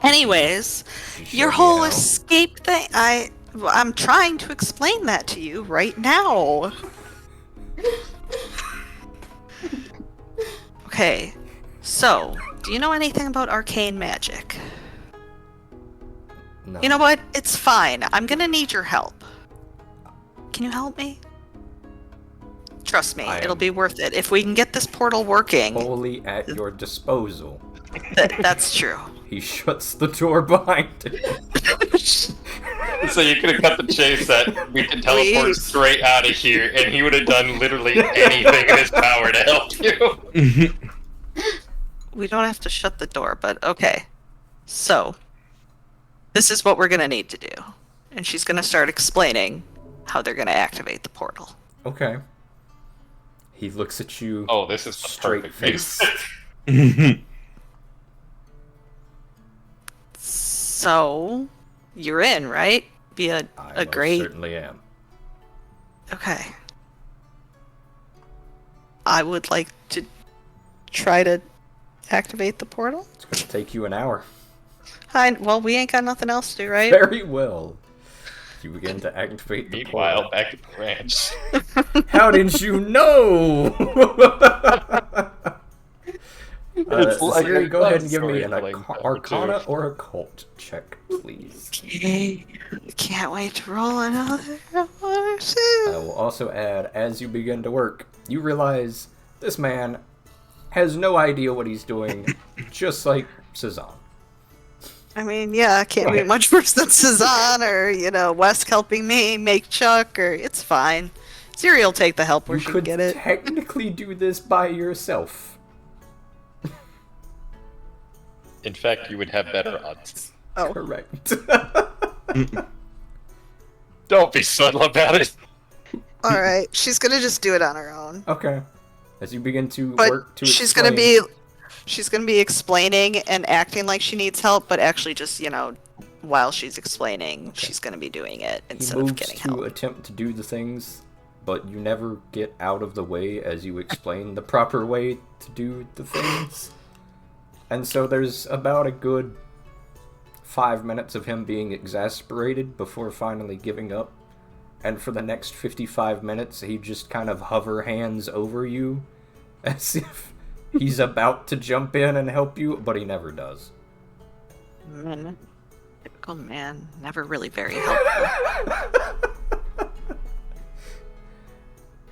[SPEAKER 4] Anyways,
[SPEAKER 1] Did you
[SPEAKER 4] your
[SPEAKER 1] show me
[SPEAKER 4] whole
[SPEAKER 1] how?
[SPEAKER 4] escape thing, I'm trying to explain that to you right now. Okay, so, do you know anything about arcane magic?
[SPEAKER 1] No.
[SPEAKER 4] You know what? It's fine. I'm gonna need your help. Can you help me? Trust me,
[SPEAKER 1] I
[SPEAKER 4] it'll
[SPEAKER 1] am-
[SPEAKER 4] be worth it. If we can get this portal working,
[SPEAKER 1] Wholly at your disposal.
[SPEAKER 4] that's true.
[SPEAKER 1] He shuts the door behind him.
[SPEAKER 2] So you could have cut the chase that we could teleport
[SPEAKER 4] Please.
[SPEAKER 2] straight out of here, and he would have done literally anything in his power to help you.
[SPEAKER 4] We don't have to shut the door, but okay. So, this is what we're gonna need to do. And she's gonna start explaining how they're gonna activate the portal.
[SPEAKER 1] Okay. He looks at you.
[SPEAKER 2] Oh, this is the
[SPEAKER 1] straight
[SPEAKER 2] perfect
[SPEAKER 1] face.
[SPEAKER 2] face.
[SPEAKER 4] So, you're in, right? Be a
[SPEAKER 1] I most
[SPEAKER 4] great.
[SPEAKER 1] certainly am.
[SPEAKER 4] Okay. I would like to try to activate the portal.
[SPEAKER 1] It's gonna take you an hour.
[SPEAKER 4] Well, we ain't got nothing else to do, right?
[SPEAKER 1] Very well. You begin to activate the
[SPEAKER 2] Meanwhile,
[SPEAKER 1] portal.
[SPEAKER 2] back at the ranch.
[SPEAKER 1] How did you know?
[SPEAKER 2] It's like
[SPEAKER 1] Siri,
[SPEAKER 2] a
[SPEAKER 1] go ahead and give
[SPEAKER 2] story
[SPEAKER 1] me an
[SPEAKER 2] playing
[SPEAKER 1] Arcana
[SPEAKER 2] too.
[SPEAKER 1] or Occult check, please.
[SPEAKER 4] Okay. Can't wait to roll another.
[SPEAKER 1] I will also add, as you begin to work, you realize this man has no idea what he's doing, just like Cezanne.
[SPEAKER 4] I mean, yeah, can't be
[SPEAKER 1] Right.
[SPEAKER 4] much worse than Cezanne or, Wesk helping me make Chuck, or it's fine. Siri will take the help where
[SPEAKER 1] You
[SPEAKER 4] she can
[SPEAKER 1] could
[SPEAKER 4] get it.
[SPEAKER 1] technically do this by yourself.
[SPEAKER 2] In fact, you would have better odds.
[SPEAKER 4] Oh,
[SPEAKER 1] Correct.
[SPEAKER 2] Don't be subtle about it.
[SPEAKER 4] alright. She's gonna just do it on her own.
[SPEAKER 1] Okay. As you begin to
[SPEAKER 4] But
[SPEAKER 1] work to
[SPEAKER 4] she's
[SPEAKER 1] explain,
[SPEAKER 4] gonna be explaining and acting like she needs help, but actually just, while she's explaining, she's gonna be doing it
[SPEAKER 1] he
[SPEAKER 4] instead of
[SPEAKER 1] moves
[SPEAKER 4] getting
[SPEAKER 1] to
[SPEAKER 4] help.
[SPEAKER 1] attempt to do the things, but you never get out of the way as you explain the proper way to do the things. And so there's about a good 5 minutes of him being exasperated before finally giving up. And for the next 55 minutes, he just kind of hover hands over you as if he's about to jump in and help you, but he never does.
[SPEAKER 4] Man. Typical man. Never really very helpful.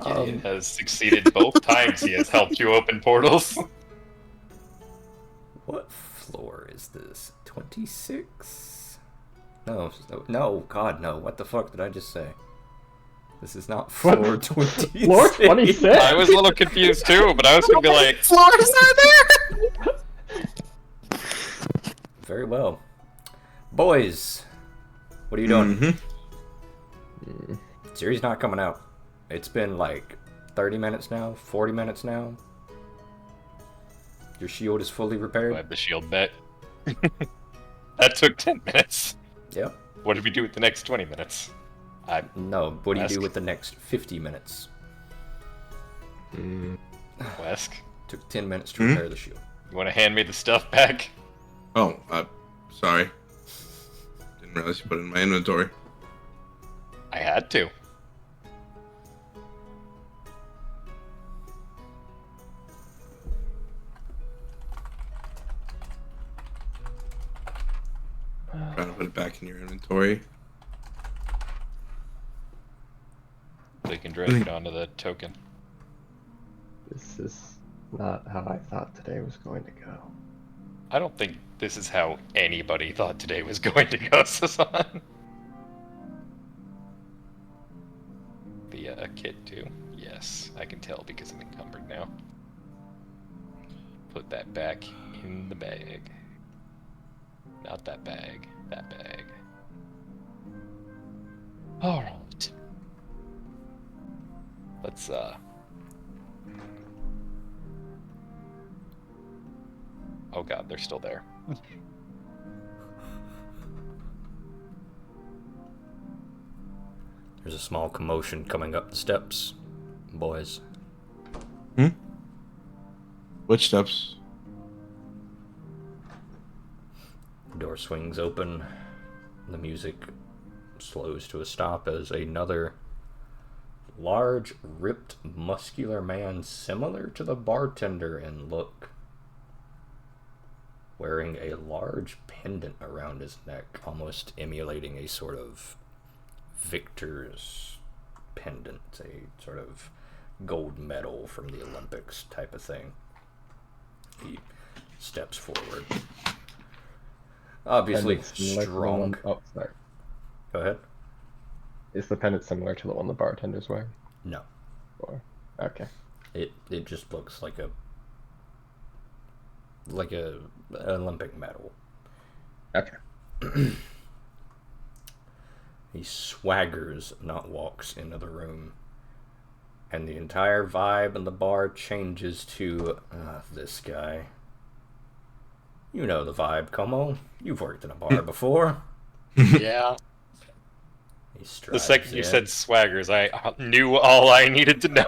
[SPEAKER 2] Gideon has succeeded both times he has helped you open portals.
[SPEAKER 1] What floor is this? 26? No, God, no. What the fuck did I just say? This is not floor 26.
[SPEAKER 3] Floor 26?
[SPEAKER 2] I was a little confused too, but I was gonna be like,
[SPEAKER 4] Floors are there!
[SPEAKER 1] Very well. Boys, what are you doing?
[SPEAKER 5] Mm-hmm.
[SPEAKER 1] Siri's not coming out. It's been like 30 minutes now, 40 minutes now. Your shield is fully
[SPEAKER 2] I
[SPEAKER 1] repaired?
[SPEAKER 2] have the shield bet. That took 10 minutes.
[SPEAKER 1] Yep.
[SPEAKER 2] What did we do with the next 20 minutes?
[SPEAKER 1] No, what do you do
[SPEAKER 2] Ask.
[SPEAKER 1] with the next 50 minutes?
[SPEAKER 2] Wesk,
[SPEAKER 1] Took 10 minutes to repair the shield.
[SPEAKER 2] you want to hand me the stuff back?
[SPEAKER 5] Oh, sorry. Didn't realize you put it in my inventory.
[SPEAKER 2] I had to.
[SPEAKER 5] Trying to put it back in your inventory.
[SPEAKER 2] They can drag it onto the token.
[SPEAKER 3] This is not how I thought today was going to go.
[SPEAKER 2] I don't think this is how anybody thought today was going to go, Sasan. The kit too. Yes, I can tell because I'm encumbered now. Put that back in the bag. Not that bag. That bag. Alright. Let's, Oh god, they're still there.
[SPEAKER 1] There's a small commotion coming up the steps. Boys.
[SPEAKER 5] Which steps?
[SPEAKER 1] The door swings open. The music slows to a stop as another large, ripped, muscular man similar to the bartender in look, wearing a large pendant around his neck, almost emulating a sort of victor's pendant, a sort of gold medal from the Olympics type of thing. He steps forward. Obviously
[SPEAKER 3] Pendant similar to the
[SPEAKER 1] strong.
[SPEAKER 3] one- Oh, sorry.
[SPEAKER 1] Go ahead.
[SPEAKER 3] Is the pendant similar to the one the bartender's wearing?
[SPEAKER 1] No.
[SPEAKER 3] Or okay.
[SPEAKER 1] It just looks like a Olympic medal.
[SPEAKER 3] Okay.
[SPEAKER 1] He swaggers, not walks, into the room. And the entire vibe in the bar changes to, this guy. You know the vibe, Como. You've worked in a bar before.
[SPEAKER 2] Yeah.
[SPEAKER 1] He
[SPEAKER 2] The
[SPEAKER 1] strides
[SPEAKER 2] second you
[SPEAKER 1] in.
[SPEAKER 2] said swaggers, I knew all I needed to know.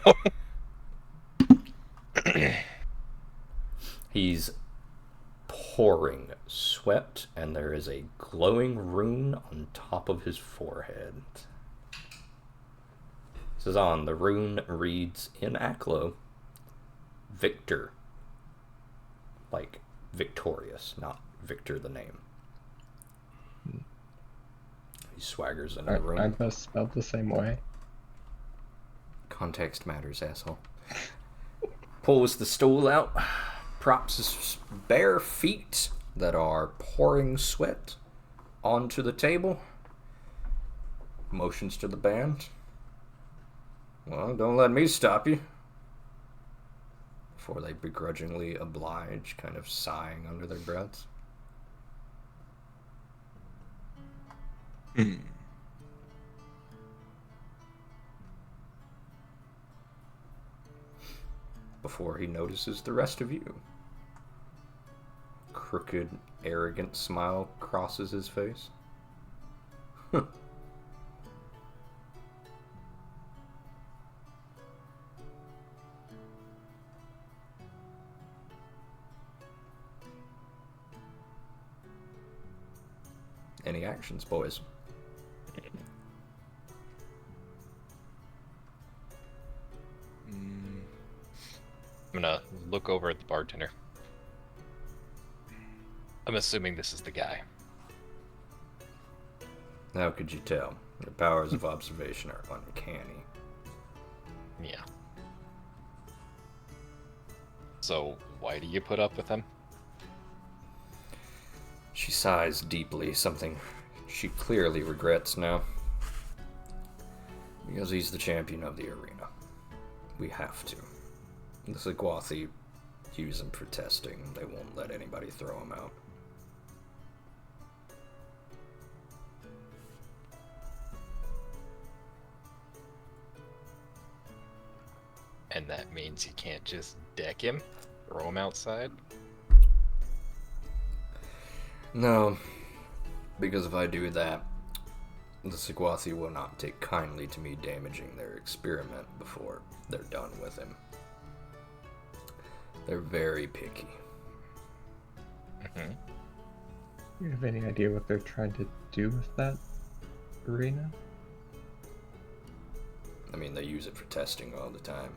[SPEAKER 1] He's pouring sweat, and there is a glowing rune on top of his forehead. This is on. The rune reads in Aklo, Victor. Like victorious, not Victor the name. He swaggers into the room.
[SPEAKER 3] Aren't those spelled the same way?
[SPEAKER 1] Context matters, asshole. Pulls the stool out, props his bare feet that are pouring sweat onto the table, motions to the band. Well, don't let me stop you. Before they begrudgingly oblige, kind of sighing under their breaths. Before he notices the rest of you. Crooked, arrogant smile crosses his face. Any actions, boys?
[SPEAKER 2] I'm gonna look over at the bartender. I'm assuming this is the guy.
[SPEAKER 1] How could you tell? Your powers of observation are uncanny.
[SPEAKER 2] Yeah. So, why do you put up with him?
[SPEAKER 1] She sighs deeply, something she clearly regrets now. Because he's the champion of the arena. We have to. The Zagwathi use him for testing. They won't let anybody throw him out.
[SPEAKER 2] And that means you can't just deck him? Throw him outside?
[SPEAKER 1] No, because if I do that, the Zagwathi will not take kindly to me damaging their experiment before they're done with him. They're very picky.
[SPEAKER 2] Mm-hmm.
[SPEAKER 3] Do you have any idea what they're trying to do with that arena?
[SPEAKER 1] I mean, they use it for testing all the time.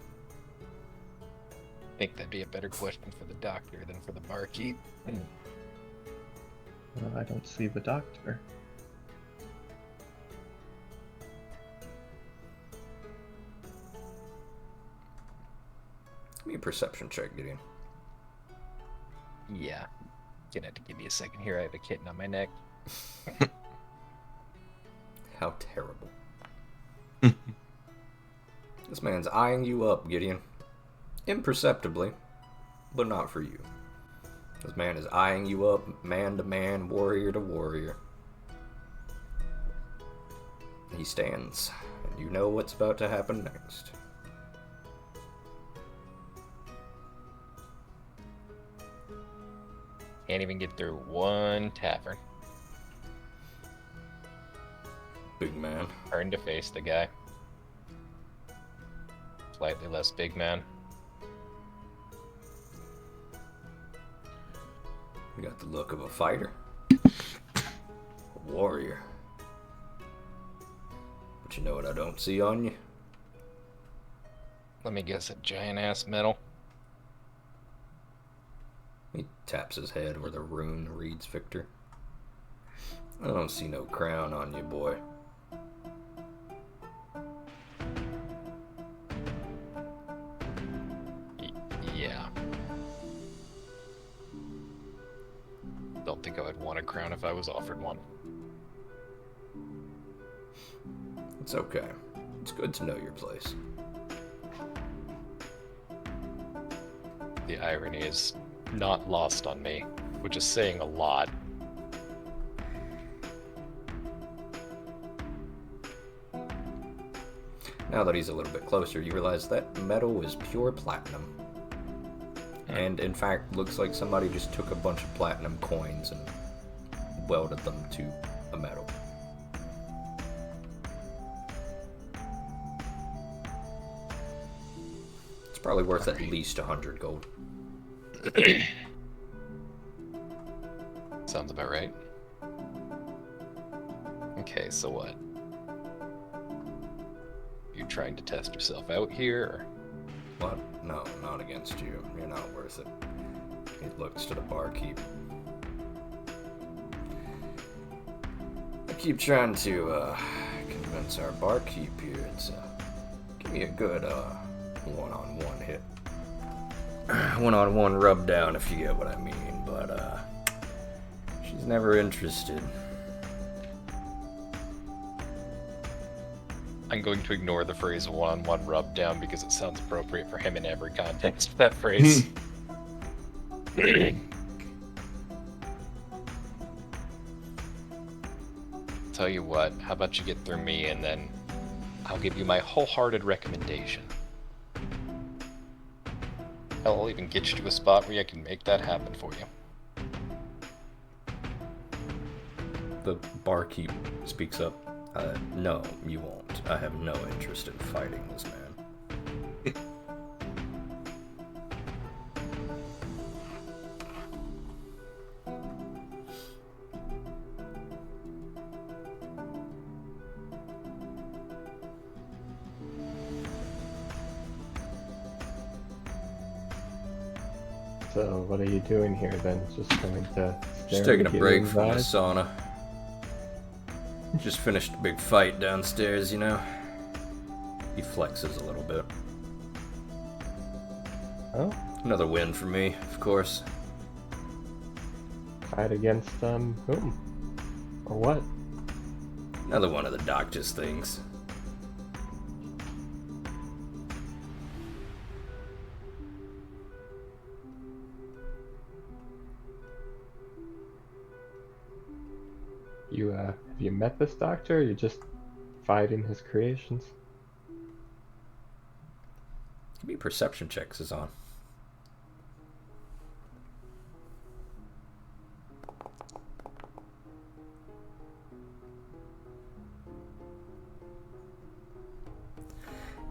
[SPEAKER 2] I think that'd be a better question for the doctor than for the barkeep.
[SPEAKER 3] Well, I don't see the doctor.
[SPEAKER 1] Give me a perception check, Gideon.
[SPEAKER 2] Yeah. Gonna have to give me a second here. I have a kitten on my neck.
[SPEAKER 1] How terrible. This man's eyeing you up, Gideon. Imperceptibly, but not for you. This man is eyeing you up, man to man, warrior to warrior. He stands, and you know what's about to happen next.
[SPEAKER 2] Can't even get through one tavern.
[SPEAKER 1] Big man.
[SPEAKER 2] Turn to face the guy. Slightly less big man.
[SPEAKER 1] You got the look of a fighter. A warrior. But you know what I don't see on you?
[SPEAKER 2] Let me guess, a giant ass medal.
[SPEAKER 1] He taps his head where the rune reads Victor. I don't see no crown on you, boy.
[SPEAKER 2] Yeah. Don't think I would want a crown if I was offered one.
[SPEAKER 1] It's okay. It's good to know your place.
[SPEAKER 2] The irony is not lost on me, which is saying a lot.
[SPEAKER 1] Now that he's a little bit closer, you realize that metal is pure platinum. And in fact, looks like somebody just took a bunch of platinum coins and welded them to a metal. It's probably worth at least 100 gold.
[SPEAKER 2] Sounds about right. Okay, so what? You trying to test yourself out here? Or?
[SPEAKER 1] What? No, not against you. You're not worth it. He looks to the barkeep. I keep trying to convince our barkeep here to give me a good one-on-one hit. One-on-one rub down, if you get what I mean, but she's never interested.
[SPEAKER 2] I'm going to ignore the phrase one-on-one rub down because it sounds appropriate for him in every context of that phrase. Tell you what, how about you get through me and then I'll give you my wholehearted recommendation. Hell, I'll even get you to a spot where I can make that happen for you.
[SPEAKER 1] The barkeep speaks up. No, you won't. I have no interest in fighting this man.
[SPEAKER 3] So what are you doing here then? Just going to
[SPEAKER 1] Just
[SPEAKER 3] stare
[SPEAKER 1] taking a
[SPEAKER 3] at the
[SPEAKER 1] break
[SPEAKER 3] human
[SPEAKER 1] from the
[SPEAKER 3] vibe?
[SPEAKER 1] sauna. Just finished a big fight downstairs, you know? He flexes a little bit.
[SPEAKER 3] Oh,
[SPEAKER 1] Another win for me, of course.
[SPEAKER 3] fight against whom? Or what?
[SPEAKER 1] Another one of the doctor's things.
[SPEAKER 3] You have you met this doctor? Or you just fighting his creations?
[SPEAKER 1] Give me perception checks is on.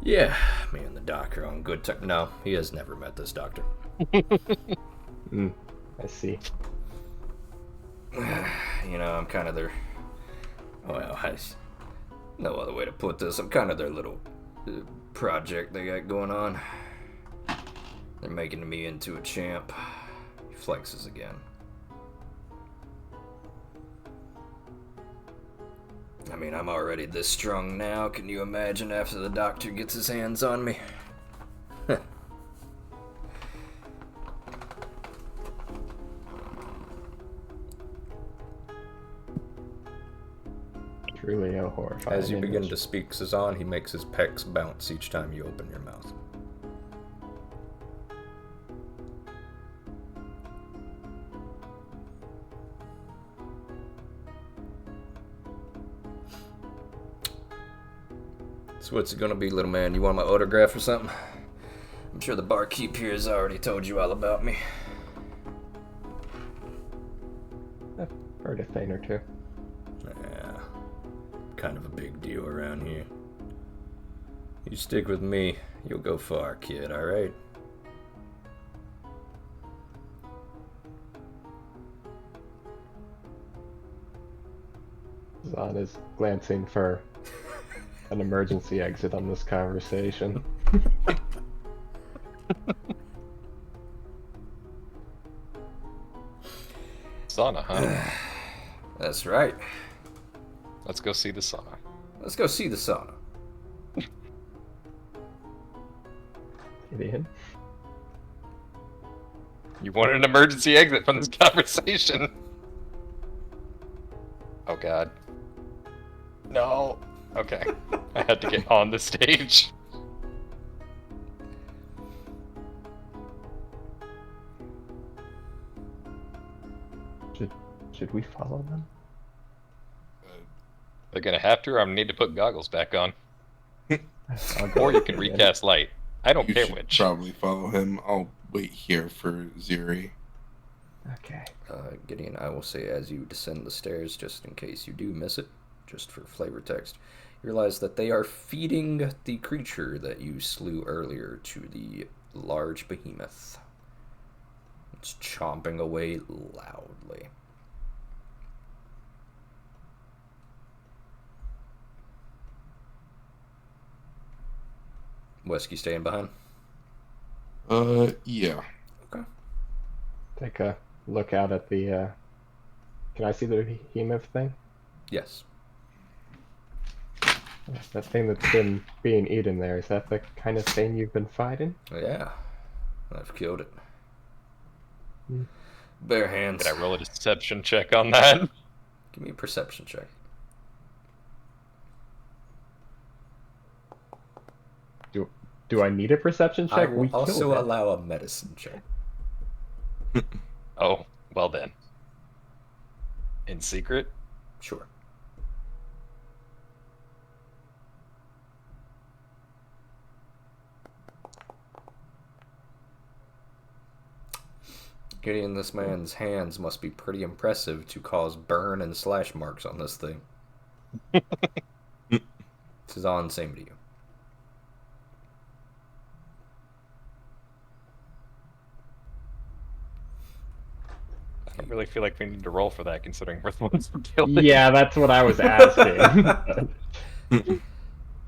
[SPEAKER 1] Yeah, me and the doctor on good time. No, he has never met this doctor.
[SPEAKER 3] I see.
[SPEAKER 1] You know, I'm kind of their... Well, no other way to put this. I'm kind of their little project they got going on. They're making me into a champ. He flexes again. I mean, I'm already this strong now. Can you imagine after the doctor gets his hands on me?
[SPEAKER 3] Truly a horrifying
[SPEAKER 1] As you begin
[SPEAKER 3] image.
[SPEAKER 1] to speak, Cezanne, he makes his pecs bounce each time you open your mouth. So what's it gonna be, little man? You want my autograph or something? I'm sure the barkeep here has already told you all about me.
[SPEAKER 3] I've heard a thing or two.
[SPEAKER 1] Yeah, kind of a big deal around here. You stick with me, you'll go far, kid, alright?
[SPEAKER 3] Zahn is glancing for an emergency exit on this conversation.
[SPEAKER 2] Sauna, huh?
[SPEAKER 1] That's right.
[SPEAKER 2] Let's go see the sauna.
[SPEAKER 1] Let's go see the sauna.
[SPEAKER 3] Idiot.
[SPEAKER 2] You wanted an emergency exit from this conversation. Oh god. No. Okay. I had to get on the stage.
[SPEAKER 3] Should we follow them?
[SPEAKER 2] They're gonna have to, or I'm gonna need to put goggles back on.
[SPEAKER 3] I'll go
[SPEAKER 2] Or you
[SPEAKER 3] with
[SPEAKER 2] can
[SPEAKER 3] Gideon.
[SPEAKER 2] recast light. I don't
[SPEAKER 5] You
[SPEAKER 2] care
[SPEAKER 5] should
[SPEAKER 2] which.
[SPEAKER 5] probably follow him. I'll wait here for Zuri.
[SPEAKER 3] Okay.
[SPEAKER 1] Gideon, I will say as you descend the stairs, just in case you do miss it, just for flavor text, you realize that they are feeding the creature that you slew earlier to the large behemoth. It's chomping away loudly. Wesky staying behind?
[SPEAKER 5] Yeah.
[SPEAKER 1] Okay.
[SPEAKER 3] Take a look out at the. Can I see the behemoth thing?
[SPEAKER 1] Yes.
[SPEAKER 3] That thing that's been being eaten there, is that the kind of thing you've been fighting?
[SPEAKER 1] Yeah. I've killed it.
[SPEAKER 3] Hmm.
[SPEAKER 1] Bare hands.
[SPEAKER 2] Did I roll a deception check on that?
[SPEAKER 1] Give me a perception check.
[SPEAKER 3] Do I need a perception
[SPEAKER 1] I
[SPEAKER 3] check?
[SPEAKER 1] will
[SPEAKER 3] We killed
[SPEAKER 1] also
[SPEAKER 3] it.
[SPEAKER 1] allow a medicine check.
[SPEAKER 2] Oh, well then. In secret?
[SPEAKER 1] Sure. Gideon, this man's hands must be pretty impressive to cause burn and slash marks on this thing. Sazan, same to you.
[SPEAKER 2] I really feel like we need to roll for that, considering we're the ones who killed it.
[SPEAKER 3] Yeah, that's what I was asking.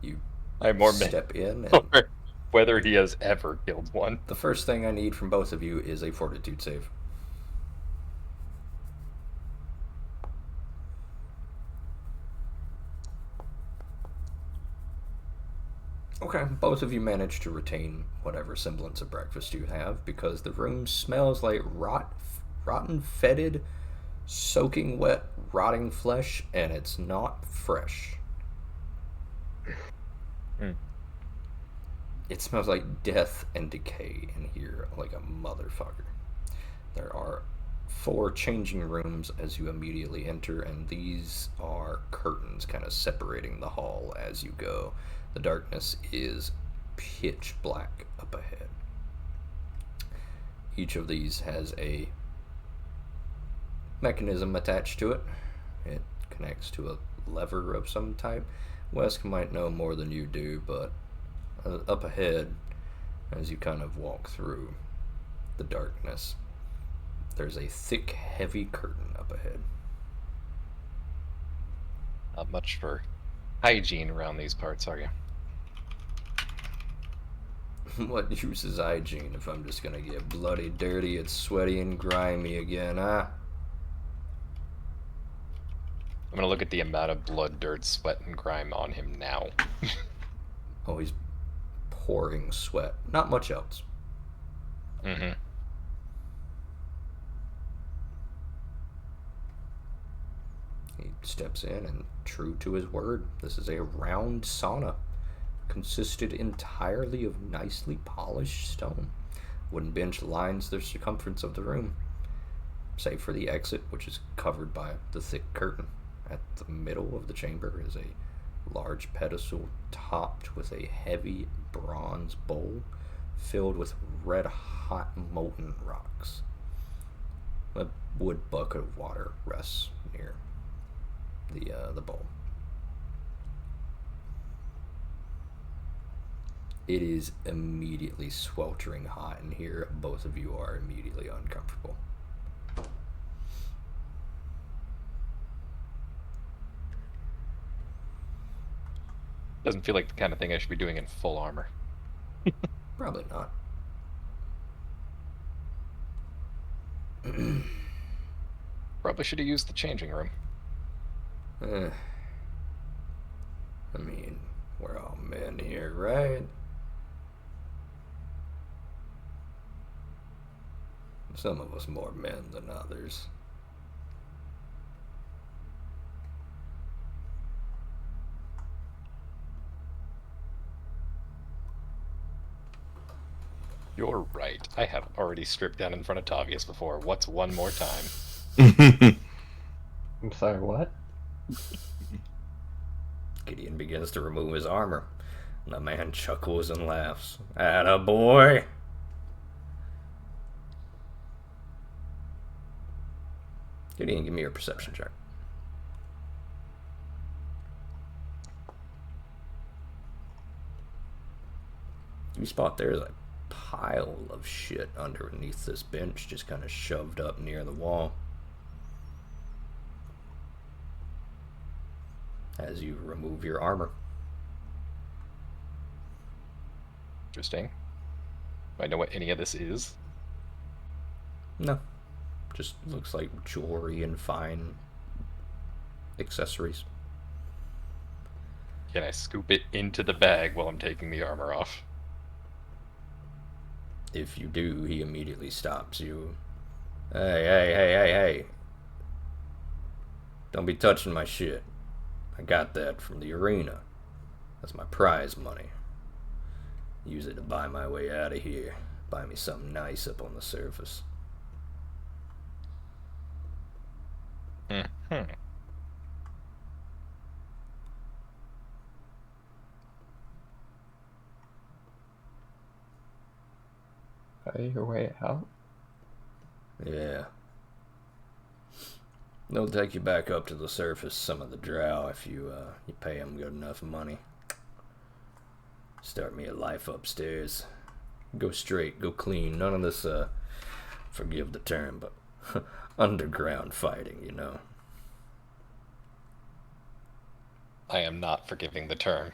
[SPEAKER 1] You
[SPEAKER 2] I'm more
[SPEAKER 1] step in, and
[SPEAKER 2] or whether he has ever killed one.
[SPEAKER 1] the first thing I need from both of you is a fortitude save. Okay, both of you manage to retain whatever semblance of breakfast you have because the room smells like rotten, fetid, soaking wet, rotting flesh, and it's not fresh.
[SPEAKER 2] Mm.
[SPEAKER 1] It smells like death and decay in here like a motherfucker. There are 4 changing rooms as you immediately enter, and these are curtains kind of separating the hall as you go. The darkness is pitch black up ahead. Each of these has a mechanism attached to it. It connects to a lever of some type. Wesk might know more than you do, but up ahead, as you kind of walk through the darkness, there's a thick, heavy curtain up ahead.
[SPEAKER 2] Not much for hygiene around these parts, are you?
[SPEAKER 1] What use is hygiene if I'm just gonna get bloody, dirty, and sweaty and grimy again, huh?
[SPEAKER 2] I'm gonna look at the amount of blood, dirt, sweat, and grime on him now.
[SPEAKER 1] Oh, he's pouring sweat. Not much else.
[SPEAKER 2] Mm-hmm.
[SPEAKER 1] He steps in, and true to his word, this is a round sauna. Consisted entirely of nicely polished stone. Wooden bench lines the circumference of the room, save for the exit, which is covered by the thick curtain. At the middle of the chamber is a large pedestal topped with a heavy bronze bowl filled with red-hot molten rocks. A wood bucket of water rests near the bowl. It is immediately sweltering hot in here. Both of you are immediately uncomfortable.
[SPEAKER 2] Doesn't feel like the kind of thing I should be doing in full armor.
[SPEAKER 1] Probably not.
[SPEAKER 2] Probably should have used the changing room.
[SPEAKER 1] I mean, we're all men here, right? Some of us more men than others.
[SPEAKER 2] You're right. I have already stripped down in front of Tavius before. What's one more time?
[SPEAKER 3] I'm sorry, what?
[SPEAKER 1] Gideon begins to remove his armor. The man chuckles and laughs. Atta boy! Gideon, give me your perception check. You spot there's a pile of shit underneath this bench, just kind of shoved up near the wall. As you remove your armor.
[SPEAKER 2] Interesting. Do I know what any of this is?
[SPEAKER 1] No. Just looks like jewelry and fine accessories.
[SPEAKER 2] Can I scoop it into the bag while I'm taking the armor off?
[SPEAKER 1] If you do, he immediately stops you. Hey. Don't be touching my shit. I got that from the arena. That's my prize money. Use it to buy my way out of here. Buy me something nice up on the surface.
[SPEAKER 2] Mm-hmm.
[SPEAKER 3] Pay your way out?
[SPEAKER 1] Yeah. They'll take you back up to the surface, some of the drow, if you pay them good enough money. Start me a life upstairs. Go straight, go clean. None of this, forgive the term, but underground fighting, you know.
[SPEAKER 2] I am not forgiving the term.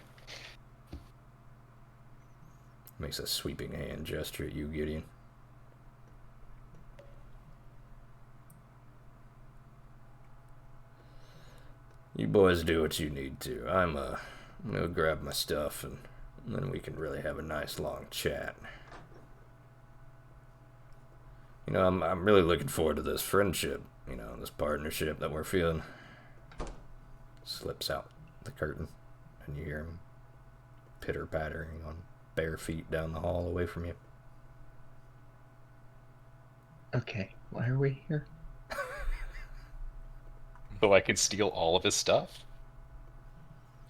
[SPEAKER 1] Makes a sweeping hand gesture at you, Gideon. You boys do what you need to. I'm gonna grab my stuff and then we can really have a nice long chat. You know, I'm really looking forward to this friendship, you know, this partnership that we're feeling. Slips out the curtain and you hear him pitter-pattering on bare feet down the hall away from you.
[SPEAKER 3] Okay, why are we here?
[SPEAKER 2] So I can steal all of his stuff?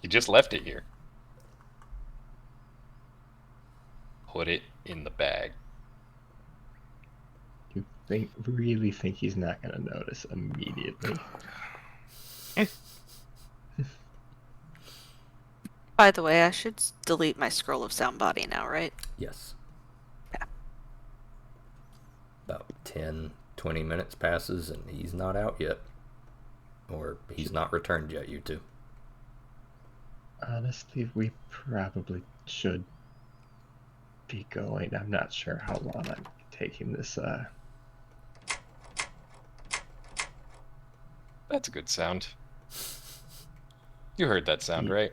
[SPEAKER 2] He just left it here. Put it in the bag.
[SPEAKER 3] You really think he's not gonna notice immediately?
[SPEAKER 4] By the way, I should delete my scroll of sound body now, right?
[SPEAKER 1] Yes.
[SPEAKER 4] Yeah.
[SPEAKER 1] About 10, 20 minutes passes and he's not out yet. Or he's not returned yet, you two.
[SPEAKER 3] Honestly, we probably should be going. I'm not sure how long I'm taking this,
[SPEAKER 2] That's a good sound. You heard that sound, right?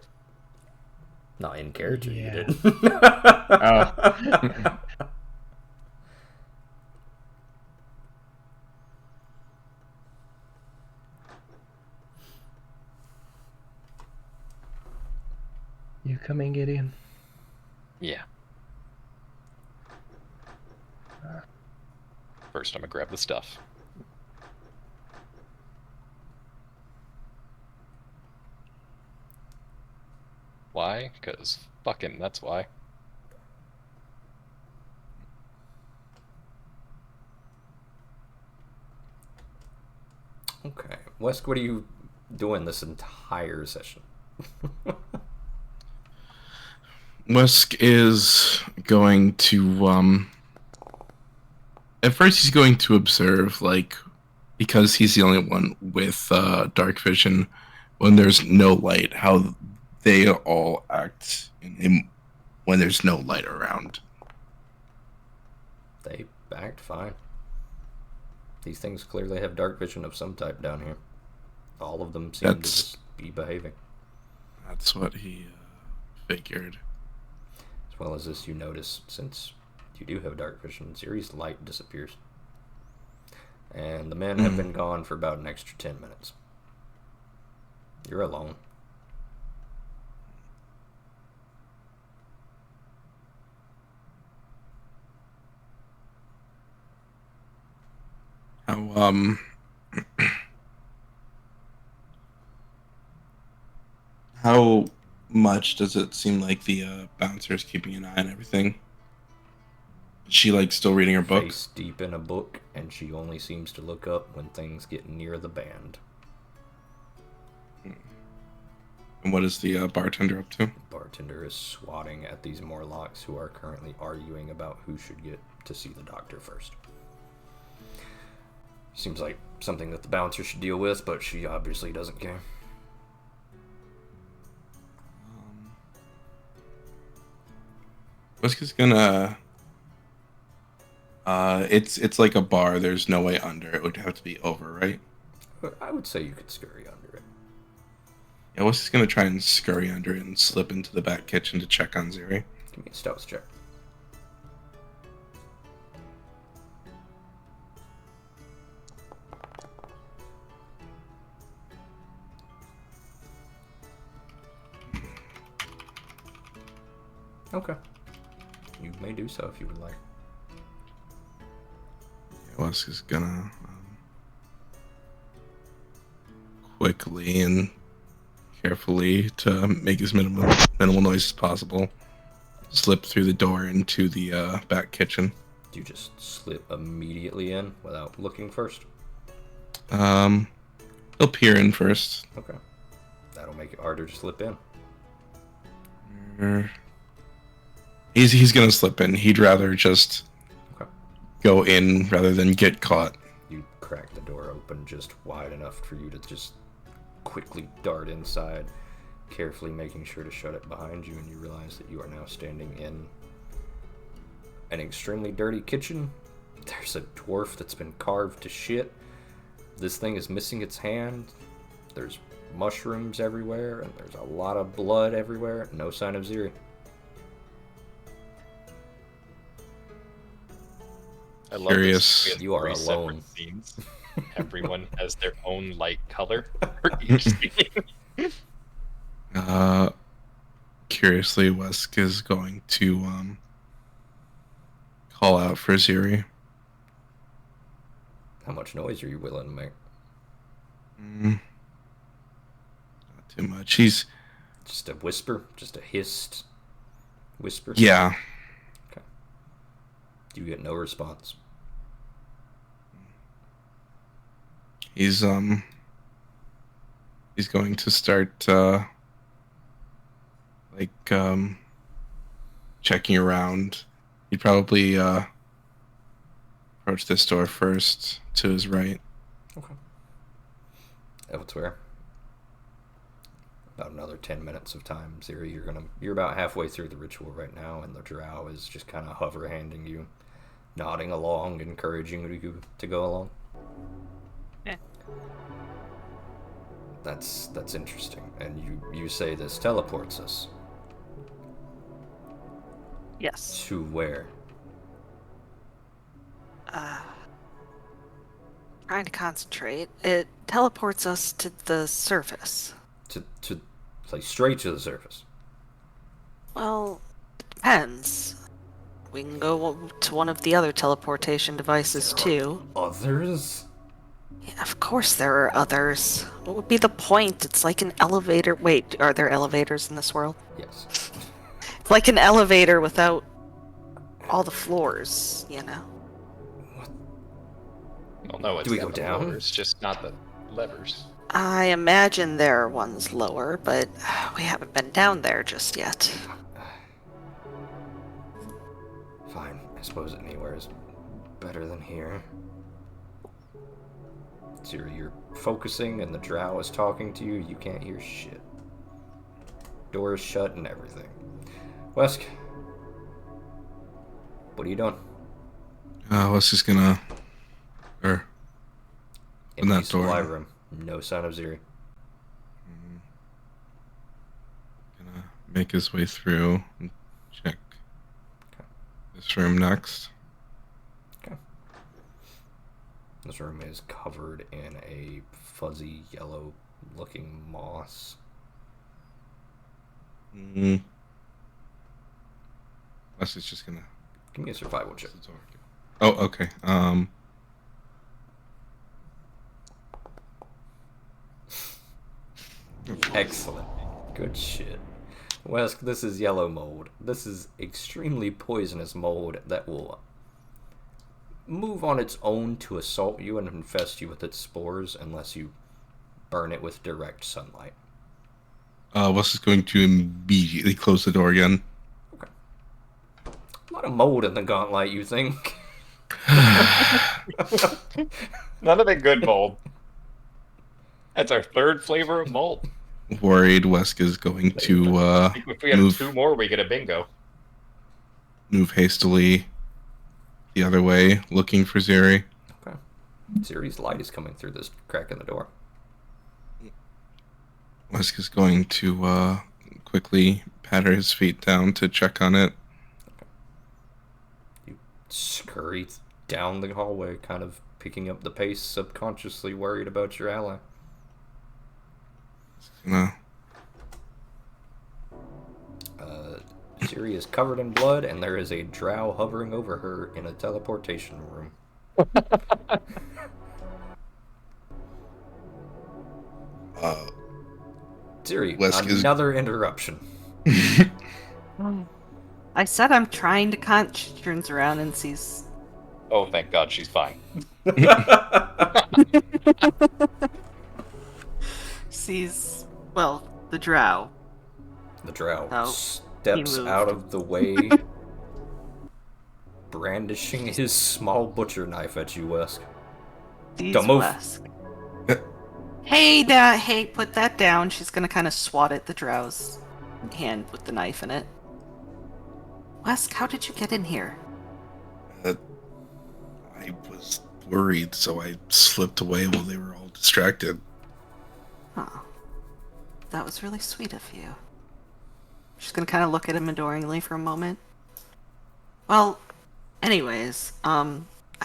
[SPEAKER 1] Not in character, you
[SPEAKER 3] Yeah.
[SPEAKER 1] did.
[SPEAKER 3] Oh. You coming, Gideon?
[SPEAKER 2] Yeah. First, I'm gonna grab the stuff. Why? Because fucking that's why.
[SPEAKER 1] Okay. Wesk, what are you doing this entire session?
[SPEAKER 5] Wesk is going to at first he's going to observe, like, because he's the only one with dark vision when there's no light, how they all act when there's no light around.
[SPEAKER 1] They act fine. These things clearly have dark vision of some type down here. All of them seem to just be behaving.
[SPEAKER 5] That's what he figured.
[SPEAKER 1] As well as this, you notice, since you do have dark vision, Ziri's light disappears. And the men have been gone for about an extra 10 minutes. You're alone.
[SPEAKER 5] How much does it seem like the bouncer is keeping an eye on everything? Is she like still reading her book?
[SPEAKER 1] Face deep in a book, and she only seems to look up when things get near the band.
[SPEAKER 5] And what is the bartender up to?
[SPEAKER 1] Bartender is swatting at these Morlocks who are currently arguing about who should get to see the doctor first. Seems like something that the bouncer should deal with, but she obviously doesn't care.
[SPEAKER 5] Weski's gonna. It's like a bar. There's no way under. It would have to be over, right?
[SPEAKER 1] But I would say you could scurry under it.
[SPEAKER 5] Yeah, Weski's gonna try and scurry under it and slip into the back kitchen to check on Ziri.
[SPEAKER 1] Give me a stealth check. Okay. You may do so if you would like.
[SPEAKER 5] Yeah, Weski's gonna quickly and carefully, to make as minimal noise as possible, slip through the door into the back kitchen.
[SPEAKER 1] Do you just slip immediately in without looking first?
[SPEAKER 5] He'll peer in first.
[SPEAKER 1] Okay. That'll make it harder to slip in.
[SPEAKER 5] He's gonna slip in. He'd rather just
[SPEAKER 1] Okay.
[SPEAKER 5] go in rather than get caught.
[SPEAKER 1] You crack the door open just wide enough for you to just quickly dart inside, carefully making sure to shut it behind you, and you realize that you are now standing in an extremely dirty kitchen. There's a dwarf that's been carved to shit. This thing is missing its hand. There's mushrooms everywhere, and there's a lot of blood everywhere. No sign of Ziri.
[SPEAKER 2] I love
[SPEAKER 5] Curious.
[SPEAKER 2] this. We have
[SPEAKER 1] You are
[SPEAKER 2] 3 separate
[SPEAKER 1] alone.
[SPEAKER 2] Scenes. Everyone has their own light color for each scene.
[SPEAKER 5] Curiously, Wesk is going to call out for Ziri.
[SPEAKER 1] How much noise are you willing to make?
[SPEAKER 5] Not too much. He's
[SPEAKER 1] Just a whisper? Just a hissed whisper?
[SPEAKER 5] yeah.
[SPEAKER 1] Okay. You get no response.
[SPEAKER 5] He's going to start checking around. He'd probably approach this door first to his right.
[SPEAKER 1] Okay. Elsewhere. About another 10 minutes of time, Ziri. You're about halfway through the ritual right now, and the drow is just kind of hover handing you, nodding along, encouraging you to go along.
[SPEAKER 4] Yeah.
[SPEAKER 1] That's interesting. And you say this teleports us
[SPEAKER 4] Yes.
[SPEAKER 1] to where?
[SPEAKER 4] Trying to concentrate. It teleports us to the surface.
[SPEAKER 1] To like straight to the surface.
[SPEAKER 4] Well, it depends. We can go to one of the other teleportation devices too.
[SPEAKER 1] Others?
[SPEAKER 4] Yeah, of course there are others. What would be the point? It's like an elevator. Wait, are there elevators in this world?
[SPEAKER 1] Yes.
[SPEAKER 4] It's like an elevator without all the floors, you know?
[SPEAKER 2] Well, no, it's
[SPEAKER 1] Do we
[SPEAKER 2] got
[SPEAKER 1] go
[SPEAKER 2] the
[SPEAKER 1] down?
[SPEAKER 2] floors, just not the levers.
[SPEAKER 4] I imagine there are ones lower, but we haven't been down there just yet.
[SPEAKER 1] Fine. I suppose anywhere is better than here. Ziri, you're focusing and the drow is talking to you. You can't hear shit. Door is shut and everything. Wesk, what are you doing?
[SPEAKER 5] Wesk is gonna open
[SPEAKER 1] In
[SPEAKER 5] that
[SPEAKER 1] the supply
[SPEAKER 5] door.
[SPEAKER 1] room. No sign of Ziri.
[SPEAKER 5] Gonna make his way through and check
[SPEAKER 1] Okay.
[SPEAKER 5] this room next.
[SPEAKER 1] Okay. This room is covered in a fuzzy yellow looking moss.
[SPEAKER 5] Wesk is just gonna
[SPEAKER 1] Give me a survival check.
[SPEAKER 5] close the door. Oh, okay.
[SPEAKER 1] Excellent. Good shit. Wesk, this is yellow mold. This is extremely poisonous mold that will move on its own to assault you and infest you with its spores unless you burn it with direct sunlight.
[SPEAKER 5] Wes is going to immediately close the door again.
[SPEAKER 1] Okay. A lot of mold in the gauntlet, you think?
[SPEAKER 2] None of the good mold. That's our third flavor of mold.
[SPEAKER 5] Worried, Wesk is going to
[SPEAKER 2] If we had 2 more, we get a bingo.
[SPEAKER 5] move hastily the other way, looking for Ziri.
[SPEAKER 1] Okay. Ziri's light is coming through this crack in the door.
[SPEAKER 5] Wesk is going to quickly patter his feet down to check on it.
[SPEAKER 1] You scurry down the hallway, kind of picking up the pace, subconsciously worried about your ally.
[SPEAKER 5] No.
[SPEAKER 1] Ziri is covered in blood, and there is a drow hovering over her in a teleportation room. Ziri, another interruption.
[SPEAKER 4] I said I'm trying to she turns around and sees.
[SPEAKER 2] Oh, thank God, she's fine.
[SPEAKER 4] Sees, well, the drow.
[SPEAKER 1] The drow
[SPEAKER 4] Oh,
[SPEAKER 1] steps out of the way, brandishing his small butcher knife at you, Wesk.
[SPEAKER 4] Sees
[SPEAKER 1] Don't move.
[SPEAKER 4] Wesk. Hey, put that down. She's gonna kind of swat at the drow's hand with the knife in it. Wesk, how did you get in here?
[SPEAKER 5] I was worried, so I slipped away while they were all distracted.
[SPEAKER 4] Oh, that was really sweet of you. She's gonna kind of look at him adoringly for a moment. Well, anyways, I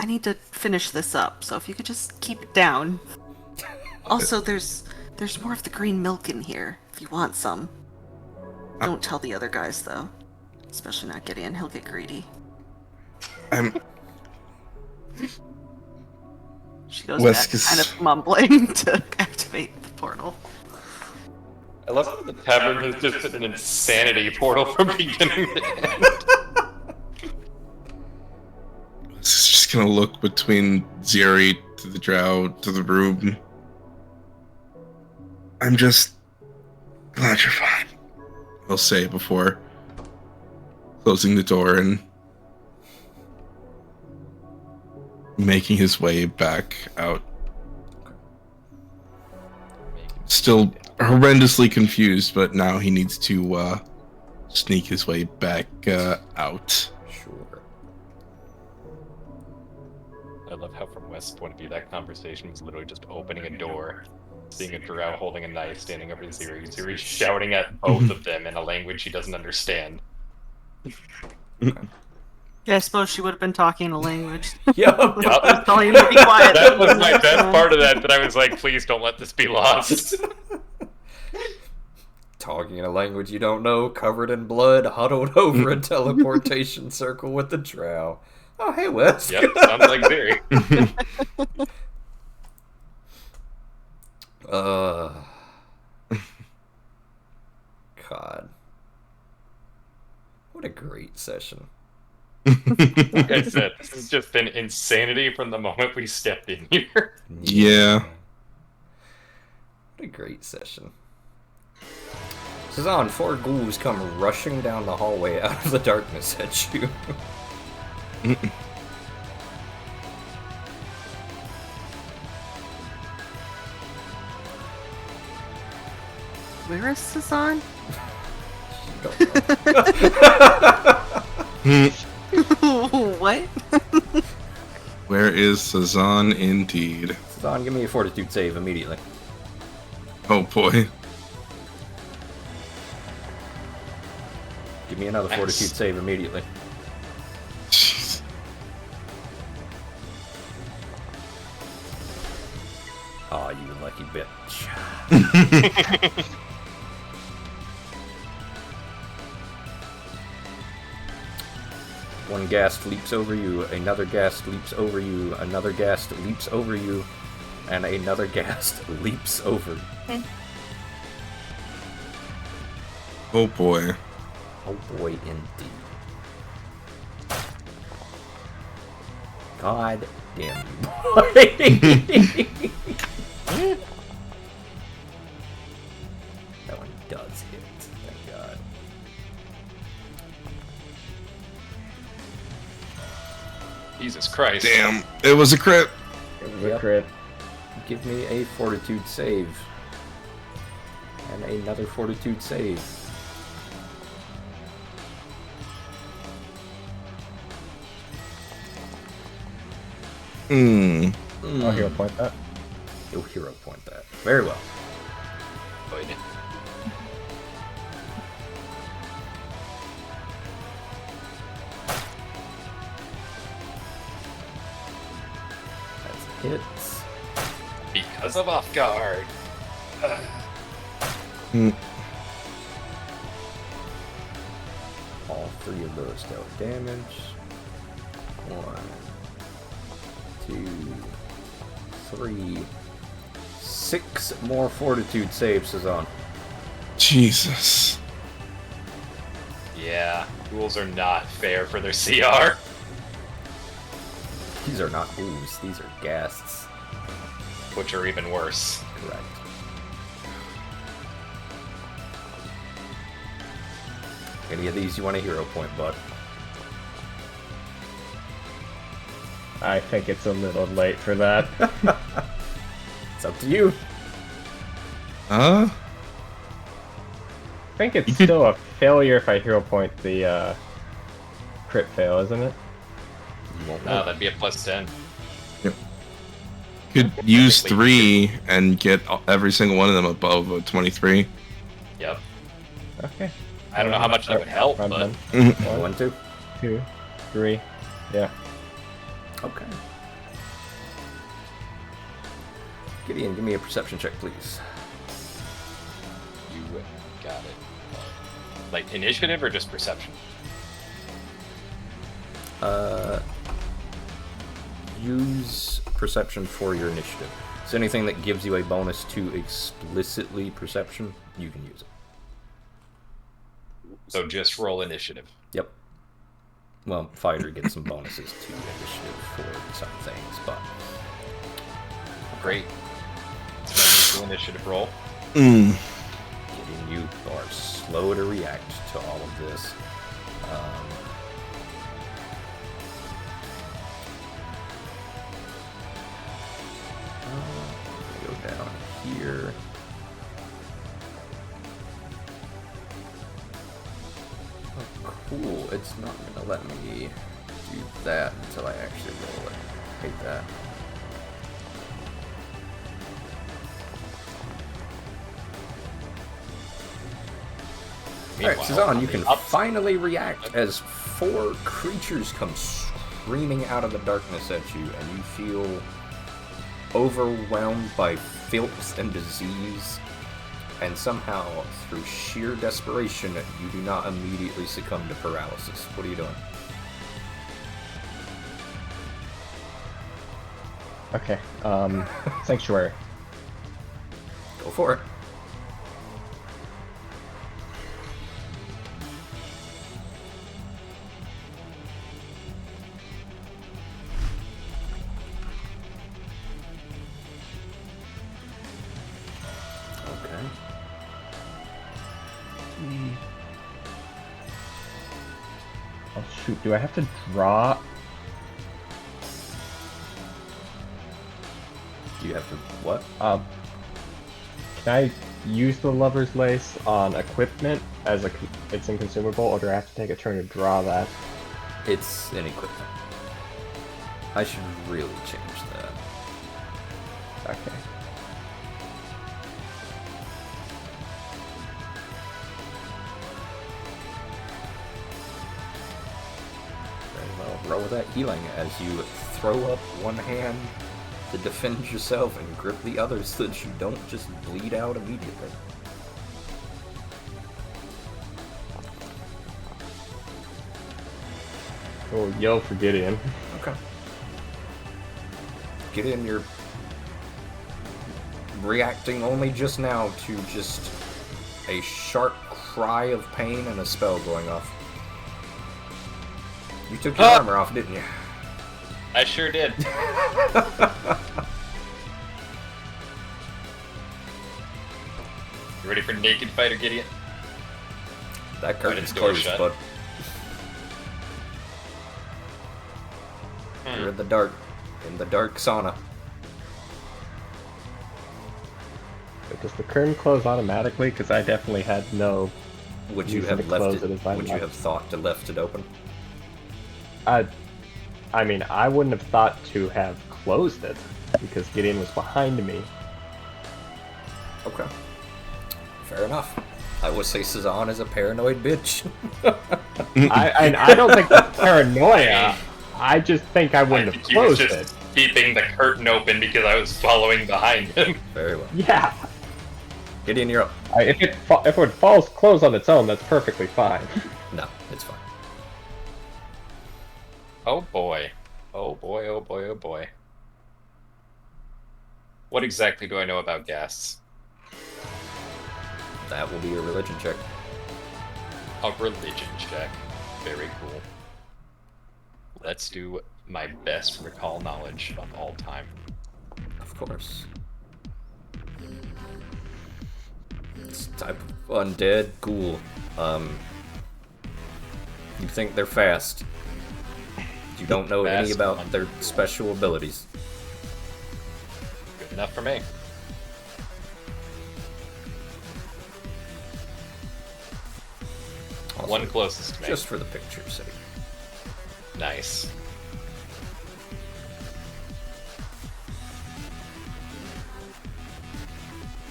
[SPEAKER 4] need to finish this up, so if you could just keep it down. Also, there's more of the green milk in here, if you want some. Don't tell the other guys, though. Especially not Gideon, he'll get greedy. She goes
[SPEAKER 5] Wesk
[SPEAKER 4] back,
[SPEAKER 5] is-
[SPEAKER 4] kind of mumbling to activate the portal.
[SPEAKER 2] I love that the tavern has just been an insanity portal from beginning to end.
[SPEAKER 5] Wesk is just gonna look between Ziri to the drow to the room. I'm just glad you're fine, he'll say before closing the door and making his way back out. Still horrendously confused, but now he needs to sneak his way back out.
[SPEAKER 1] Sure.
[SPEAKER 2] I love how from West's point of view, that conversation was literally just opening a door, seeing a drow holding a knife standing over Ziri. Ziri's shouting at both of them in a language he doesn't understand.
[SPEAKER 4] Yeah, I suppose she would have been talking in a language.
[SPEAKER 1] Yup.
[SPEAKER 4] I was telling him to be quiet.
[SPEAKER 2] That was my best part of that I was like, please don't let this be lost.
[SPEAKER 1] Talking in a language you don't know, covered in blood, huddled over a teleportation circle with the drow. Oh, hey, Wes.
[SPEAKER 2] Yep, sounds like Ziri.
[SPEAKER 1] God. What a great session.
[SPEAKER 2] Like I said, this has just been insanity from the moment we stepped in here.
[SPEAKER 5] Yeah.
[SPEAKER 1] What a great session. Sazan, 4 ghouls come rushing down the hallway out of the darkness at you.
[SPEAKER 4] Where is Sazan? What?
[SPEAKER 5] Where is Sazan indeed?
[SPEAKER 1] Sazan, give me a fortitude save immediately.
[SPEAKER 5] Oh boy.
[SPEAKER 1] Give me another
[SPEAKER 2] Nice.
[SPEAKER 1] fortitude save immediately.
[SPEAKER 5] Jeez.
[SPEAKER 1] Aw, you lucky bitch. One ghast leaps over you, another ghast leaps over you, another ghast leaps over you, and another ghast leaps over.
[SPEAKER 5] Oh boy.
[SPEAKER 1] Oh boy, indeed. God damn you, boy. That one does hit. Thank God.
[SPEAKER 2] Jesus Christ.
[SPEAKER 5] Damn, it was a crit.
[SPEAKER 3] It was
[SPEAKER 1] Yep.
[SPEAKER 3] a crit.
[SPEAKER 1] Give me a fortitude save. And another fortitude save.
[SPEAKER 5] Hmm.
[SPEAKER 3] I'll hero point that.
[SPEAKER 1] You'll hero point that. Very well.
[SPEAKER 2] Good.
[SPEAKER 1] That's hits.
[SPEAKER 2] Because of off guard.
[SPEAKER 5] Hmm.
[SPEAKER 1] All three of those dealt damage. 1, 2, 3, 6 more fortitude saves, Sazan.
[SPEAKER 5] Jesus.
[SPEAKER 2] Yeah, rules are not fair for their CR.
[SPEAKER 1] These are not ooze, these are ghasts.
[SPEAKER 2] Which are even worse.
[SPEAKER 1] Correct. Any of these you want a hero point, bud?
[SPEAKER 3] I think it's a little late for that.
[SPEAKER 1] It's up to you.
[SPEAKER 5] Huh?
[SPEAKER 3] I think it's still a failure if I hero point the crit fail, isn't it?
[SPEAKER 1] You won't
[SPEAKER 2] No,
[SPEAKER 1] know.
[SPEAKER 2] that'd be a +10.
[SPEAKER 5] Could use 3 and get every single one of them above a 23.
[SPEAKER 2] Yep.
[SPEAKER 3] Okay.
[SPEAKER 2] I don't know how much that would help,
[SPEAKER 3] Run
[SPEAKER 2] but
[SPEAKER 3] then.
[SPEAKER 5] Mhm.
[SPEAKER 1] 1, 2.
[SPEAKER 3] 2, 3. Yeah.
[SPEAKER 1] Okay. Gideon, give me a perception check, please.
[SPEAKER 2] you got it. Like initiative or just perception?
[SPEAKER 1] Use perception for your initiative. So anything that gives you a bonus to explicitly perception, you can use it.
[SPEAKER 2] So just roll initiative.
[SPEAKER 1] Yep. Well, fighter gets some bonuses to initiative for some things, but
[SPEAKER 2] Great. So now initiative roll.
[SPEAKER 5] Mm.
[SPEAKER 1] Gideon, you are slow to react to all of this. Go down here. Oh, cool. It's not gonna let me do that until I actually roll it. Hate that. Alright, Sazan, you can finally react as 4 creatures come screaming out of the darkness at you, and you feel overwhelmed by filth and disease, and somehow, through sheer desperation, you do not immediately succumb to paralysis. What are you doing?
[SPEAKER 3] Okay. Sanctuary.
[SPEAKER 1] Go for it. Okay.
[SPEAKER 3] Oh shoot, do I have to draw?
[SPEAKER 1] Do you have to what?
[SPEAKER 3] Can I use the Lover's Lace on equipment as it's inconsumable, or do I have to take a turn to draw that?
[SPEAKER 1] It's an equipment. I should really change that.
[SPEAKER 3] Okay.
[SPEAKER 1] Very well. Roll that healing as you throw up one hand to defend yourself and grip the other so that you don't just bleed out immediately.
[SPEAKER 3] We'll yell for Gideon.
[SPEAKER 1] Okay. Get in, you're reacting only just now to just a sharp cry of pain and a spell going off. You took your armor off, didn't you?
[SPEAKER 2] I sure did. You ready for naked fighter, Gideon?
[SPEAKER 1] That curtain's
[SPEAKER 2] door
[SPEAKER 1] closed,
[SPEAKER 2] shut.
[SPEAKER 1] bud. You're in the dark sauna.
[SPEAKER 3] But does the curtain close automatically? Because I definitely had no.
[SPEAKER 1] Would you
[SPEAKER 3] reason
[SPEAKER 1] have
[SPEAKER 3] to
[SPEAKER 1] left
[SPEAKER 3] close
[SPEAKER 1] it?
[SPEAKER 3] as I
[SPEAKER 1] Would you
[SPEAKER 3] left.
[SPEAKER 1] have thought to left it open?
[SPEAKER 3] I mean, I wouldn't have thought to have closed it because Gideon was behind me.
[SPEAKER 1] Okay. Fair enough. I would say Cezanne is a paranoid bitch.
[SPEAKER 3] I don't think that's paranoia. I just think I wouldn't have
[SPEAKER 2] He was
[SPEAKER 3] closed
[SPEAKER 2] just
[SPEAKER 3] it.
[SPEAKER 2] keeping the curtain open because I was following behind him.
[SPEAKER 1] Very well.
[SPEAKER 3] Yeah.
[SPEAKER 1] Gideon, you're up.
[SPEAKER 3] If it falls closed on its own, that's perfectly fine.
[SPEAKER 1] No, it's fine.
[SPEAKER 2] Oh boy. Oh boy, oh boy, oh boy. What exactly do I know about ghasts?
[SPEAKER 1] That will be a religion check.
[SPEAKER 2] A religion check. Very cool. Let's do my best recall knowledge of all time.
[SPEAKER 1] Of course. This type of undead, cool. You think they're fast. You don't know any
[SPEAKER 2] Fast
[SPEAKER 1] about their special abilities.
[SPEAKER 2] Good enough for me.
[SPEAKER 1] Also,
[SPEAKER 2] One closest to me.
[SPEAKER 1] just for the picture's sake.
[SPEAKER 2] Nice.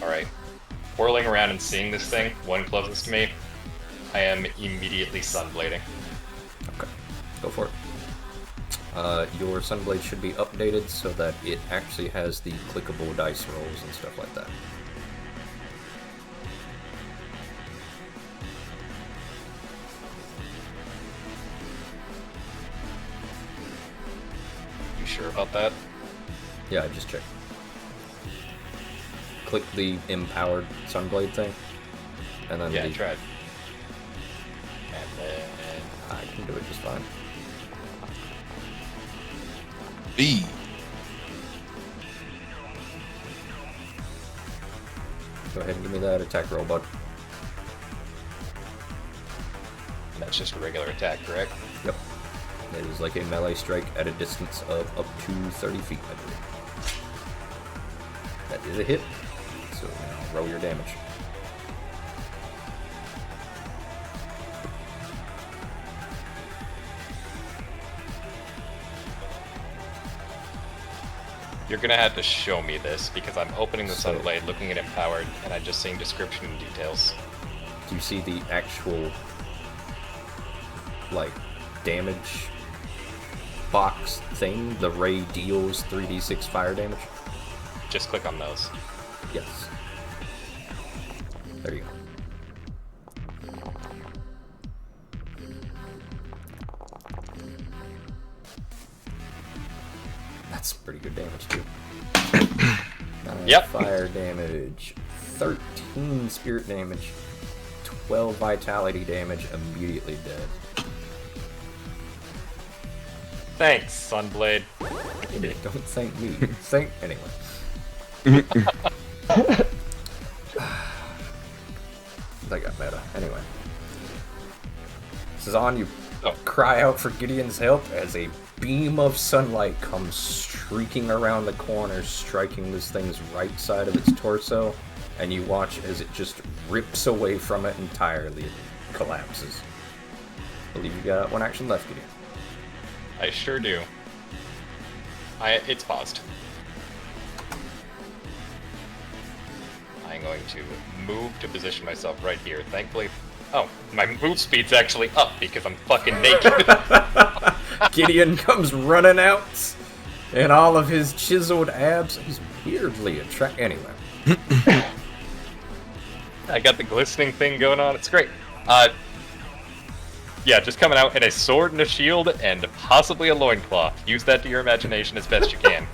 [SPEAKER 2] Alright. Whirling around and seeing this thing, one closest to me, I am immediately sunblading.
[SPEAKER 1] Okay, go for it. Your Sunblade should be updated so that it actually has the clickable dice rolls and stuff like that.
[SPEAKER 2] You sure about that?
[SPEAKER 1] Yeah, I just checked. Click the empowered Sunblade thing, and then
[SPEAKER 2] Yeah, I
[SPEAKER 1] the-
[SPEAKER 2] tried. And then...
[SPEAKER 1] I can do it just fine.
[SPEAKER 5] B.
[SPEAKER 1] Go ahead and give me that attack roll, bud.
[SPEAKER 2] That's just a regular attack, correct?
[SPEAKER 1] Yep. It is like a melee strike at a distance of up to 30 feet, I believe. That is a hit. So now roll your damage.
[SPEAKER 2] You're gonna have to show me this, because I'm opening the
[SPEAKER 1] So-
[SPEAKER 2] Sunblade, looking at Empowered, and I'm just seeing description and details.
[SPEAKER 1] Do you see the actual, like, damage box thing? The ray deals 3d6 fire damage?
[SPEAKER 2] Just click on those.
[SPEAKER 1] Yes. There you go. That's pretty good damage, too. 9
[SPEAKER 2] Yep.
[SPEAKER 1] fire damage, 13 spirit damage, 12 vitality damage, immediately dead.
[SPEAKER 2] Thanks, Sunblade.
[SPEAKER 1] Don't thank me. Thank anyway. That got meta. Anyway. Cezanne, you cry out for Gideon's help as a beam of sunlight comes streaking around the corner, striking this thing's right side of its torso, and you watch as it just rips away from it entirely. It collapses. I believe you got one action left, Gideon.
[SPEAKER 2] I sure do. It's paused. I'm going to move to position myself right here. Thankfully, oh, my move speed's actually up because I'm fucking naked.
[SPEAKER 1] Gideon comes running out, and all of his chiseled abs. He's weirdly attractive. Anyway,
[SPEAKER 2] I got the glistening thing going on. It's great. Yeah, just coming out in a sword and a shield and possibly a loincloth. Use that to your imagination as best you can.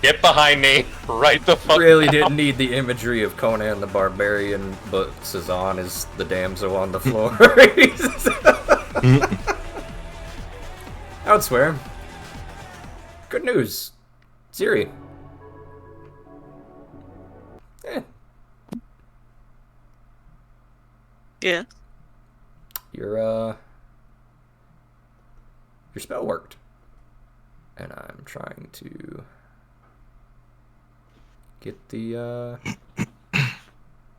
[SPEAKER 2] Get behind me, right the fuck
[SPEAKER 1] Really
[SPEAKER 2] now.
[SPEAKER 1] didn't need the imagery of Conan the Barbarian, but Cezanne is the damsel on the floor. I would swear. Good news. Siri. Eh,
[SPEAKER 4] Yeah.
[SPEAKER 1] your spell worked. And I'm trying to get the,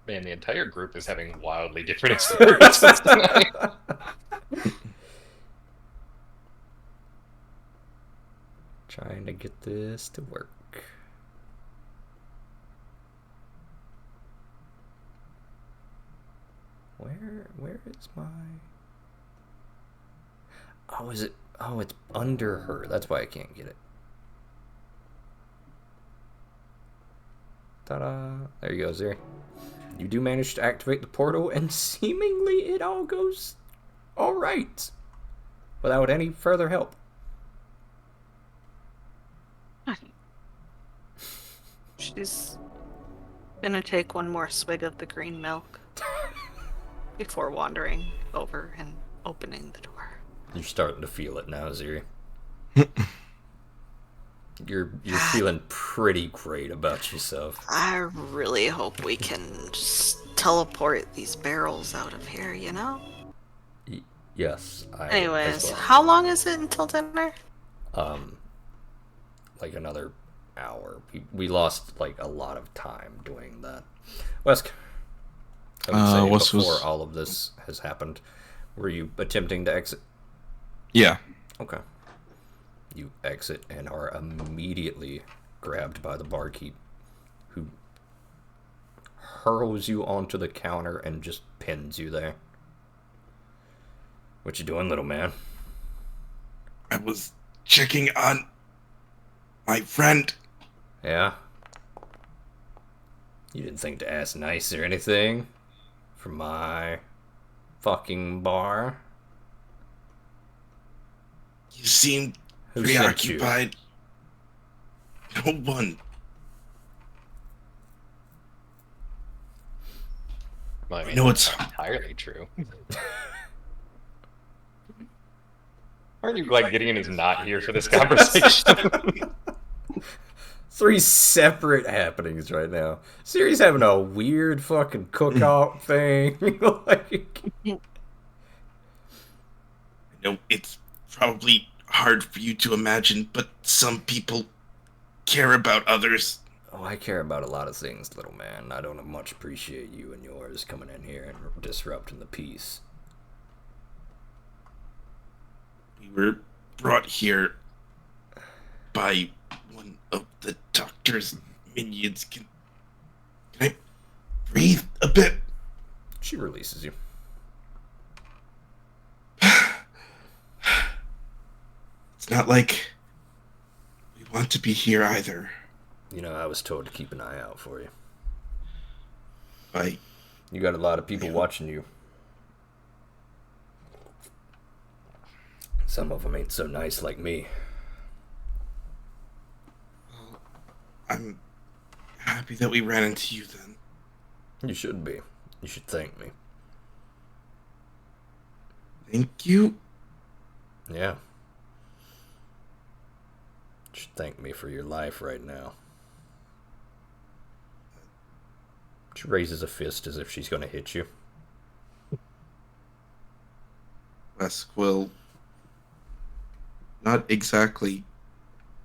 [SPEAKER 2] Man, the entire group is having wildly different experiences tonight.
[SPEAKER 1] Trying to get this to work. Where is my... Oh, is it... Oh, it's under her. That's why I can't get it. Ta-da. There you go, Zeri. You do manage to activate the portal, and seemingly it all goes alright. Without any further help.
[SPEAKER 4] She's gonna take one more swig of the green milk before wandering over and opening the door.
[SPEAKER 1] You're starting to feel it now, Zeri. You're feeling pretty great about yourself.
[SPEAKER 4] I really hope we can just teleport these barrels out of here, you know?
[SPEAKER 1] Yes.
[SPEAKER 4] Anyways,
[SPEAKER 1] as well.
[SPEAKER 4] how long is it until dinner?
[SPEAKER 1] Like another hour. We lost like a lot of time doing that. Wesk, I would say before all of this has happened, were you attempting to exit?
[SPEAKER 5] Yeah.
[SPEAKER 1] Okay. You exit and are immediately grabbed by the barkeep, who hurls you onto the counter and just pins you there. What you doing, little man?
[SPEAKER 5] I was checking on my friend.
[SPEAKER 1] Yeah? You didn't think to ask nice or anything? For my fucking bar?
[SPEAKER 5] You seemed
[SPEAKER 1] Who sent you?
[SPEAKER 5] preoccupied. No one.
[SPEAKER 2] Well, I mean,
[SPEAKER 5] No, it's
[SPEAKER 2] entirely true. Aren't you glad Gideon is not here for this conversation?
[SPEAKER 1] 3 separate happenings right now. Siri's having a weird fucking cookout thing. Like,
[SPEAKER 5] No, it's probably hard for you to imagine, but some people care about others.
[SPEAKER 1] oh, I care about a lot of things, little man. I don't much appreciate you and yours coming in here and disrupting the peace.
[SPEAKER 5] We were brought here by one of the doctor's minions. Can I breathe a bit?
[SPEAKER 1] She releases you.
[SPEAKER 5] It's not like we want to be here either.
[SPEAKER 1] You know, I was told to keep an eye out for you.
[SPEAKER 5] By
[SPEAKER 1] You got a lot of people watching you. Some of them ain't so nice like me.
[SPEAKER 5] I'm happy that we ran into you then.
[SPEAKER 1] You should be. You should thank me.
[SPEAKER 5] Thank you.
[SPEAKER 1] Yeah. You should thank me for your life right now. She raises a fist as if she's going to hit you.
[SPEAKER 5] Wesk will not exactly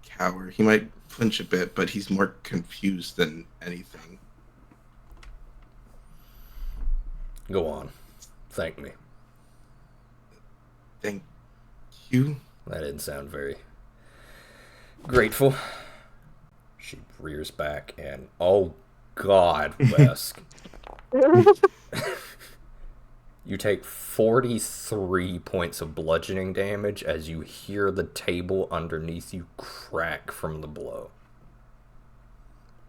[SPEAKER 5] cower. He might flinch a bit, but he's more confused than anything.
[SPEAKER 1] Go on. Thank me.
[SPEAKER 5] Thank you.
[SPEAKER 1] That didn't sound very grateful. She rears back and, oh God, Wesk. You take 43 points of bludgeoning damage as you hear the table underneath you crack from the blow.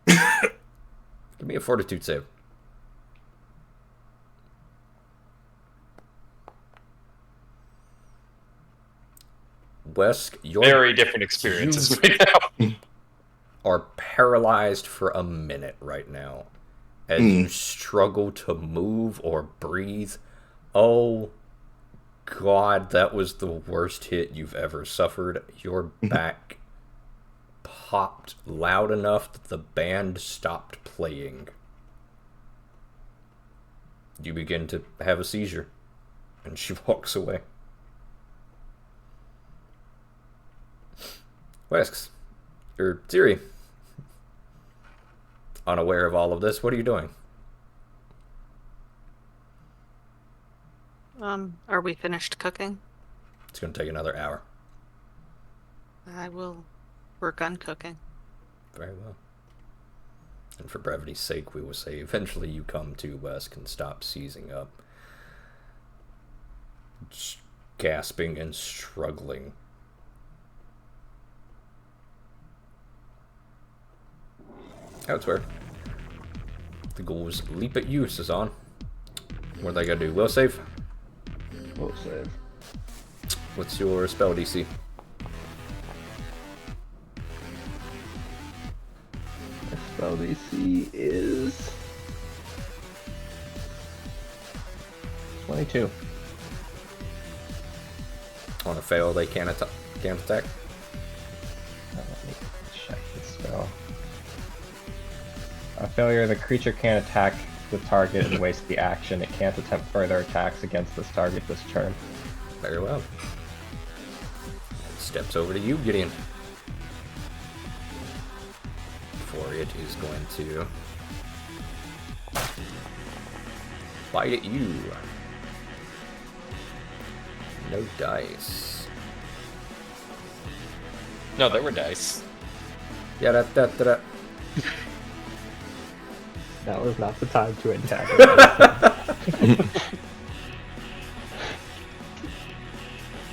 [SPEAKER 1] Give me a fortitude save. Wesk, you're
[SPEAKER 2] Very different experiences right now.
[SPEAKER 1] are paralyzed for a minute right now as you struggle to move or breathe. Oh God, that was the worst hit you've ever suffered. Your back popped loud enough that the band stopped playing. You begin to have a seizure, and she walks away. Wesks, or Siri, unaware of all of this, what are you doing?
[SPEAKER 4] Are we finished cooking?
[SPEAKER 1] It's going to take another hour.
[SPEAKER 4] I will work on cooking.
[SPEAKER 1] Very well. And for brevity's sake, we will say eventually you come to Wesk and stop seizing up. Gasping and struggling. That's weird. The ghouls leap at you, Sazan. What are they gonna do? Will save?
[SPEAKER 3] Will save.
[SPEAKER 1] What's your spell DC?
[SPEAKER 3] My spell DC is 22.
[SPEAKER 1] On a fail, they can't attack.
[SPEAKER 3] Let me check the spell. On a failure, the creature can't attack the target and waste the action. It can't attempt further attacks against this target this turn.
[SPEAKER 1] Very well. Steps over to you, Gideon. For it is going to bite at you. No dice.
[SPEAKER 2] No, there were dice.
[SPEAKER 1] Yeah, that.
[SPEAKER 3] That was not the time to attack.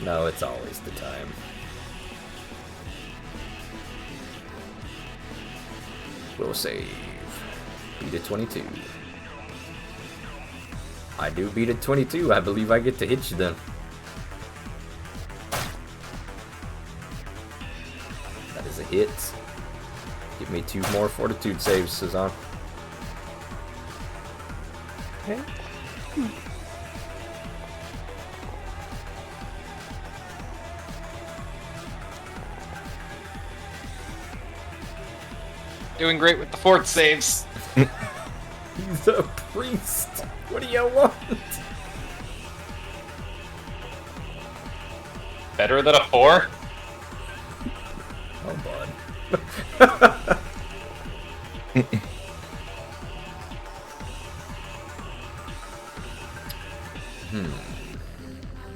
[SPEAKER 1] No, it's always the time. Will save. Beat a 22. I do beat a 22. I believe I get to hit you then. That is a hit. Give me 2 more fortitude saves, Sazan.
[SPEAKER 3] Okay.
[SPEAKER 2] Doing great with the fort saves.
[SPEAKER 1] He's a priest. What do you want?
[SPEAKER 2] Better than a 4?
[SPEAKER 1] Oh, bud.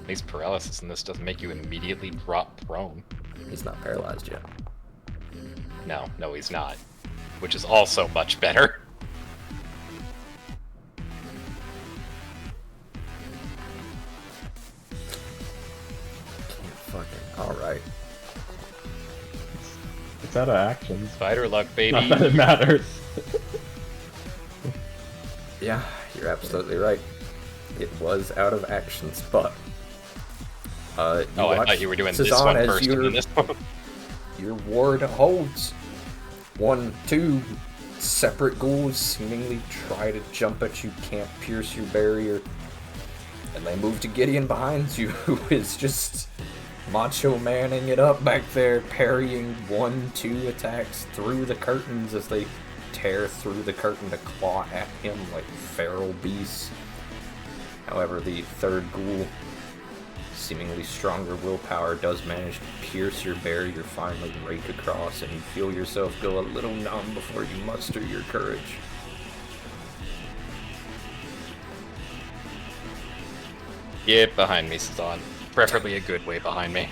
[SPEAKER 2] At least paralysis in this doesn't make you immediately drop prone.
[SPEAKER 1] He's not paralyzed yet.
[SPEAKER 2] No, he's not. Which is also much better.
[SPEAKER 1] Can't fucking. Alright.
[SPEAKER 3] It's out of actions.
[SPEAKER 2] Spider luck,
[SPEAKER 3] Not
[SPEAKER 2] baby.
[SPEAKER 3] that it matters.
[SPEAKER 1] Yeah, you're absolutely right. It was out of actions, but
[SPEAKER 2] I thought you were doing this
[SPEAKER 1] Sazan
[SPEAKER 2] one
[SPEAKER 1] as
[SPEAKER 2] first and then this one.
[SPEAKER 1] Your ward holds. 2 separate ghouls seemingly try to jump at you, can't pierce your barrier. And they move to Gideon behind you, who is just macho manning it up back there, parrying 1-2 attacks through the curtains as they tear through the curtain to claw at him like feral beasts. However, the 3rd ghoul, seemingly stronger willpower, does manage to pierce your barrier, finally rake across, and you feel yourself go a little numb before you muster your courage.
[SPEAKER 2] Get behind me, Sazan. Preferably a good way behind me.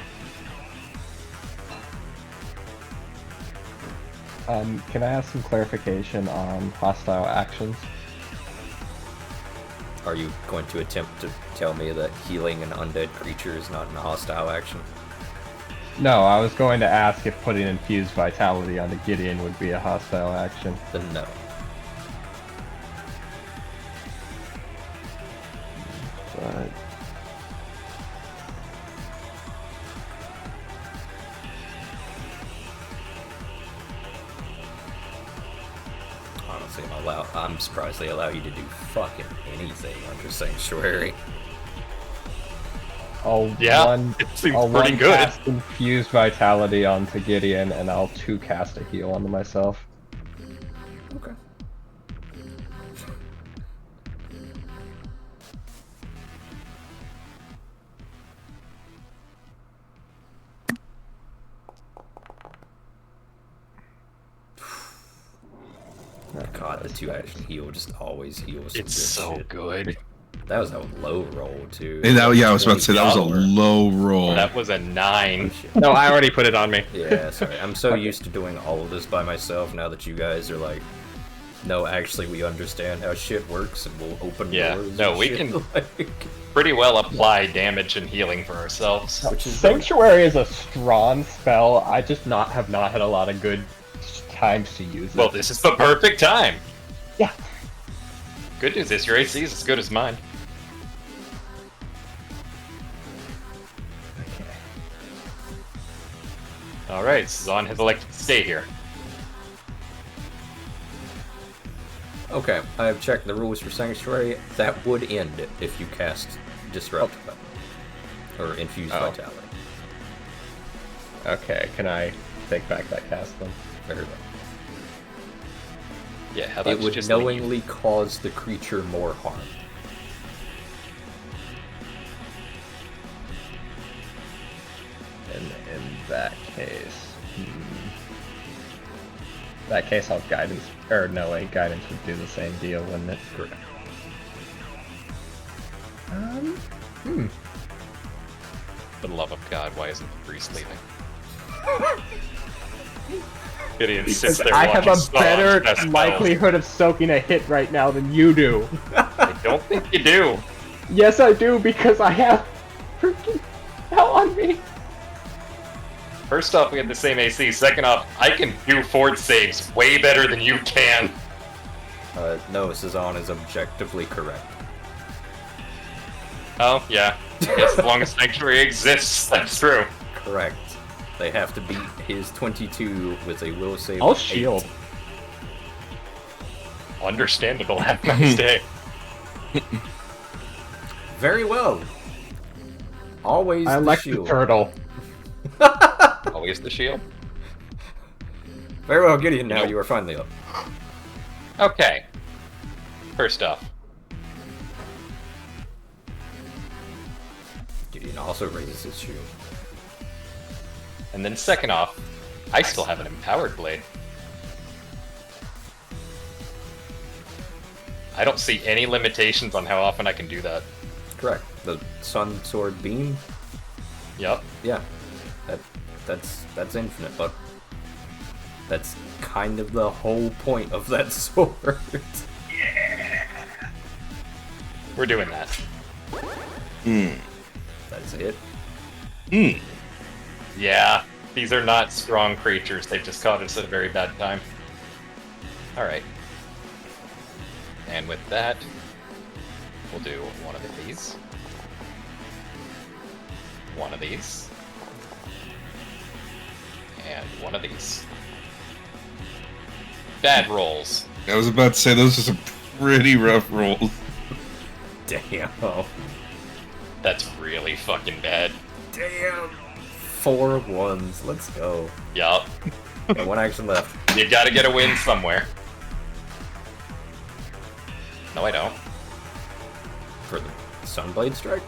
[SPEAKER 3] Can I ask some clarification on hostile actions?
[SPEAKER 1] Are you going to attempt to tell me that healing an undead creature is not a hostile action?
[SPEAKER 3] No, I was going to ask if putting infused vitality on the Gideon would be a hostile action.
[SPEAKER 1] Then no.
[SPEAKER 3] But
[SPEAKER 1] I'm surprised they allow you to do fucking anything under Sanctuary.
[SPEAKER 3] I'll
[SPEAKER 2] Yeah,
[SPEAKER 3] one,
[SPEAKER 2] it seems
[SPEAKER 3] I'll
[SPEAKER 2] pretty
[SPEAKER 3] one
[SPEAKER 2] good.
[SPEAKER 3] cast Infused Vitality onto Gideon, and I'll 2 cast a heal onto myself.
[SPEAKER 1] Okay. God, the 2-action heal just always heals.
[SPEAKER 2] It's
[SPEAKER 1] good
[SPEAKER 2] so
[SPEAKER 1] shit.
[SPEAKER 2] good.
[SPEAKER 1] That was a low roll too.
[SPEAKER 5] And that, yeah, I was about to say that was a
[SPEAKER 1] 24.
[SPEAKER 5] low roll.
[SPEAKER 2] That was a 9.
[SPEAKER 1] Shit.
[SPEAKER 3] No, I already put it on me.
[SPEAKER 1] Yeah, sorry. I'm so
[SPEAKER 3] Okay.
[SPEAKER 1] used to doing all of this by myself now that you guys are like, no, actually, we understand how shit works and we'll open
[SPEAKER 2] Yeah,
[SPEAKER 1] doors.
[SPEAKER 2] no,
[SPEAKER 1] and
[SPEAKER 2] we
[SPEAKER 1] shit.
[SPEAKER 2] can-
[SPEAKER 1] Like,
[SPEAKER 2] Pretty well apply damage and healing for ourselves.
[SPEAKER 1] which is
[SPEAKER 3] Sanctuary is a strong spell. I just have not had a lot of good times to use it.
[SPEAKER 2] Well, this is the perfect time.
[SPEAKER 3] Yeah.
[SPEAKER 2] Good news is your AC is as good as mine.
[SPEAKER 3] Okay.
[SPEAKER 2] Alright, Sazan has elected to stay here.
[SPEAKER 1] Okay, I've checked the rules for Sanctuary. That would end if you cast Disrupt or Infuse
[SPEAKER 3] Oh.
[SPEAKER 1] Vitality.
[SPEAKER 3] Okay, can I take back that cast then?
[SPEAKER 1] Very well.
[SPEAKER 2] Yeah, how about
[SPEAKER 1] It
[SPEAKER 2] you
[SPEAKER 1] would
[SPEAKER 2] just
[SPEAKER 1] knowingly cause the creature more harm.
[SPEAKER 3] In that case, that case, I'll guidance. Or no, wait, guidance would do the same deal, wouldn't it?
[SPEAKER 1] Correct.
[SPEAKER 2] For the love of God, why isn't the priest leaving? Gideon sits there
[SPEAKER 3] I have a
[SPEAKER 2] watching Sazan
[SPEAKER 3] better
[SPEAKER 2] cast spells.
[SPEAKER 3] likelihood of soaking a hit right now than you do.
[SPEAKER 2] I don't think you do.
[SPEAKER 3] Yes, I do, because I have freaking hell on me.
[SPEAKER 2] First off, we have the same AC. Second off, I can do fort saves way better than you can.
[SPEAKER 1] No, Sazan is objectively correct.
[SPEAKER 2] Oh, yeah. Yes, as long as Sanctuary exists, that's true.
[SPEAKER 1] Correct. They have to beat his 22 with a will save.
[SPEAKER 3] I'll
[SPEAKER 1] of 8.
[SPEAKER 3] shield.
[SPEAKER 2] Understandable. Have a nice day.
[SPEAKER 1] Very well. Always
[SPEAKER 3] I
[SPEAKER 1] the
[SPEAKER 3] like
[SPEAKER 1] shield.
[SPEAKER 3] the turtle.
[SPEAKER 2] Always the shield.
[SPEAKER 1] Very well, Gideon. Now
[SPEAKER 2] Nope.
[SPEAKER 1] you are finally up.
[SPEAKER 2] Okay. First off,
[SPEAKER 1] Gideon also raises his shield.
[SPEAKER 2] and then second off, I still have an empowered blade. I don't see any limitations on how often I can do that.
[SPEAKER 1] Correct. The Sun Sword Beam.
[SPEAKER 2] Yep.
[SPEAKER 1] Yeah. That's infinite, but that's kind of the whole point of that sword.
[SPEAKER 2] We're doing that.
[SPEAKER 1] That's it.
[SPEAKER 2] Yeah, these are not strong creatures. They've just caught us at a very bad time. Alright. And with that, we'll do one of these. One of these. And one of these. Bad rolls.
[SPEAKER 5] I was about to say those are some pretty rough rolls.
[SPEAKER 1] Damn.
[SPEAKER 2] That's really fucking bad.
[SPEAKER 1] Damn. 4 ones. Let's go.
[SPEAKER 2] Yup.
[SPEAKER 1] Got 1 action left.
[SPEAKER 2] You gotta get a win somewhere. No, I don't.
[SPEAKER 1] For the Sunblade Strike?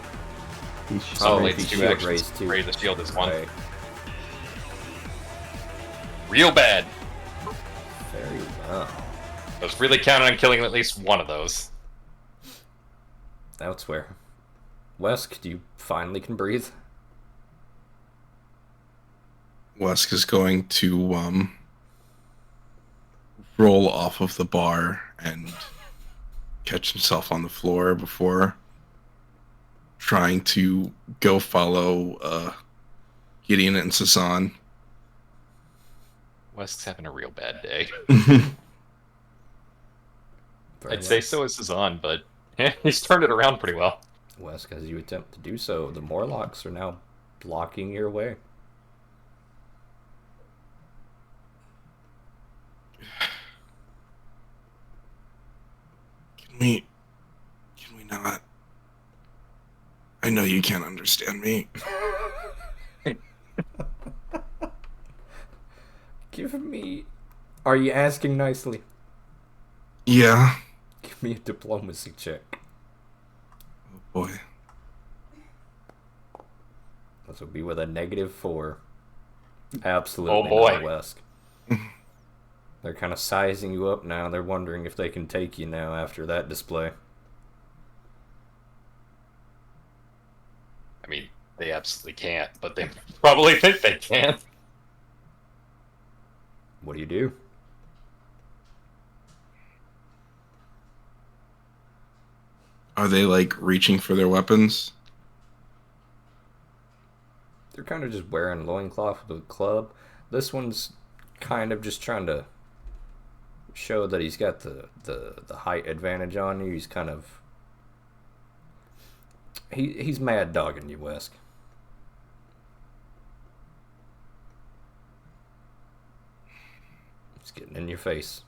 [SPEAKER 2] Oh,
[SPEAKER 1] Sorry,
[SPEAKER 2] it's
[SPEAKER 1] if
[SPEAKER 2] 2
[SPEAKER 1] shield
[SPEAKER 2] actions.
[SPEAKER 1] raised too.
[SPEAKER 2] Raise the shield is 1.
[SPEAKER 1] Right.
[SPEAKER 2] Real bad.
[SPEAKER 1] Very well.
[SPEAKER 2] I was really counting on killing at least one of those.
[SPEAKER 1] That's where. Wesk, you finally can breathe?
[SPEAKER 5] Wesk is going to roll off of the bar and catch himself on the floor before trying to go follow Gideon and Sasan.
[SPEAKER 2] Wesk's having a real bad day.
[SPEAKER 1] Very
[SPEAKER 2] I'd say so is Sazan, but he's turned it around pretty well.
[SPEAKER 1] Wesk, as you attempt to do so, the Morlocks are now blocking your way.
[SPEAKER 5] Can we not? I know you can't understand me.
[SPEAKER 1] Give me... Are you asking nicely?
[SPEAKER 5] Yeah.
[SPEAKER 1] Give me a diplomacy check.
[SPEAKER 5] Oh boy.
[SPEAKER 1] This will be with a -4. Absolutely
[SPEAKER 2] Oh, boy.
[SPEAKER 1] not, Wesk. They're kind of sizing you up now. They're wondering if they can take you now after that display.
[SPEAKER 2] I mean, they absolutely can't, but they probably think they can.
[SPEAKER 1] What do you do?
[SPEAKER 5] Are they like reaching for their weapons?
[SPEAKER 1] They're kind of just wearing loincloth with a club. This one's kind of just trying to show that he's got the height advantage on you. He's kind of... He's mad dogging you, Wesk. He's getting in your face.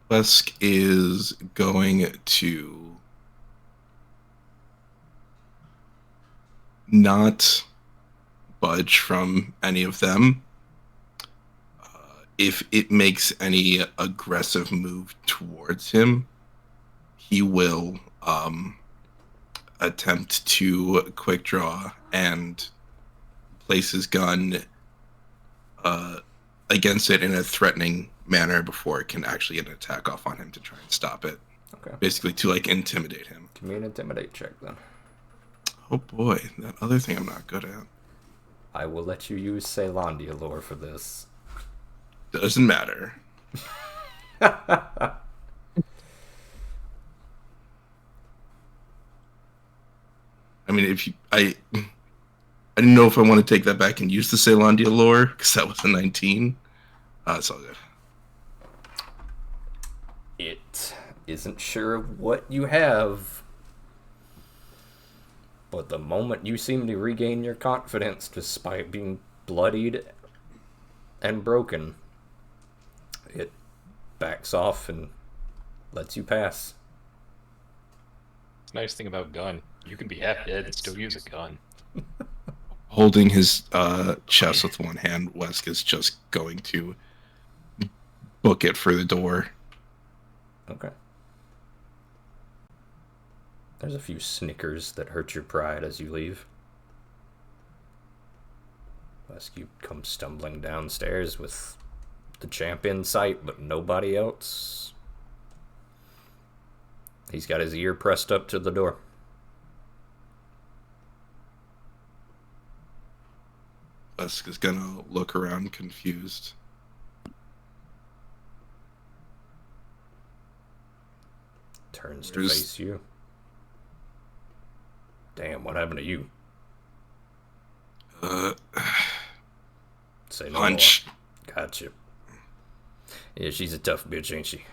[SPEAKER 5] Wesk is going to not budge from any of them. If it makes any aggressive move towards him, he will attempt to quick draw and place his gun against it in a threatening manner before it can actually get an attack off on him to try and stop it.
[SPEAKER 1] Okay.
[SPEAKER 5] Basically to like intimidate him.
[SPEAKER 1] Give me an intimidate check then.
[SPEAKER 5] Oh boy, that other thing I'm not good at.
[SPEAKER 1] I will let you use Ceylondia lore for this.
[SPEAKER 5] Doesn't matter. I mean, I didn't know if I want to take that back and use the Ceylondia lore because that was a 19. It's all good.
[SPEAKER 1] It isn't sure what you have, but the moment you seem to regain your confidence despite being bloodied and broken, it backs off and lets you pass.
[SPEAKER 2] Nice thing about gun, you can be half dead and still use a gun.
[SPEAKER 5] Holding his chest with one hand, Wesk is just going to book it for the door.
[SPEAKER 1] Okay. There's a few snickers that hurt your pride as you leave. As you come stumbling downstairs with the champ in sight, but nobody else. He's got his ear pressed up to the door.
[SPEAKER 5] Wesk is gonna look around confused.
[SPEAKER 1] Turns to face you. Damn, what happened to you? Say no
[SPEAKER 5] Punch.
[SPEAKER 1] more. Gotcha. Yeah, she's a tough bitch, ain't she?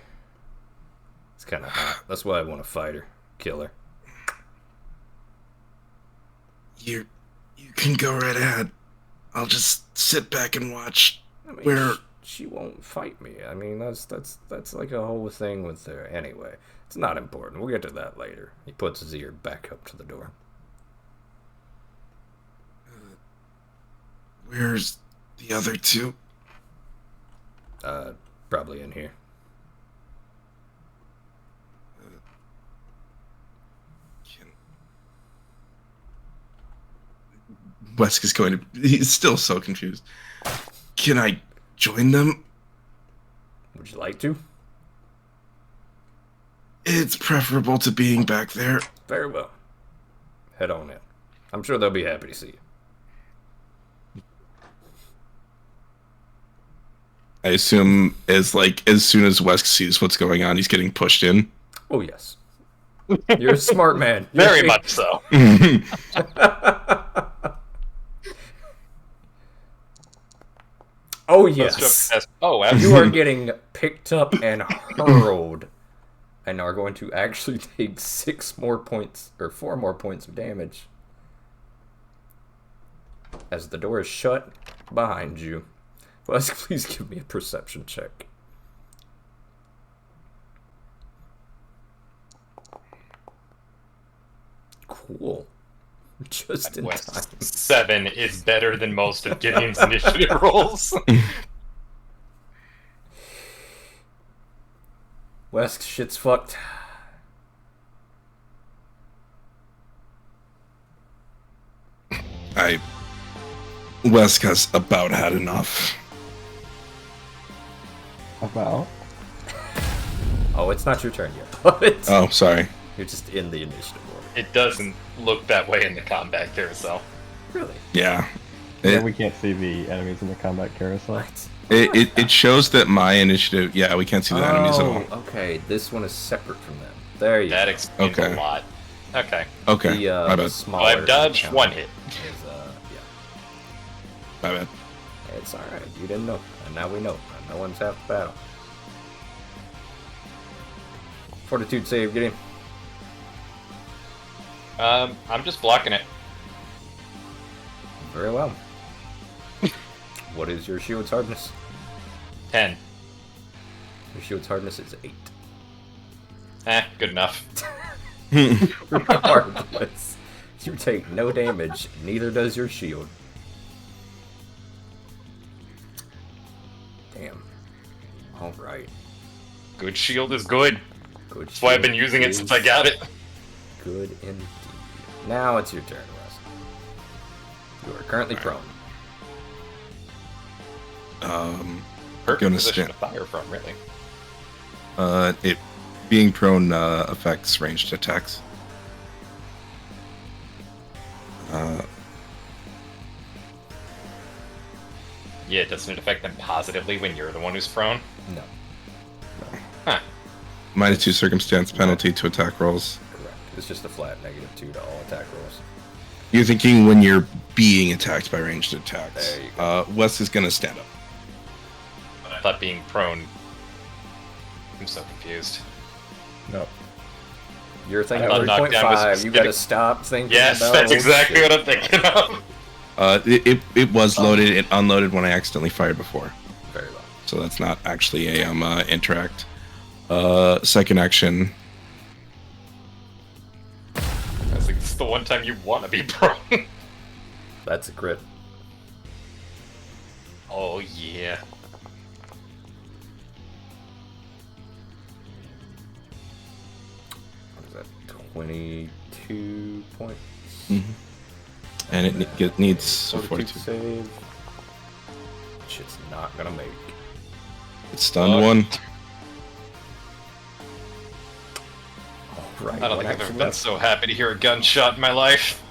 [SPEAKER 1] It's kind of hot. That's why I want to fight her. Kill her.
[SPEAKER 5] You can go right ahead. I'll just sit back and watch.
[SPEAKER 1] I mean,
[SPEAKER 5] Where
[SPEAKER 1] she won't fight me. I mean, that's like a whole thing with her. Anyway, it's not important. We'll get to that later. He puts his ear back up to the door.
[SPEAKER 5] where's the other two?
[SPEAKER 1] Probably in here.
[SPEAKER 5] Wesk is going to... He's still so confused. Can I join them?
[SPEAKER 1] Would you like to?
[SPEAKER 5] It's preferable to being back there.
[SPEAKER 1] Very well. Head on in. I'm sure they'll be happy to see you.
[SPEAKER 5] I assume as soon as Wesk sees what's going on, he's getting pushed in.
[SPEAKER 1] Oh, yes. You're a smart man.
[SPEAKER 2] Very much so.
[SPEAKER 1] Oh, yes.
[SPEAKER 2] Oh,
[SPEAKER 1] You
[SPEAKER 2] absolutely.
[SPEAKER 1] are getting picked up and hurled and are going to actually take 4 more points of damage. as the door is shut behind you. Wesk, please give me a perception check. Cool. Just in time.
[SPEAKER 2] West's 7 is better than most of Gideon's initiative rolls.
[SPEAKER 1] Wesk, shit's fucked.
[SPEAKER 5] Wesk has about had enough.
[SPEAKER 3] About?
[SPEAKER 1] Oh, it's not your turn yet.
[SPEAKER 5] Oh, sorry.
[SPEAKER 1] You're just in the initiative order.
[SPEAKER 2] It doesn't look that way in the combat carousel.
[SPEAKER 1] Really?
[SPEAKER 5] Yeah.
[SPEAKER 3] Yeah, we can't see the enemies in the combat carousel.
[SPEAKER 1] What?
[SPEAKER 5] It shows that my initiative. Yeah, we can't see the enemies at all.
[SPEAKER 1] Okay, this one is separate from them. There you
[SPEAKER 2] That
[SPEAKER 1] go.
[SPEAKER 2] explains
[SPEAKER 5] Okay.
[SPEAKER 2] a lot. Okay.
[SPEAKER 5] Okay,
[SPEAKER 1] The,
[SPEAKER 5] my
[SPEAKER 1] the
[SPEAKER 5] bad.
[SPEAKER 1] smaller
[SPEAKER 2] Well, I've dodged
[SPEAKER 1] encounter
[SPEAKER 2] one hit.
[SPEAKER 1] Is, yeah.
[SPEAKER 5] My bad.
[SPEAKER 1] It's alright. You didn't know. And now we know. No one's half the battle. Fortitude save, Gideon.
[SPEAKER 2] I'm just blocking it.
[SPEAKER 1] Very well. What is your shield's hardness?
[SPEAKER 2] 10.
[SPEAKER 1] Your shield's hardness is 8.
[SPEAKER 2] Good enough.
[SPEAKER 1] Regardless, you take no damage, neither does your shield. Damn. Alright.
[SPEAKER 2] Good shield is good.
[SPEAKER 1] Good
[SPEAKER 2] That's why I've been
[SPEAKER 1] shield
[SPEAKER 2] using it
[SPEAKER 1] is
[SPEAKER 2] since I got it.
[SPEAKER 1] Good indeed. Now it's your turn, Wes. You are currently prone.
[SPEAKER 2] Perfect
[SPEAKER 5] Gonna
[SPEAKER 2] position
[SPEAKER 5] stand.
[SPEAKER 2] to fire from, really.
[SPEAKER 5] It being prone affects ranged attacks.
[SPEAKER 2] Yeah, doesn't it affect them positively when you're the one who's prone?
[SPEAKER 1] No.
[SPEAKER 2] Huh.
[SPEAKER 5] -2 circumstance penalty to attack rolls.
[SPEAKER 1] Correct. It's just a flat -2 to all attack rolls.
[SPEAKER 5] You're thinking when you're being attacked by ranged attacks.
[SPEAKER 1] There you go.
[SPEAKER 5] Wes is gonna stand up.
[SPEAKER 2] I thought being prone. I'm so confused.
[SPEAKER 3] No.
[SPEAKER 1] You're thinking
[SPEAKER 2] I thought knockdown was
[SPEAKER 1] 3.5. You gotta
[SPEAKER 2] specific-
[SPEAKER 1] stop thinking
[SPEAKER 2] Yes,
[SPEAKER 1] about
[SPEAKER 2] that's exactly
[SPEAKER 1] shit.
[SPEAKER 2] what I'm thinking of.
[SPEAKER 5] It was loaded. It unloaded when I accidentally fired before,
[SPEAKER 1] Very well.
[SPEAKER 5] so that's not actually a interact. Second action.
[SPEAKER 2] I was like, this is the one time you want to be prone.
[SPEAKER 1] That's a crit.
[SPEAKER 2] Oh, yeah.
[SPEAKER 1] What is that? 22 points.
[SPEAKER 5] And it needs a
[SPEAKER 1] Fortitude
[SPEAKER 5] 42.
[SPEAKER 1] save. Which it's not gonna make.
[SPEAKER 5] It's stunned
[SPEAKER 2] Fuck.
[SPEAKER 5] one.
[SPEAKER 1] Right.
[SPEAKER 2] I don't
[SPEAKER 1] one
[SPEAKER 2] think I've ever
[SPEAKER 1] action
[SPEAKER 2] been
[SPEAKER 1] left.
[SPEAKER 2] so happy to hear a gunshot in my life.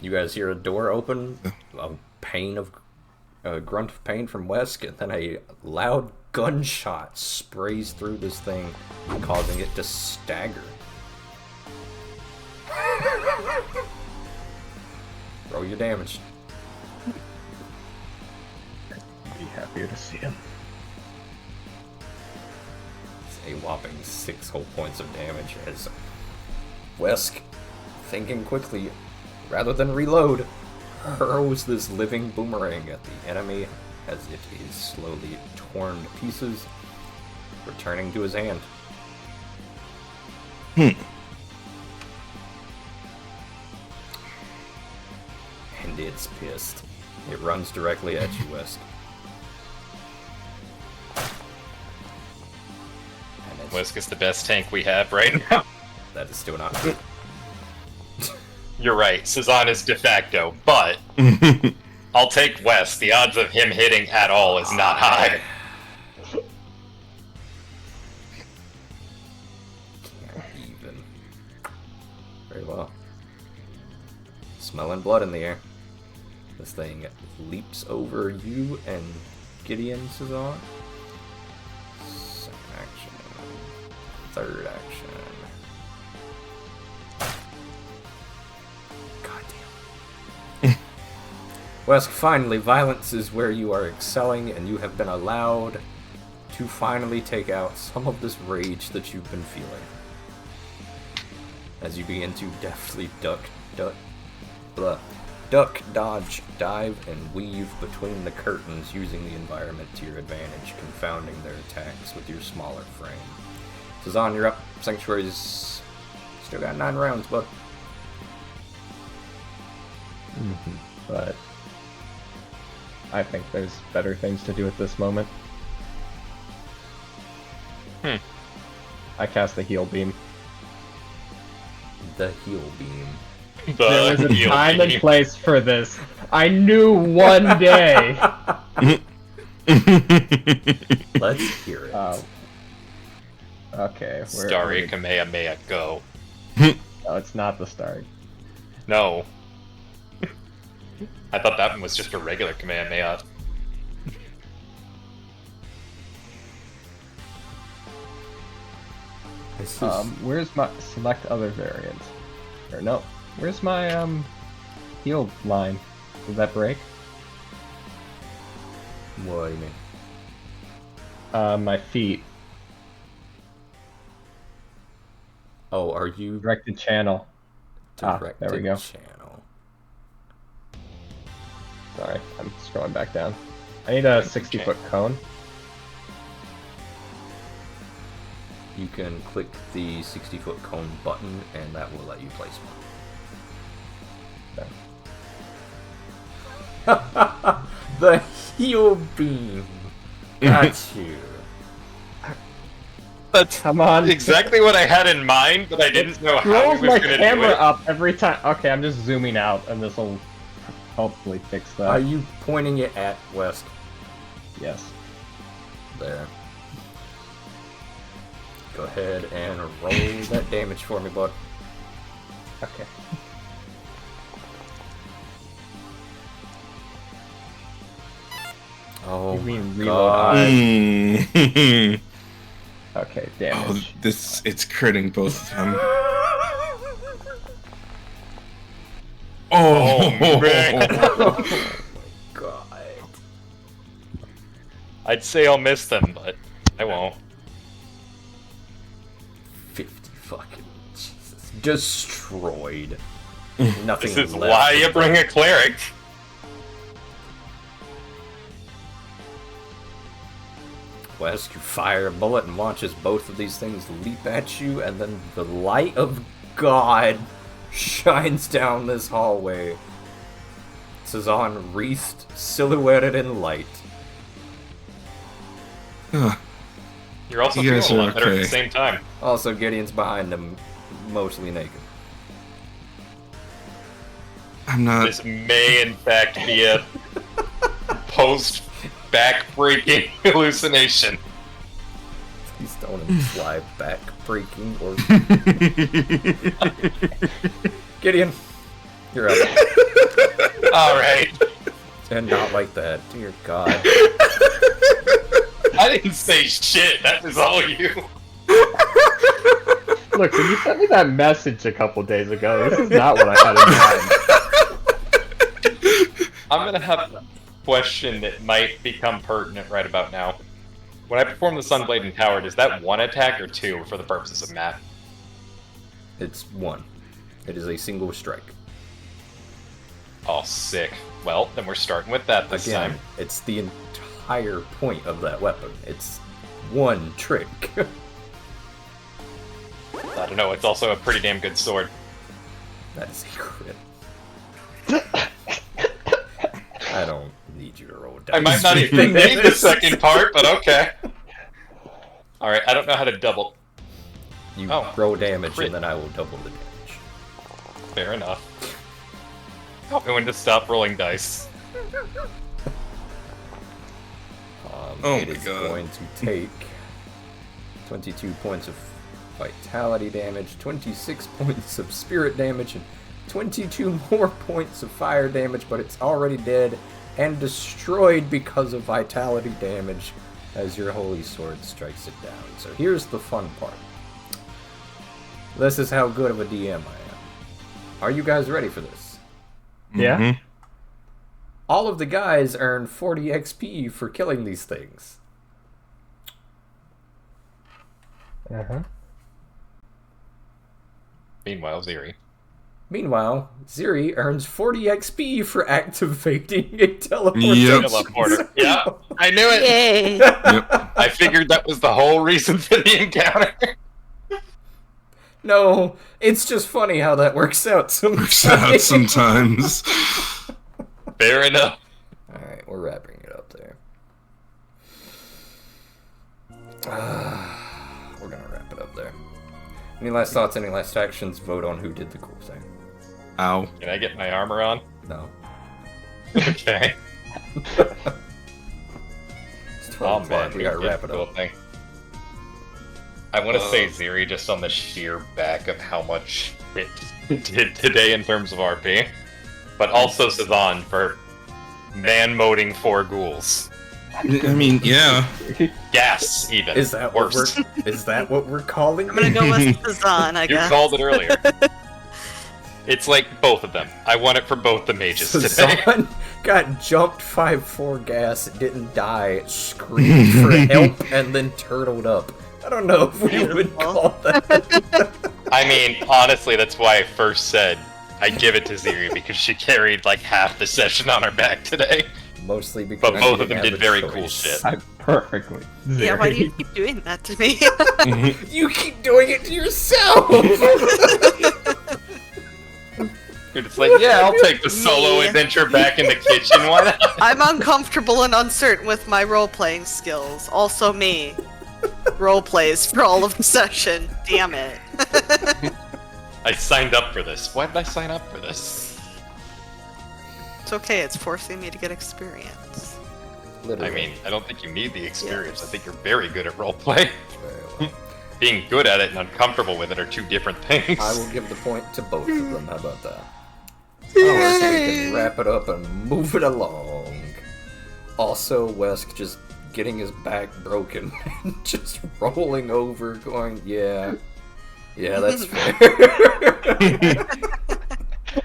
[SPEAKER 1] You guys hear a door open, a grunt of pain from Wesk, and then a loud gunshot sprays through this thing, causing it to stagger. Roll your damage.
[SPEAKER 3] Be happier to see him.
[SPEAKER 1] It's a whopping 6 whole points of damage as Wesk, thinking quickly, rather than reload, hurls this living boomerang at the enemy as it is slowly torn to pieces, returning to his hand. And it's pissed. It runs directly at you, Wesk. And it's,
[SPEAKER 2] Wesk is the best tank we have right now.
[SPEAKER 1] that is still not good.
[SPEAKER 2] You're right, Cezanne is de facto, but I'll take West. The odds of him hitting at all is not high.
[SPEAKER 1] Can't even. Very well. Smelling blood in the air. This thing leaps over you and Gideon Cezanne. Second action. Third action. Goddamn. Wesk, finally, violence is where you are excelling, and you have been allowed to finally take out some of this rage that you've been feeling. As you begin to deftly duck, dodge, dive, and weave between the curtains using the environment to your advantage, confounding their attacks with your smaller frame. Sazan, you're up. Sanctuary's still got 9 rounds, bud.
[SPEAKER 3] But I think there's better things to do at this moment. I cast the heal beam.
[SPEAKER 1] The heal beam.
[SPEAKER 3] There was a time and place for this. I knew one day.
[SPEAKER 1] Let's hear it.
[SPEAKER 3] Okay.
[SPEAKER 2] Starry Kamehameha, go.
[SPEAKER 3] No, it's not the start.
[SPEAKER 2] No. I thought that one was just a regular Kamehameha.
[SPEAKER 1] This is...
[SPEAKER 3] Where's my select other variant? Or no, where's my heal line? Did that break?
[SPEAKER 1] What do you mean?
[SPEAKER 3] My feet.
[SPEAKER 1] Oh, are you
[SPEAKER 3] Directed channel.
[SPEAKER 1] directed
[SPEAKER 3] there we go.
[SPEAKER 1] channel?
[SPEAKER 3] Sorry, I'm scrolling back down. I need a 60-foot cone.
[SPEAKER 1] You can click the 60-foot cone button, and that will let you place one. The heal beam. Got you.
[SPEAKER 2] That's
[SPEAKER 3] Come on.
[SPEAKER 2] exactly what I had in mind, but I didn't know how
[SPEAKER 3] Rolls
[SPEAKER 2] I was
[SPEAKER 3] my
[SPEAKER 2] going to do
[SPEAKER 3] camera
[SPEAKER 2] it.
[SPEAKER 3] up every time. Okay, I'm just zooming out, and this will hopefully fix that.
[SPEAKER 1] Are you pointing it at West?
[SPEAKER 3] Yes.
[SPEAKER 1] There. Go ahead and roll that damage for me, bud.
[SPEAKER 3] Okay.
[SPEAKER 1] Oh,
[SPEAKER 3] You mean
[SPEAKER 1] my
[SPEAKER 3] reload?
[SPEAKER 1] God.
[SPEAKER 3] Okay,
[SPEAKER 5] Oh,
[SPEAKER 3] damage.
[SPEAKER 5] it's critting both of them. Oh,
[SPEAKER 2] man.
[SPEAKER 1] Oh my God.
[SPEAKER 2] I'd say I'll miss them, but I won't.
[SPEAKER 1] 50 fucking Jesus. Destroyed. Nothing
[SPEAKER 2] This is
[SPEAKER 1] left.
[SPEAKER 2] why you bring a cleric.
[SPEAKER 1] West, you fire a bullet and watches both of these things leap at you, and then the light of God shines down this hallway. Sazan wreathed, silhouetted in light.
[SPEAKER 2] You're also
[SPEAKER 5] You guys
[SPEAKER 2] feeling a
[SPEAKER 5] are
[SPEAKER 2] lot better at
[SPEAKER 5] okay.
[SPEAKER 2] the same time.
[SPEAKER 1] Also, Gideon's behind him, mostly naked.
[SPEAKER 5] I'm not.
[SPEAKER 2] This may, in fact, be a post-back-breaking hallucination.
[SPEAKER 1] Please don't imply back-breaking or... Gideon, you're up.
[SPEAKER 2] Alright.
[SPEAKER 1] And not like that, dear God.
[SPEAKER 2] I didn't say shit, that was all you.
[SPEAKER 3] Look, when you sent me that message a couple days ago, this is not what I had in mind.
[SPEAKER 2] I'm gonna have a question that might become pertinent right about now. When I perform the Sunblade in Tower, is that 1 attack or 2 for the purposes of math?
[SPEAKER 1] It's 1. It is a single strike.
[SPEAKER 2] Oh, sick. Well, then we're starting with that this
[SPEAKER 1] Again,
[SPEAKER 2] time.
[SPEAKER 1] it's the entire point of that weapon. It's one trick.
[SPEAKER 2] I don't know, it's also a pretty damn good sword.
[SPEAKER 1] That is a crit. I don't need you to roll dice.
[SPEAKER 2] I might not even need the second part, but okay. Alright, I don't know how to double.
[SPEAKER 1] You
[SPEAKER 2] Oh,
[SPEAKER 1] roll damage,
[SPEAKER 2] crit.
[SPEAKER 1] and then I will double the damage.
[SPEAKER 2] Fair enough. Tell me when to stop rolling dice.
[SPEAKER 5] Oh
[SPEAKER 1] It
[SPEAKER 5] my
[SPEAKER 1] is
[SPEAKER 5] God.
[SPEAKER 1] going to take 22 points of vitality damage, 26 points of spirit damage, and 22 more points of fire damage, but it's already dead and destroyed because of vitality damage as your holy sword strikes it down. So here's the fun part. This is how good of a DM I am. Are you guys ready for this?
[SPEAKER 3] Yeah?
[SPEAKER 5] Mhm.
[SPEAKER 1] All of the guys earn 40 XP for killing these things.
[SPEAKER 3] Uh-huh.
[SPEAKER 2] Meanwhile, Ziri.
[SPEAKER 1] Meanwhile, Ziri earns 40 XP for activating a teleportation.
[SPEAKER 5] Yep.
[SPEAKER 2] Teleporter. Yeah, I knew it.
[SPEAKER 4] Yay!
[SPEAKER 5] Yep.
[SPEAKER 2] I figured that was the whole reason for the encounter.
[SPEAKER 1] No, it's just funny how that works out sometimes.
[SPEAKER 5] Works out sometimes.
[SPEAKER 2] Fair enough.
[SPEAKER 1] Alright, we're wrapping it up there. We're gonna wrap it up there. Any last thoughts, any last actions? Vote on who did the cool thing.
[SPEAKER 5] Ow.
[SPEAKER 2] Can I get my armor on?
[SPEAKER 1] No.
[SPEAKER 2] Okay.
[SPEAKER 1] It's 12 o'clock, we gotta
[SPEAKER 2] who did
[SPEAKER 1] wrap
[SPEAKER 2] the
[SPEAKER 1] it
[SPEAKER 2] cool
[SPEAKER 1] up.
[SPEAKER 2] thing? I want to say Ziri just on the sheer back of how much it did today in terms of RP, but also Sazan for man-moding 4 ghouls.
[SPEAKER 5] I mean, yeah.
[SPEAKER 2] Gas, even.
[SPEAKER 1] Is that
[SPEAKER 2] worse?
[SPEAKER 1] is that what we're calling
[SPEAKER 4] I'm gonna
[SPEAKER 1] it?
[SPEAKER 4] go with Sazan, I
[SPEAKER 2] You
[SPEAKER 4] guess.
[SPEAKER 2] called it earlier. It's like both of them. I want it for both the mages today.
[SPEAKER 1] Sazan got jumped 5-4 gas, didn't die, screamed for help, and then turtled up. I don't know if we would call that.
[SPEAKER 2] I mean, honestly, that's why I first said I give it to Ziri because she carried like half the session on her back today.
[SPEAKER 1] Mostly because
[SPEAKER 2] But both
[SPEAKER 1] she
[SPEAKER 2] of them
[SPEAKER 1] didn't
[SPEAKER 2] did
[SPEAKER 1] have a
[SPEAKER 2] very
[SPEAKER 1] choice.
[SPEAKER 2] cool shit.
[SPEAKER 3] I perfectly.
[SPEAKER 4] Yeah, why do you
[SPEAKER 3] Ziri.
[SPEAKER 4] keep doing that to me?
[SPEAKER 1] You keep doing it to yourself!
[SPEAKER 2] Dude, it's like, yeah, I'll take the solo
[SPEAKER 4] Me.
[SPEAKER 2] adventure back in the kitchen. Why not?
[SPEAKER 4] I'm uncomfortable and uncertain with my role-playing skills. Also me. Role plays for all of the session. Damn it.
[SPEAKER 2] I signed up for this. Why did I sign up for this?
[SPEAKER 4] It's okay, it's forcing me to get experience.
[SPEAKER 2] I
[SPEAKER 1] Literally.
[SPEAKER 2] mean, I don't think you need the experience. I think you're very good at roleplay.
[SPEAKER 1] Very well.
[SPEAKER 2] Being good at it and uncomfortable with it are 2 different things.
[SPEAKER 1] I will give the point to both of them. How about that? Alright, so we can wrap it up and move it along. Also, Wesk just getting his back broken and just rolling over, going, yeah, that's fair.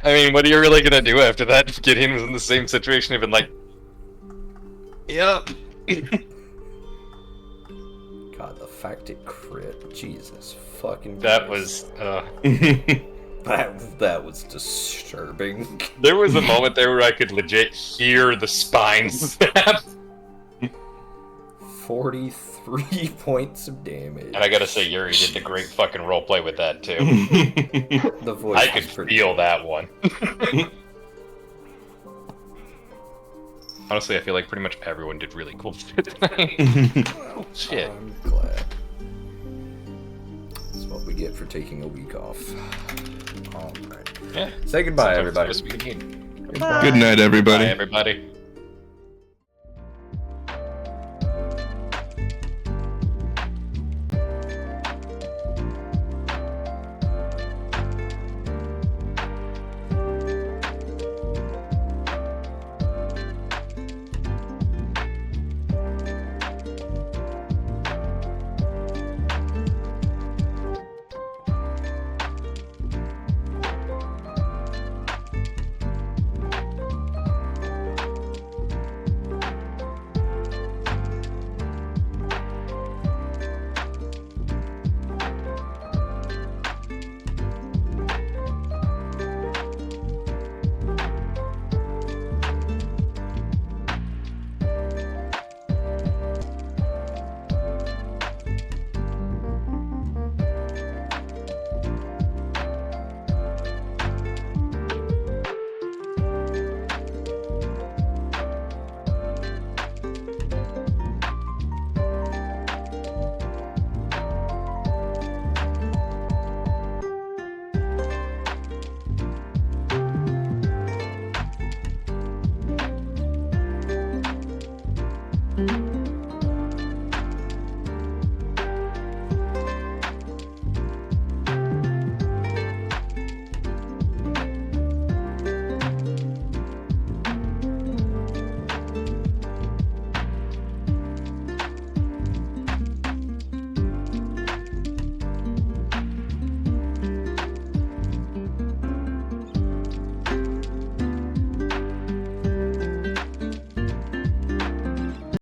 [SPEAKER 2] I mean, what are you really gonna do after that? Gideon was in the same situation, even like, yep.
[SPEAKER 1] God, the fact it crit, Jesus fucking
[SPEAKER 2] That
[SPEAKER 1] Christ.
[SPEAKER 2] was,
[SPEAKER 1] That was disturbing.
[SPEAKER 2] there was a moment there where I could legit hear the spine snap.
[SPEAKER 1] 43 points of damage.
[SPEAKER 2] And I gotta say, Yuri did a great fucking roleplay with that, too.
[SPEAKER 1] The voice
[SPEAKER 2] I
[SPEAKER 1] was
[SPEAKER 2] could
[SPEAKER 1] pretty
[SPEAKER 2] feel that one. Honestly, I feel like pretty much everyone did really cool shit tonight. Oh, shit.
[SPEAKER 1] I'm glad. That's what we get for taking a week off. Alright.
[SPEAKER 2] Yeah.
[SPEAKER 1] Say goodbye,
[SPEAKER 2] Sometimes
[SPEAKER 1] everybody.
[SPEAKER 2] it's just what we need.
[SPEAKER 3] Goodbye.
[SPEAKER 5] Good night, everybody.
[SPEAKER 2] Bye, everybody.